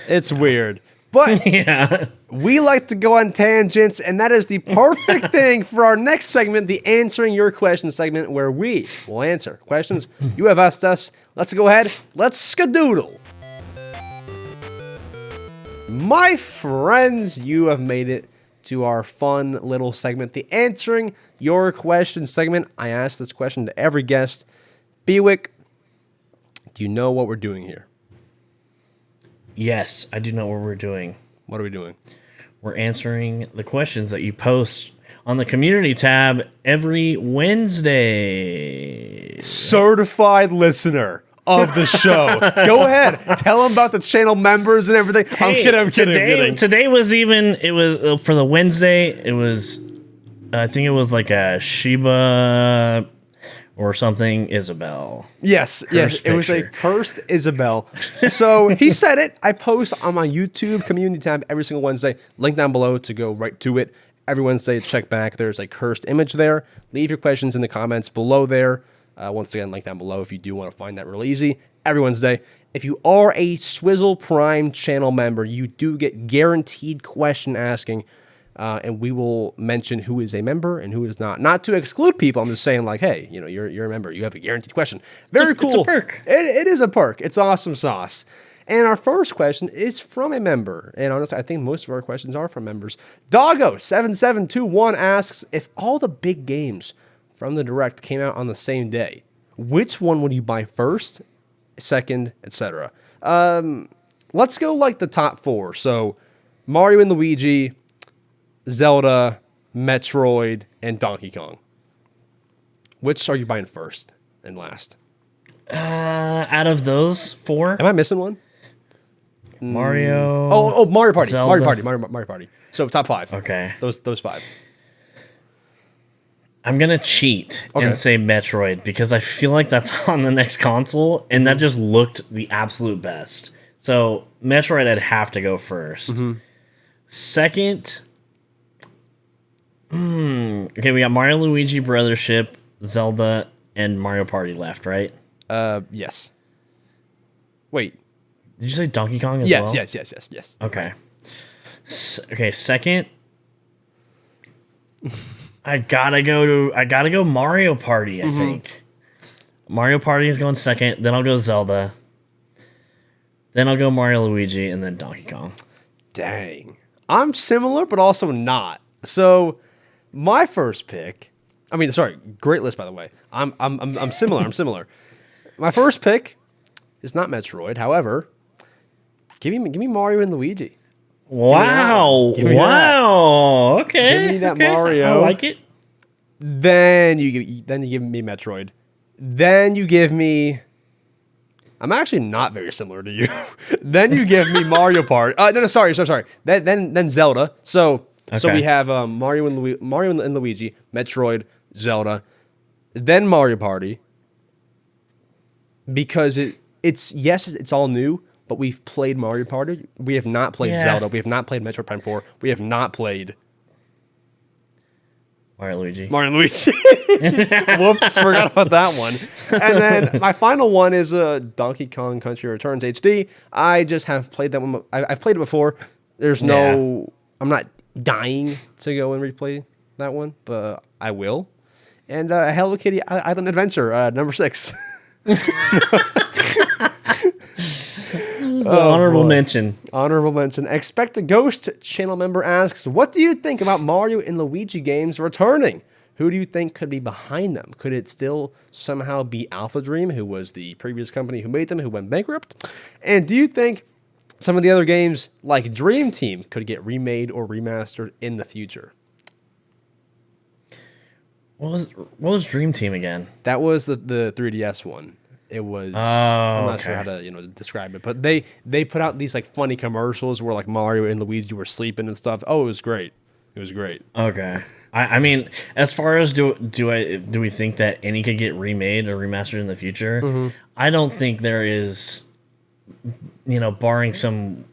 It's weird. But Yeah. we like to go on tangents, and that is the perfect thing for our next segment, the Answering Your Questions segment, where we will answer questions you have asked us. Let's go ahead. Let's skadoodle. My friends, you have made it to our fun little segment, the Answering Your Questions segment. I ask this question to every guest. BWICK, do you know what we're doing here? Yes, I do know what we're doing. What are we doing? We're answering the questions that you post on the community tab every Wednesday. Certified listener of the show. Go ahead. Tell them about the channel members and everything. I'm kidding. Today was for the Wednesday, it was, I think it was like a Shiba or something Isabel. Yes. Cursed It was a picture. cursed Isabel. So he said it. I post on my YouTube community tab every single Wednesday. Link down below to go right to it. Every Wednesday, check back. There's a cursed image there. Leave your questions in the comments below there. Once again, link down below if you do want to find that real easy. Every Wednesday. If you are a Swizzle Prime channel member, you do get guaranteed question asking. And we will mention who is a member and who is not. Not to exclude people. I'm just saying, like, hey, you're a member. You have a guaranteed question. Very cool. It's a perk. It is a perk. It's awesome sauce. And our first question is from a member. And honestly, I think most of our questions are from members. Doggo7721 asks, if all the big games from the Direct came out on the same day, which one would you buy first, second, etc.? Let's go like the top four. So Mario and Luigi, Zelda, Metroid, and Donkey Kong. Which are you buying first and last? Out of those four, Am I missing one? Mario. Oh, Mario Party. Zelda. Mario Party. So top five. Okay. Those five. I'm gonna cheat and say Metroid because I feel like that's on the next console, and that just looked the absolute best. So Metroid, I'd have to go first. Second, okay, we got Mario Luigi Brothership, Zelda, and Mario Party left, right? Yes. Wait. Did you say Donkey Kong as well? Yes. Okay. Okay, second, I gotta go Mario Party, I think. Mario Party is going second, then I'll go Zelda. Then I'll go Mario Luigi, and then Donkey Kong. Dang. I'm similar, but also not. So, my first pick. I mean, sorry, great list by the way. I'm similar. I'm similar. My first pick is not Metroid. However, give me Mario and Luigi. Wow! Give me Wow! Okay. Give me that okay. Mario. I like it. Then you give me Metroid. Then you give me. I'm actually not very similar to you. Then you give me Mario Party. No, sorry. Then Zelda. So we have Mario and Luigi, Metroid, Zelda, then Mario Party. Because it's all new, but we've played Mario Party. We have not played Zelda. We have not played Metroid Prime 4. We have not played Mario Luigi. Whoops, forgot about that one. And then my final one is Donkey Kong Country Returns HD. I just have played that one. I've played it before. There's no... I'm not dying to go and replay that one, but I will. And Hello Kitty Island Adventure, number 6. Honorable mention. Honorable mention. Expect a Ghost channel member asks, what do you think about Mario and Luigi games returning? Who do you think could be behind them? Could it still somehow be Alpha Dream, who was the previous company who made them, who went bankrupt? And do you think some of the other games like Dream Team could get remade or remastered in the future? What was Dream Team again? That was the 3DS one. It was I'm not sure how to describe it, but they put out these like funny commercials where like Mario and Luigi were sleeping and stuff. Oh, it was great. It was great. Okay. I mean, as far as do we think that any could get remade or remastered in the future? I don't think there is, barring some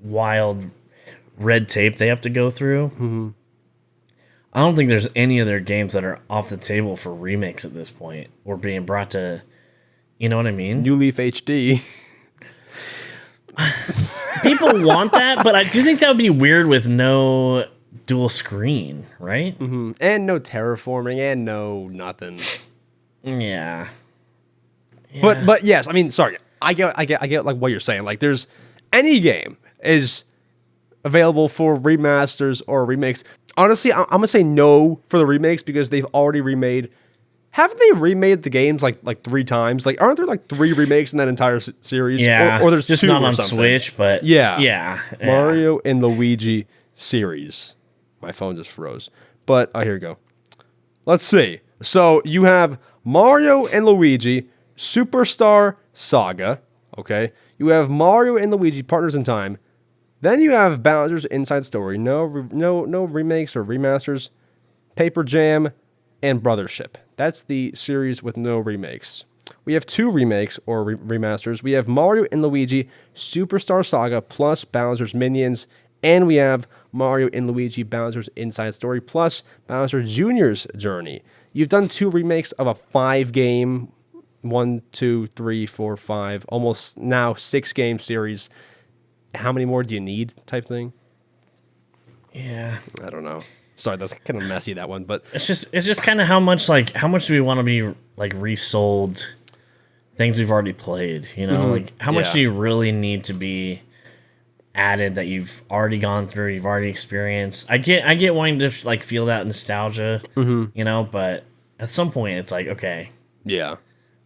wild red tape they have to go through. I don't think there's any of their games that are off the table for remakes at this point or being brought to. You know what I mean? New Leaf HD. People want that, but I do think that would be weird with no dual screen, right? And no terraforming and no nothing. Yeah. But yes, I mean, sorry. I get like what you're saying. Like there's any game is available for remasters or remakes. Honestly, I'm going to say no for the remakes because they've already remade. Haven't they remade the games like 3 times? Like, aren't there like 3 remakes in that entire series? Yeah, or there's just 2 not or on something. Switch, but yeah. Mario and Luigi series. My phone just froze. But here we go. Let's see. So you have Mario and Luigi Superstar Saga. Okay, you have Mario and Luigi Partners in Time. Then you have Bowser's Inside Story. No remakes or remasters. Paper Jam and Brothership. That's the series with no remakes. We have 2 remakes or remasters. We have Mario and Luigi Superstar Saga plus Bowser's Minions. And we have Mario and Luigi Bowser's Inside Story plus Bowser Jr.'s Journey. You've done 2 remakes of a 5-game, 1, 2, 3, 4, 5, almost now 6-game series. How many more do you need type thing? Yeah. I don't know. Sorry, that's kind of messy, that one, but It's just kind of how much do we want to be like resold things we've already played, Like how much do you really need to be added that you've already gone through, you've already experienced? I get wanting to like feel that nostalgia, but at some point it's like, okay, yeah,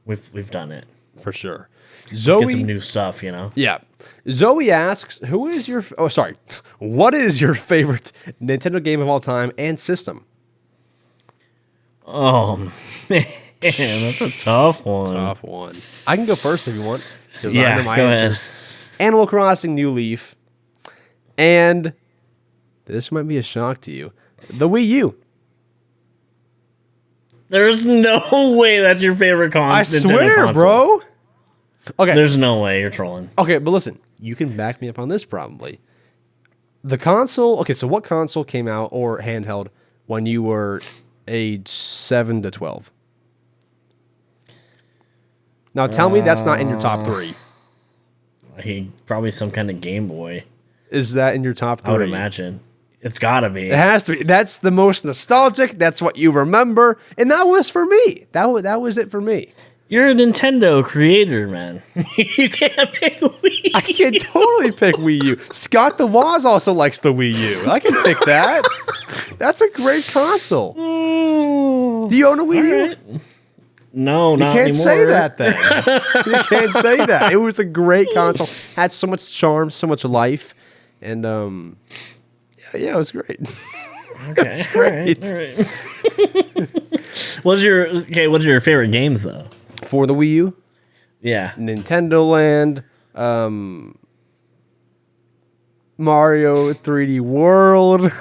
we've done it. for sure. Let's get some new stuff, Yeah. Zoe asks, what is your favorite Nintendo game of all time and system? Oh, man, that's a tough one. I can go first if you want. Because Yeah, I know my go answers. ahead. Animal Crossing New Leaf. And this might be a shock to you. The Wii U. There's no way that's your favorite console. I swear, bro. Okay. There's no way you're trolling. Okay, but listen, you can back me up on this probably. The console, okay, so what console came out or handheld when you were age 7 to 12? Now tell me that's not in your top 3. Probably some kind of Game Boy. Is that in your top 3? I would imagine. It's gotta be. It has to be. That's the most nostalgic. That's what you remember. And that was for me. That was it for me. You're a Nintendo creator, man. You can't pick Wii. I can totally pick Wii U. Scott the Woz also likes the Wii U. I can pick that. That's a great console. Do you own a Wii U? Right. No, not You can't anymore. say that then. You can't say that. It was a great console. Had so much charm, so much life. And yeah, it was great. Okay, great. all right. What's your favorite games though? For the Wii U, Yeah. Nintendo Land, Mario 3D World,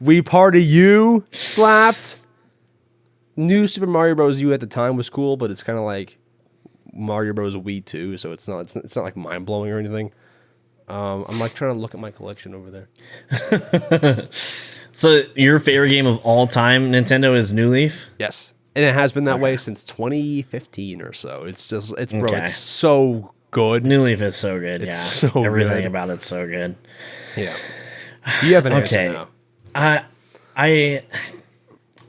Wii Party U slapped. New Super Mario Bros. U at the time was cool, but it's kind of like Mario Bros. Wii 2, so it's not like mind blowing or anything. I'm like trying to look at my collection over there. So your favorite game of all time, Nintendo, is New Leaf? Yes, and it has been that way since 2015 or so. It's bro, Okay. it's so good. New Leaf is so good. It's Yeah, so everything good. about it's so good. Yeah. Do you have an Okay. answer now? I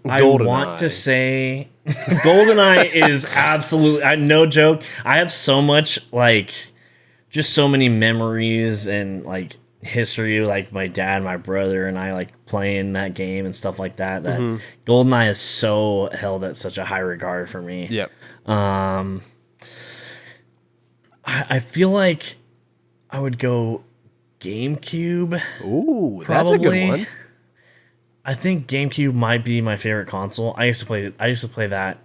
GoldenEye. want to say GoldenEye is absolutely no joke. I have so much just so many memories and history, like my dad, my brother, and I playing that game and stuff like that. That GoldenEye is so held at such a high regard for me. Yep. I feel like I would go GameCube. Ooh, that's a good Probably. one. I think GameCube might be my favorite console. I used to play that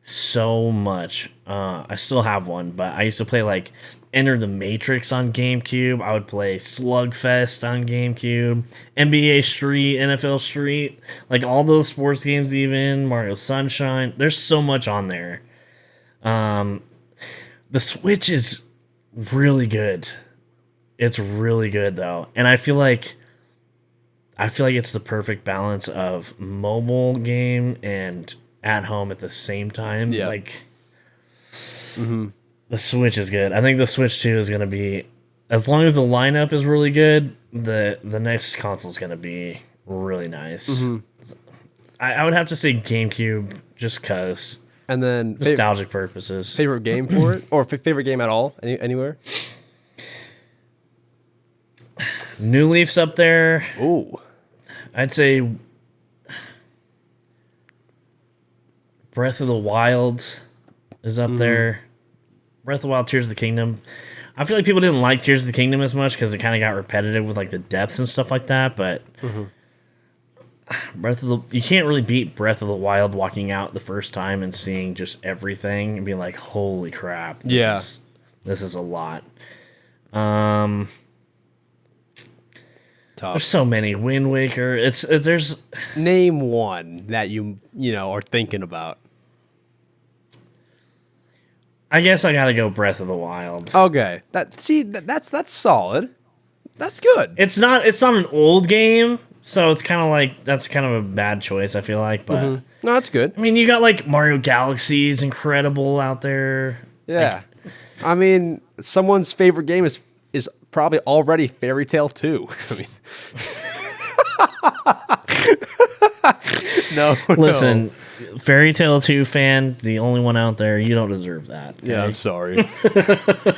so much. I still have one, but I used to play Enter the Matrix on GameCube. I would play Slugfest on GameCube, NBA Street, NFL Street, all those sports games, even Mario Sunshine. There's so much on there. The Switch is really good. It's really good though, and I feel like it's the perfect balance of mobile game and at home at the same time. Yeah. The Switch is good. I think the Switch 2 is going to be, as long as the lineup is really good, the next console is going to be really nice. I would have to say GameCube just because And then nostalgic purposes. favorite game for it, or favorite game at all, anywhere? New Leaf's up there. Ooh, I'd say Breath of the Wild is up there. Breath of the Wild, Tears of the Kingdom. I feel like people didn't like Tears of the Kingdom as much because it kind of got repetitive with the depths and stuff like that. But you can't really beat Breath of the Wild walking out the first time and seeing just everything and being like, holy crap. This is a lot. tough. There's so many. Wind Waker. There's Name one that you are thinking about. I guess I gotta go Breath of the Wild. Okay, that's solid. That's good. It's not an old game, so it's kind of that's kind of a bad choice. I feel like, but No, that's good. I mean, you got Mario Galaxy is incredible out there. Yeah, I mean, someone's favorite game is probably already Fairy Tale 2. I mean, no. Listen, Fairy Tale 2 fan, the only one out there, you don't deserve that. Okay? Yeah, I'm sorry.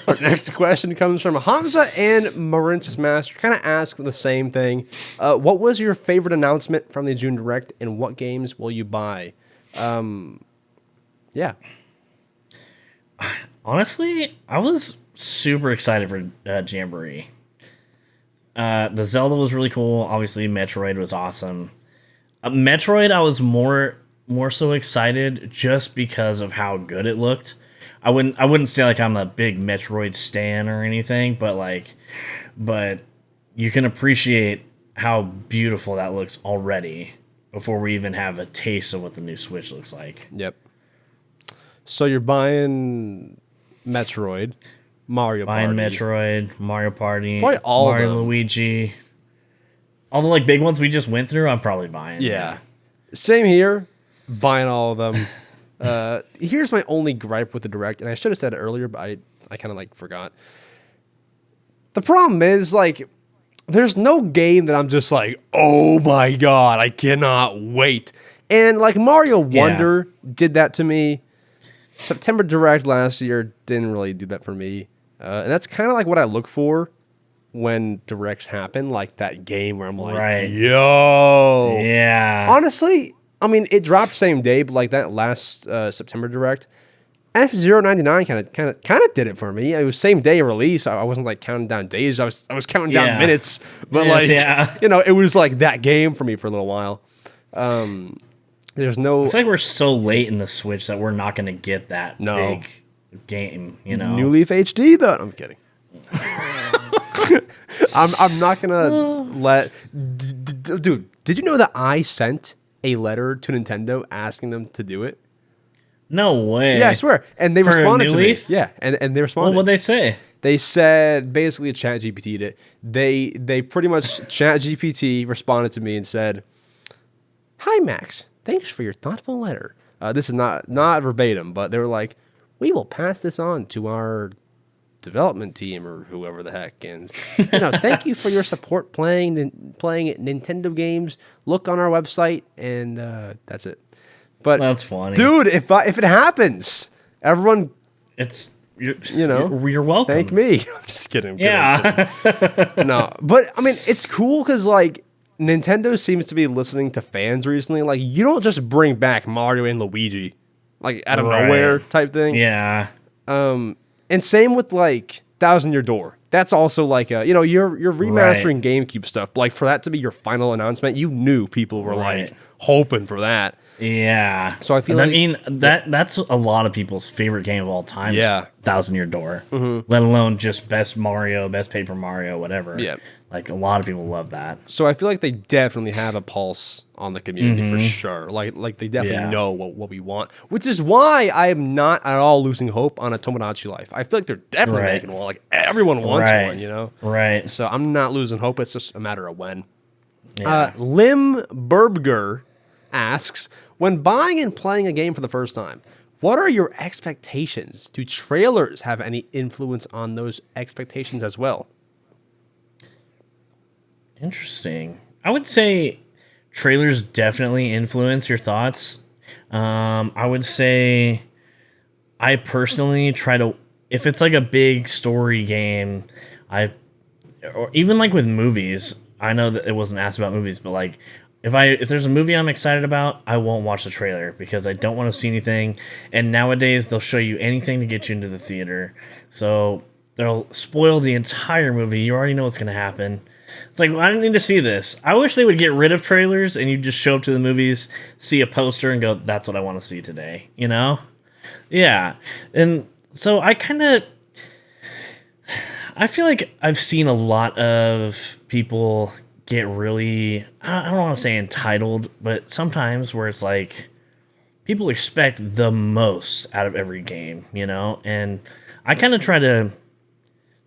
Our next question comes from Hamza and Marincis Master. Kind of ask the same thing. What was your favorite announcement from the June Direct, and what games will you buy? Yeah. Honestly, I was super excited for Jamboree. The Zelda was really cool. Obviously, Metroid was awesome. Metroid, I was more so excited just because of how good it looked. I wouldn't say I'm a big Metroid stan or anything, but you can appreciate how beautiful that looks already before we even have a taste of what the new Switch looks like. Yep. So you're buying Metroid, Mario Buying Party. Metroid, Mario Party, Probably all of Mario them. Luigi. All the like big ones we just went through, I'm probably buying. Yeah. Same here. Buying all of them. Here's my only gripe with the Direct, and I should have said it earlier, but I kind of like forgot. The problem is, like, there's no game that I'm just like, oh my god, I cannot wait. And like Mario Wonder did that to me. September Direct last year didn't really do that for me. And that's kind of like what I look for when Directs happen, like that game where I'm like, yo. Yeah. Honestly, I mean, it dropped same day, but like that last September Direct, F099 kind of did it for me. It was same day release. I wasn't like counting down days. I was counting down minutes. But you know, it was like that game for me for a little while. There's no. I feel like we're so late in the Switch that we're not going to get that big game. You know, New Leaf HD though. I'm kidding. I'm not gonna let. Dude, did you know that I sent a letter to Nintendo asking them to do it? No way. Yeah, I swear. And they For responded New to Leaf? me. Yeah, and they responded. Well, what'd they say? They said basically ChatGPT'd it. They pretty much ChatGPT responded to me and said, "Hi Max, thanks for your thoughtful letter." This is not verbatim, but they were like, "We will pass this on to our development team or whoever the heck, and thank you for your support playing Nintendo games. Look on our website, and that's it." But that's funny, dude. If it happens, everyone, you're welcome. Thank me. I'm just kidding. Yeah. No, but I mean, it's cool because like Nintendo seems to be listening to fans recently. Like, you don't just bring back Mario and Luigi like out of nowhere type thing. Yeah. And same with like Thousand Year Door. That's also like you're remastering GameCube stuff. Like, for that to be your final announcement, you knew people were like hoping for that. Yeah. So I feel like, I mean, that's a lot of people's favorite game of all time. Yeah. Thousand Year Door. Let alone just best Mario, best Paper Mario, whatever. Yeah. Like, a lot of people love that. So I feel like they definitely have a pulse on the community for sure. Like they definitely know what we want, which is why I am not at all losing hope on a Tomodachi Life. I feel like they're definitely making one. Like, everyone wants one, Right. So I'm not losing hope. It's just a matter of when. Yeah. Lim Burbger asks, when buying and playing a game for the first time, what are your expectations? Do trailers have any influence on those expectations as well? Interesting. I would say trailers definitely influence your thoughts. I would say I personally try to, if it's like a big story game, or even like with movies, I know that it wasn't asked about movies, but like if there's a movie I'm excited about, I won't watch the trailer because I don't want to see anything. And nowadays they'll show you anything to get you into the theater. So they'll spoil the entire movie. You already know what's going to happen. It's like, well, I didn't need to see this. I wish they would get rid of trailers and you just show up to the movies, see a poster, and go, that's what I want to see today, you know? Yeah. And so I feel like I've seen a lot of people get really, I don't want to say entitled, but sometimes where it's like people expect the most out of every game, And I kind of try to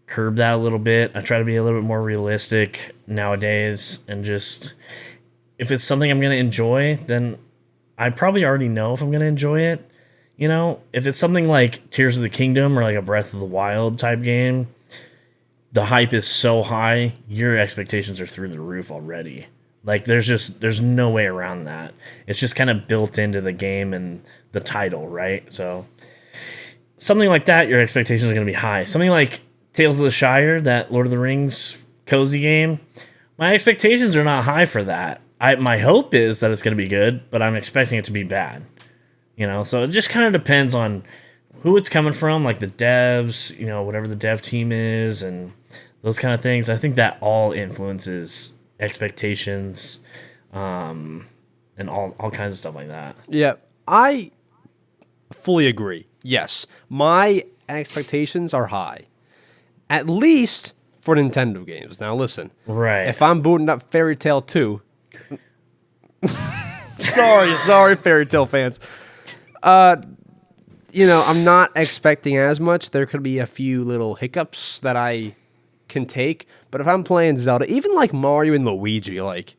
curb that a little bit. I try to be a little bit more realistic nowadays, and just, if it's something I'm going to enjoy, then I probably already know if I'm going to enjoy it. If it's something like Tears of the Kingdom or like a Breath of the Wild type game, the hype is so high, your expectations are through the roof already. Like, there's no way around that. It's just kind of built into the game and the title, right? So something like that, your expectations are going to be high. Something like Tales of the Shire, that Lord of the Rings cozy game, my expectations are not high for that. My hope is that it's going to be good, but I'm expecting it to be bad. So it just kind of depends on who it's coming from, like the devs, whatever the dev team is, and those kind of things. I think that all influences expectations, and all kinds of stuff like that. Yeah, I fully agree. Yes, my expectations are high. At least for Nintendo games. Now listen. Right. If I'm booting up Fairy Tail 2. sorry, Fairy Tail fans. I'm not expecting as much. There could be a few little hiccups that I can take, but if I'm playing Zelda, even like Mario and Luigi, like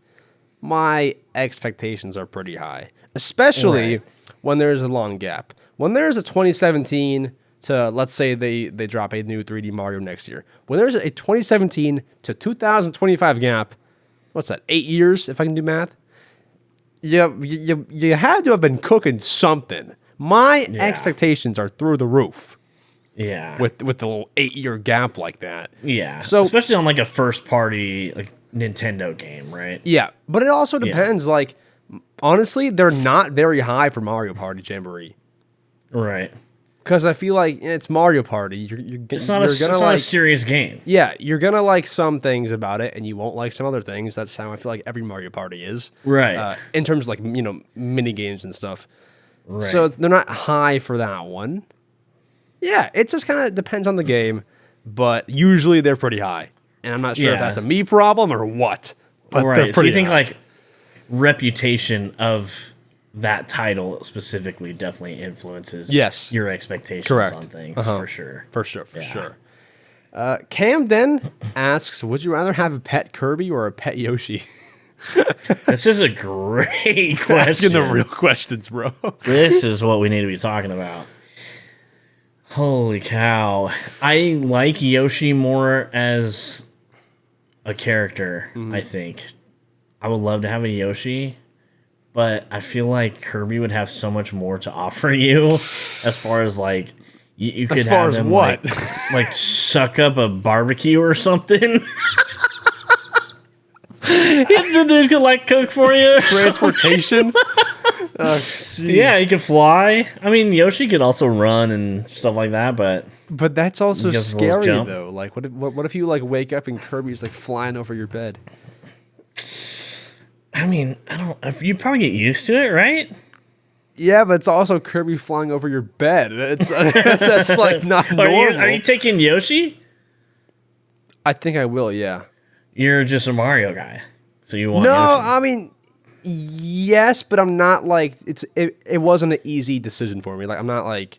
my expectations are pretty high, especially when there's a long gap. When there's a 2017 to, let's say they drop a new 3D Mario next year. When there's a 2017 to 2025 gap, what's that, 8 years, if I can do math? You had to have been cooking something. My expectations are through the roof. Yeah. With the little 8-year gap like that. Yeah. So especially on like a first party like Nintendo game, right? Yeah, but it also depends. Like, honestly, they're not very high for Mario Party Jamboree. Right. Because I feel like it's Mario Party. It's not a serious game. Yeah, you're gonna like some things about it, and you won't like some other things. That's how I feel like every Mario Party is. Right. In terms of like mini games and stuff. Right. So they're not high for that one. Yeah, it just kind of depends on the game, but usually they're pretty high. And I'm not sure if that's a me problem or what. But they're pretty so you think high. like reputation of that title specifically definitely influences your expectations on things for sure. For sure. Camden asks, would you rather have a pet Kirby or a pet Yoshi? This is a great question. Asking the real questions, bro. This is what we need to be talking about. Holy cow. I like Yoshi more as a character, I think. I would love to have a Yoshi, but I feel like Kirby would have so much more to offer you as far as like you could have him like suck up a barbecue or something. The dude could like cook for you. Transportation. Yeah, he could fly. I mean, Yoshi could also run and stuff like that, but that's also scary though. Like, what if you like wake up and Kirby's like flying over your bed? I mean, I don't. You probably get used to it, right? Yeah, but it's also Kirby flying over your bed. It's that's like not normal. Are you taking Yoshi? I think I will. Yeah. You're just a Mario guy, so you want No, Yoshi. I mean, yes, but I'm not like it wasn't an easy decision for me. Like I'm not like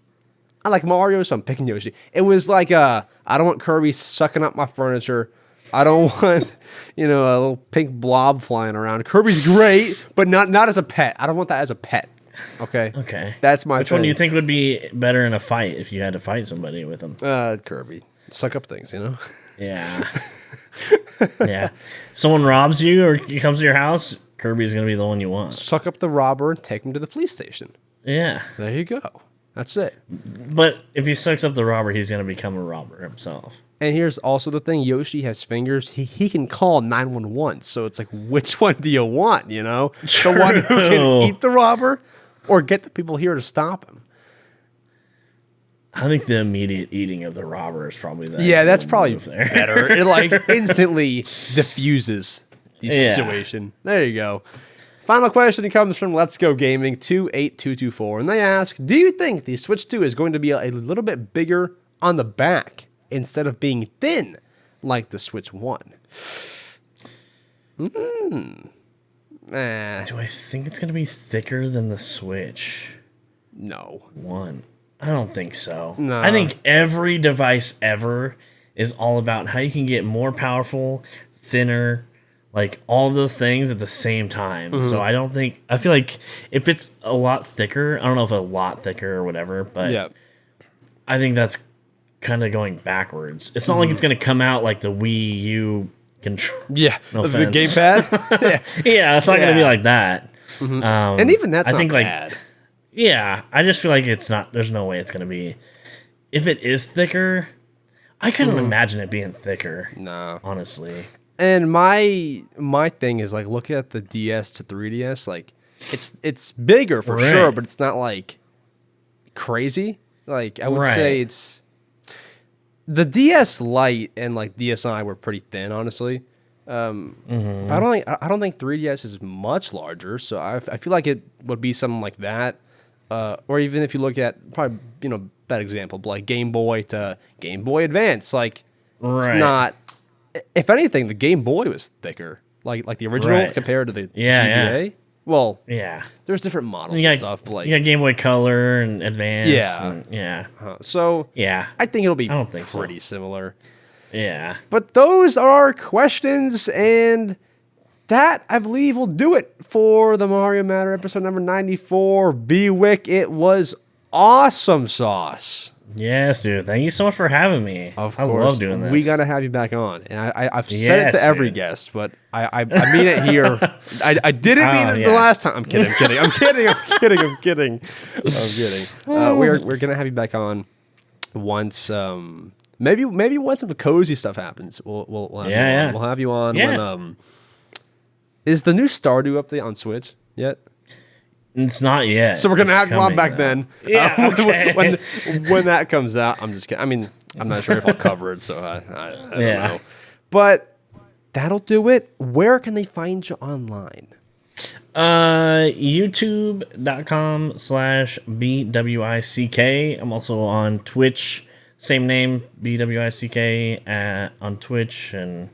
I like Mario, so I'm picking Yoshi. It was like I don't want Kirby sucking up my furniture. I don't want a little pink blob flying around. Kirby's great, but not as a pet. I don't want that as a pet. Okay. Okay. That's my. Which one do you think would be better in a fight if you had to fight somebody with him? Kirby. Suck up things, Yeah. Yeah. If someone robs you or he comes to your house, Kirby's gonna be the one you want. Suck up the robber and take him to the police station. Yeah. There you go. That's it. But if he sucks up the robber, he's gonna become a robber himself. And here's also the thing: Yoshi has fingers. He can call 911. So it's like, which one do you want? The one who can eat the robber, or get the people here to stop him. I think the immediate eating of the robber is probably that. Yeah, that's probably better. It like instantly diffuses the situation. There you go. Final question comes from Let's Go Gaming 28224, and they ask, do you think the Switch 2 is going to be a little bit bigger on the back instead of being thin like the Switch 1? Do I think it's going to be thicker than the Switch? No. 1. I don't think so. No. I think every device ever is all about how you can get more powerful, thinner, like all of those things at the same time. So I feel like if it's a lot thicker, I don't know if a lot thicker or whatever, but I think that's kind of going backwards. It's not like it's going to come out like the Wii U control. Yeah, no the offense. gamepad. Yeah, it's not going to be like that. And even that's not bad. Yeah, I just feel like it's not. There's no way it's going to be. If it is thicker, I couldn't imagine it being thicker. No, honestly. And my thing is like, look at the DS to 3DS. Like, it's bigger for sure, but it's not like crazy. Like I would say it's the DS Lite and like DSi were pretty thin, honestly. But I don't think 3DS is much larger. So I feel like it would be something like that. Or even if you look at probably bad example, like Game Boy to Game Boy Advance, like it's not. If anything, the Game Boy was thicker, like the original compared to the GBA. Well, Yeah. there's different models You and got, stuff. But like, you got Game Boy Color and Advance. Yeah. And, yeah. so Yeah. I think it'll be I don't think so. pretty similar. Yeah. But those are our questions, and that, I believe, will do it for the Mario Matter episode number 94. BWICK, it was awesome sauce. Yes, dude. Thank you so much for having me. Of I course, love doing this. we got to have you back on. And I've said it Yes, to every dude. guest, but I mean it here. I didn't mean it the yeah. last time. I'm kidding. I'm kidding. We're going to have you back on once... Maybe once some cozy stuff happens, we'll have you on. We'll have you on when is the new Stardew update on Switch yet? It's not yet. So we're gonna have you on back though. then. Yeah, okay. when that comes out, I'm just kidding. I mean, I'm not sure if I'll cover it, so I don't Yeah. know. But that'll do it. Where can they find you online? YouTube.com/BWICK. I'm also on Twitch. Same name, BWICK on Twitch, and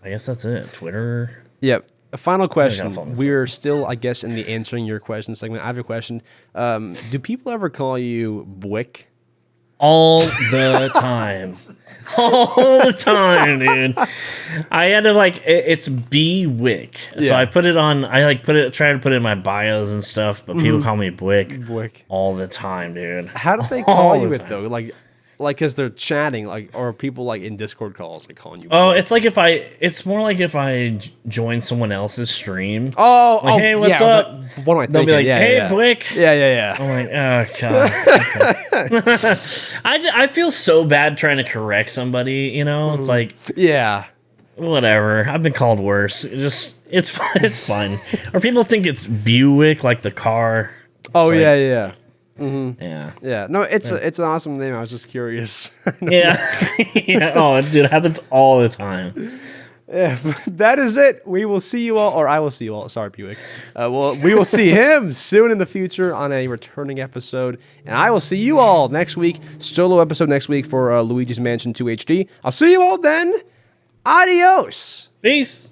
I guess that's it. Twitter. Yep. A final question. follow me. We're still, I guess, in the answering your question segment. I have a question. Do people ever call you BWICK? All the time. All the time, dude. I had to it's BWICK. So Yeah. I put it on, try to put it in my bios and stuff, but people call me BWICK BWICK. all the time, dude. How do they All call the you it time. though? Like, cause they're chatting, or people like in Discord calls, like calling you. Oh, it's more like if I join someone else's stream. Oh, Like, hey, what's up? What am I They'll thinking? be like, hey, yeah. BWICK. Yeah. I'm like, oh, God. Okay. I feel so bad trying to correct somebody, you know? It's like, Yeah. whatever. I've been called worse. It's fine. It's fine. Or people think it's Buick, like the car. Oh, like- yeah. Yeah. Yeah. No, it's an awesome name. I was just curious. Yeah. Yeah. Oh, dude, it happens all the time. Yeah, that is it. We will see you all, or I will see you all. Sorry, Buick. We will see him soon in the future on a returning episode, and I will see you all next week. Solo episode next week for Luigi's Mansion 2 HD. I'll see you all then. Adios. Peace.